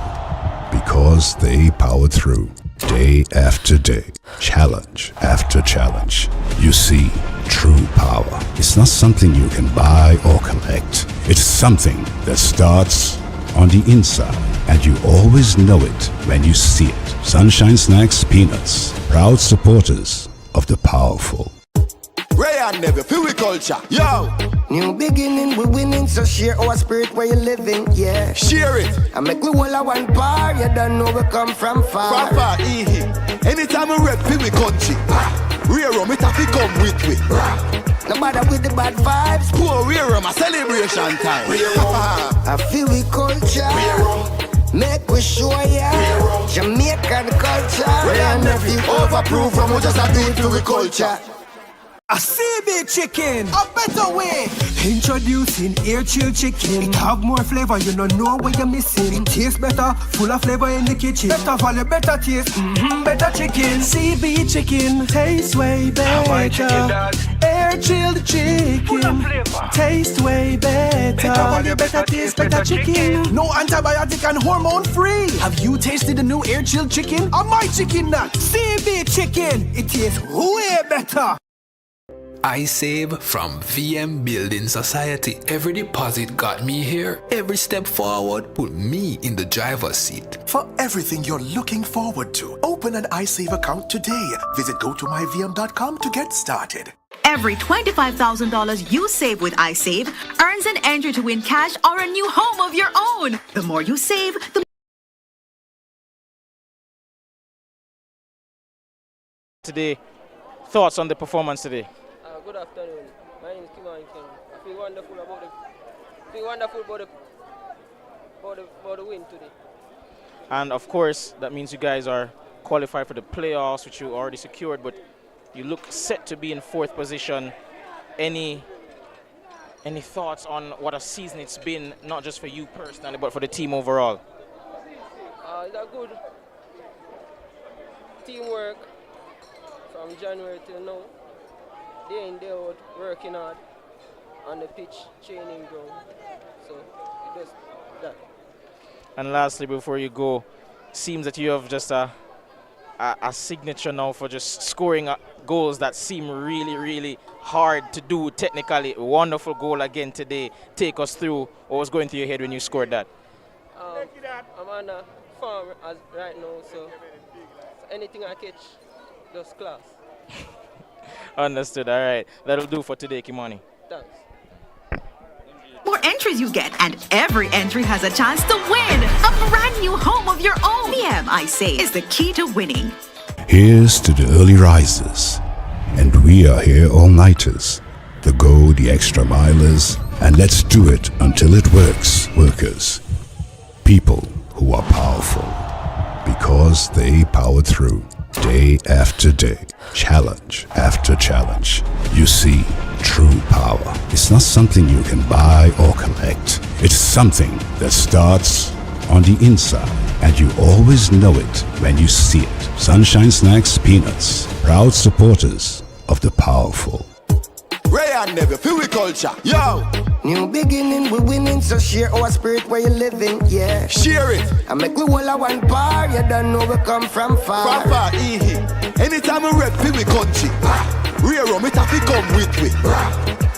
because they power through day after day, challenge after challenge. You see, true power is not something you can buy or collect. It's something that starts on the inside, and you always know it when you see it. Sunshine Snacks Peanuts, proud supporters of the powerful. Ray and Never, feel we culture, yo. New beginning, we winning, so share our spirit where you living, yeah. Share it. I make we all a one par, you don't know we come from far. From far, anytime we rep, feel we country. Rear it have to come with we. No matter with the bad vibes. Poor rear a celebration time. I feel we culture. Make we show ya Jamaican culture. Ray and Never, overproof from we just a do it to we culture. A CB chicken, a better way. Introducing air chill chicken. It have more flavor, you don't know what you're missing. It tastes better, full of flavor in the kitchen. Better value, better taste, better chicken. CB chicken, tastes way better. Air chilled chicken, taste way better. Better value, better taste, better chicken. No antibiotic and hormone free. Have you tasted the new air chilled chicken? Or my chicken nut? CB chicken, it tastes way better. I save from VM Building Society. Every deposit got me here. Every step forward put me in the driver's seat. For everything you're looking forward to, open an iSave account today. Visit gotomyvm.com to get started. Every $25,000 you save with iSave earns an entry to win cash or a new home of your own. The more you save, the Today, thoughts on the performance today? Good afternoon. My name is Kim. I feel wonderful about the win today. And of course, that means you guys are qualified for the playoffs, which you already secured, but you look set to be in 4th position. Any thoughts on what a season it's been, not just for you personally, but for the team overall? It's a good teamwork from January till now. Day in, day out, working hard on the pitch, training ground. So it does that. And lastly, before you go, seems that you have just a a signature now for just scoring goals that seem really, really hard to do technically. Wonderful goal again today. Take us through what was going through your head when you scored that. I'm on a farm right now, so anything I catch, just class. Understood. All right. That'll do for today, Kimani. Thanks. More entries you get, and every entry has a chance to win a brand new home of your own. VM, I say, is the key to winning. Here's to the early risers, and we are here all-nighters, the go the extra milers, and let's do it until it works, workers. People who are powerful, because they power through, day after day, challenge after challenge. You see, true power is not something you can buy or collect. It's something that starts on the inside, and you always know it when you see it. Sunshine Snacks Peanuts, proud supporters of the powerful. Ray and Never, feel we culture. Yo! New beginning, we winning, so share our spirit where you living, yeah. Share it. I make we all a one par, you don't know we come from far. From far, anytime we rep, feel we country. Rear rum, it have to come with me.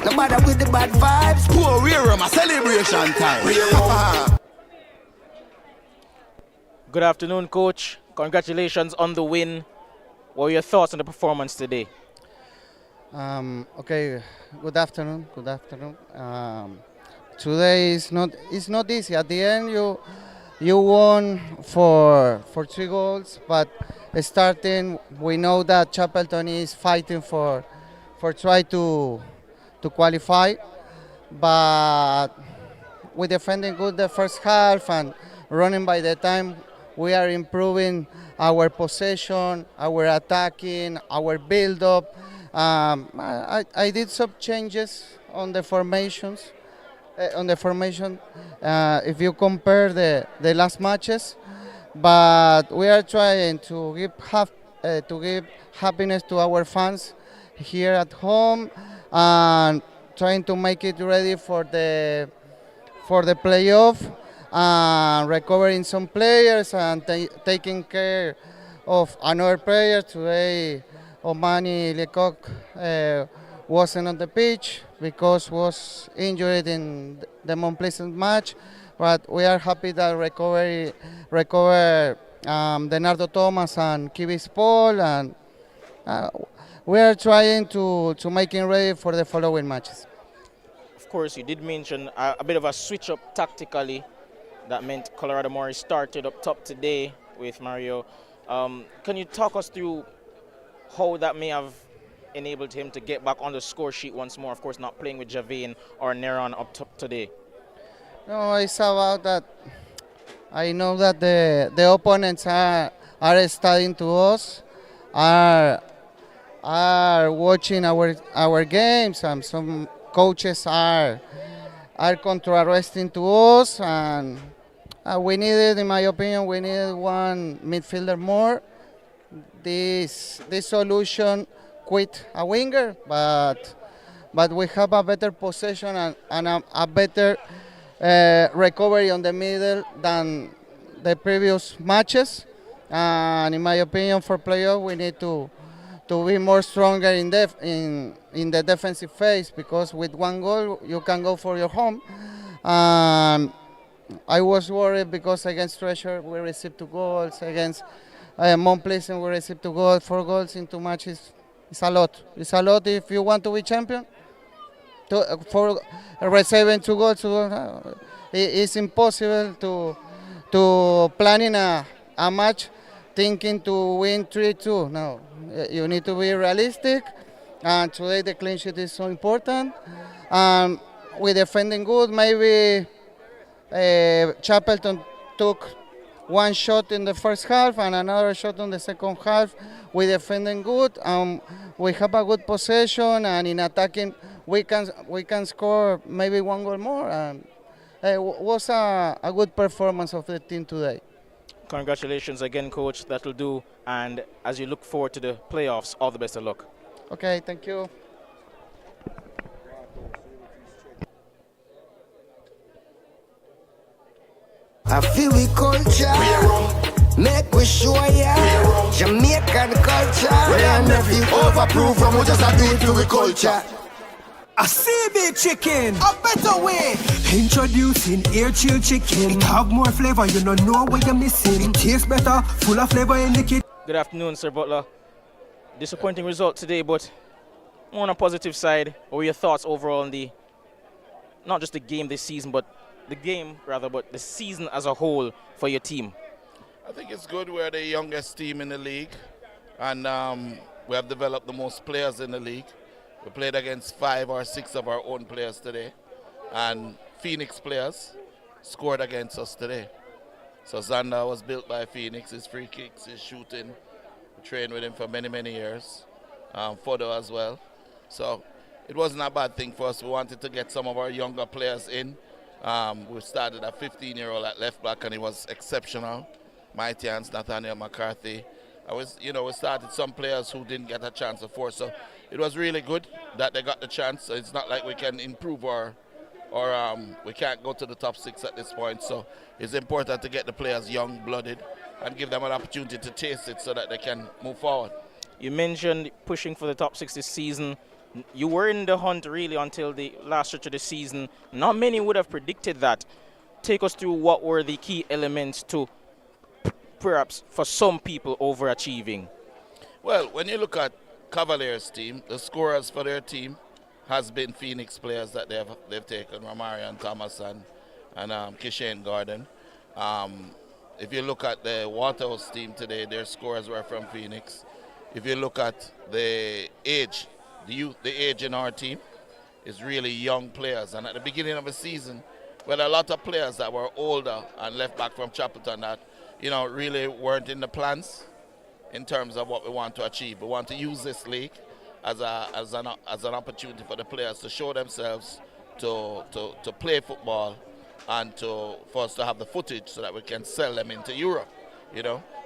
No matter with the bad vibes. Poor rear rum, a celebration time. Good afternoon, Coach. Congratulations on the win. What were your thoughts on the performance today? Okay, good afternoon. Today is not easy. At the end, you won for 3 goals, but starting, we know that Chapleton is fighting for try to qualify, but we defending good the first half and running by the time. We are improving our possession, our attacking, our build-up. I did some changes on the formations. If you compare the last matches, but we are trying to give happiness to our fans here at home and trying to make it ready for the playoff. Recovering some players and taking care of another player. Today, Omani Lecoq wasn't on the pitch because was injured in the Mount Pleasant match, but we are happy that recover Denardo Thomas and Kibis Paul, and we are trying to make it ready for the following matches. Of course, you did mention a bit of a switch up tactically. That meant Colorado Morris started up top today with Mario. Can you talk us through how that may have enabled him to get back on the score sheet once more? Of course, not playing with Javane or Neron up top today. No, it's about that. I know that the opponents are studying to us, are watching our games, and some coaches are contrasting to us, and we needed, in my opinion, one midfielder more. This solution quit a winger, but we have a better possession and a better recovery on the middle than the previous matches. And in my opinion, for playoff, we need to be more stronger in the defensive phase, because with 1 goal you can go for your home. I was worried because against Treasure we received 2 goals, against Mount Pleasant we received 2 goals. 4 goals in 2 matches is a lot. It's a lot if you want to be champion. For receiving 2 goals, it's impossible to planning a match thinking to win 3-2. No, you need to be realistic, and today the clean sheet is so important. We're defending good. Maybe Chapleton took 1 shot in the first half and another shot in the second half. We're defending good. We have a good possession, and in attacking we can score maybe 1 goal more. It was a good performance of the team today. Congratulations again, Coach. That'll do. And as you look forward to the playoffs, all the best of luck. Okay, thank you. I feel we culture. Make we show ya Jamaican culture. We and nephew overproof from we just a do it to we culture. A CB chicken, a better way. Introducing air chill chicken. It have more flavor, you don't know what you're missing. It tastes better, full of flavor in the kitchen. Good afternoon, Sir Butler. Disappointing result today, but on a positive side, what were your thoughts overall on the, not just the game this season, but the season as a whole for your team? I think it's good. We're the youngest team in the league, and we have developed the most players in the league. We played against 5 or 6 of our own players today, and Phoenix players scored against us today. So Zander was built by Phoenix, his free kicks, his shooting. We trained with him for many, many years. Fodo as well. So it wasn't a bad thing for us. We wanted to get some of our younger players in. We started a 15-year-old at left back, and he was exceptional. Mighty Hans, Nathaniel McCarthy. We started some players who didn't get a chance before. So it was really good that they got the chance. So it's not like we can improve or we can't go to the top 6 at this point. So it's important to get the players young-blooded and give them an opportunity to taste it so that they can move forward. You mentioned pushing for the top 6 this season. You were in the hunt really until the last stretch of the season. Not many would have predicted that. Take us through what were the key elements to perhaps for some people overachieving. Well, when you look at Cavaliers' team, the scorers for their team has been Phoenix players that they've taken, Romarion Thomas and Kishane Gordon. If you look at the Waterhouse team today, their scorers were from Phoenix. If you look at the age in our team is really young players. And at the beginning of the season, we had a lot of players that were older and left back from Chapleton that, really weren't in the plans in terms of what we want to achieve. We want to use this league as an opportunity for the players to show themselves, to play football, and for us to have the footage so that we can sell them into Europe.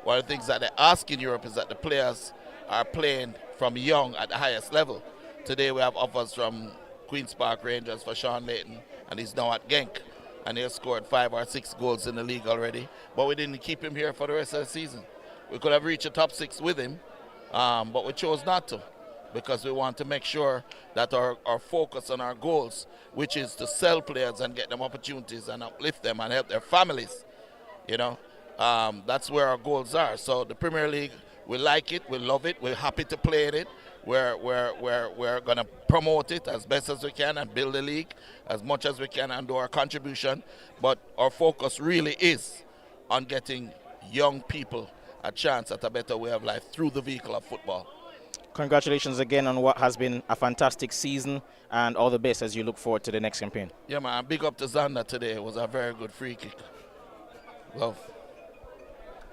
One of the things that they ask in Europe is that the players are playing from young at the highest level. Today we have offers from Queen's Park Rangers for Sean Layton, and he's now at Genk, and he has scored 5 or 6 goals in the league already, but we didn't keep him here for the rest of the season. We could have reached the top 6 with him, but we chose not to, because we want to make sure that our focus on our goals, which is to sell players and get them opportunities and uplift them and help their families, that's where our goals are. So the Premier League, we like it, we love it, we're happy to play in it. We're going to promote it as best as we can and build the league as much as we can and do our contribution. But our focus really is on getting young people a chance at a better way of life through the vehicle of football. Congratulations again on what has been a fantastic season, and all the best as you look forward to the next campaign. Yeah, man, big up to Zander today. It was a very good free kick. Love.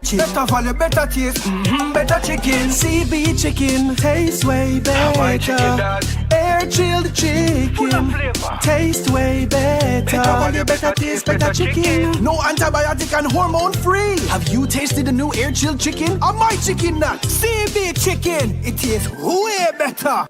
Better value, better taste, better chicken. CB chicken, taste way better. Air chilled chicken, taste way better. Better value, better taste, better chicken. No antibiotic and hormone free. Have you tasted the new air chilled chicken? My chicken nut, CB chicken. It tastes way better.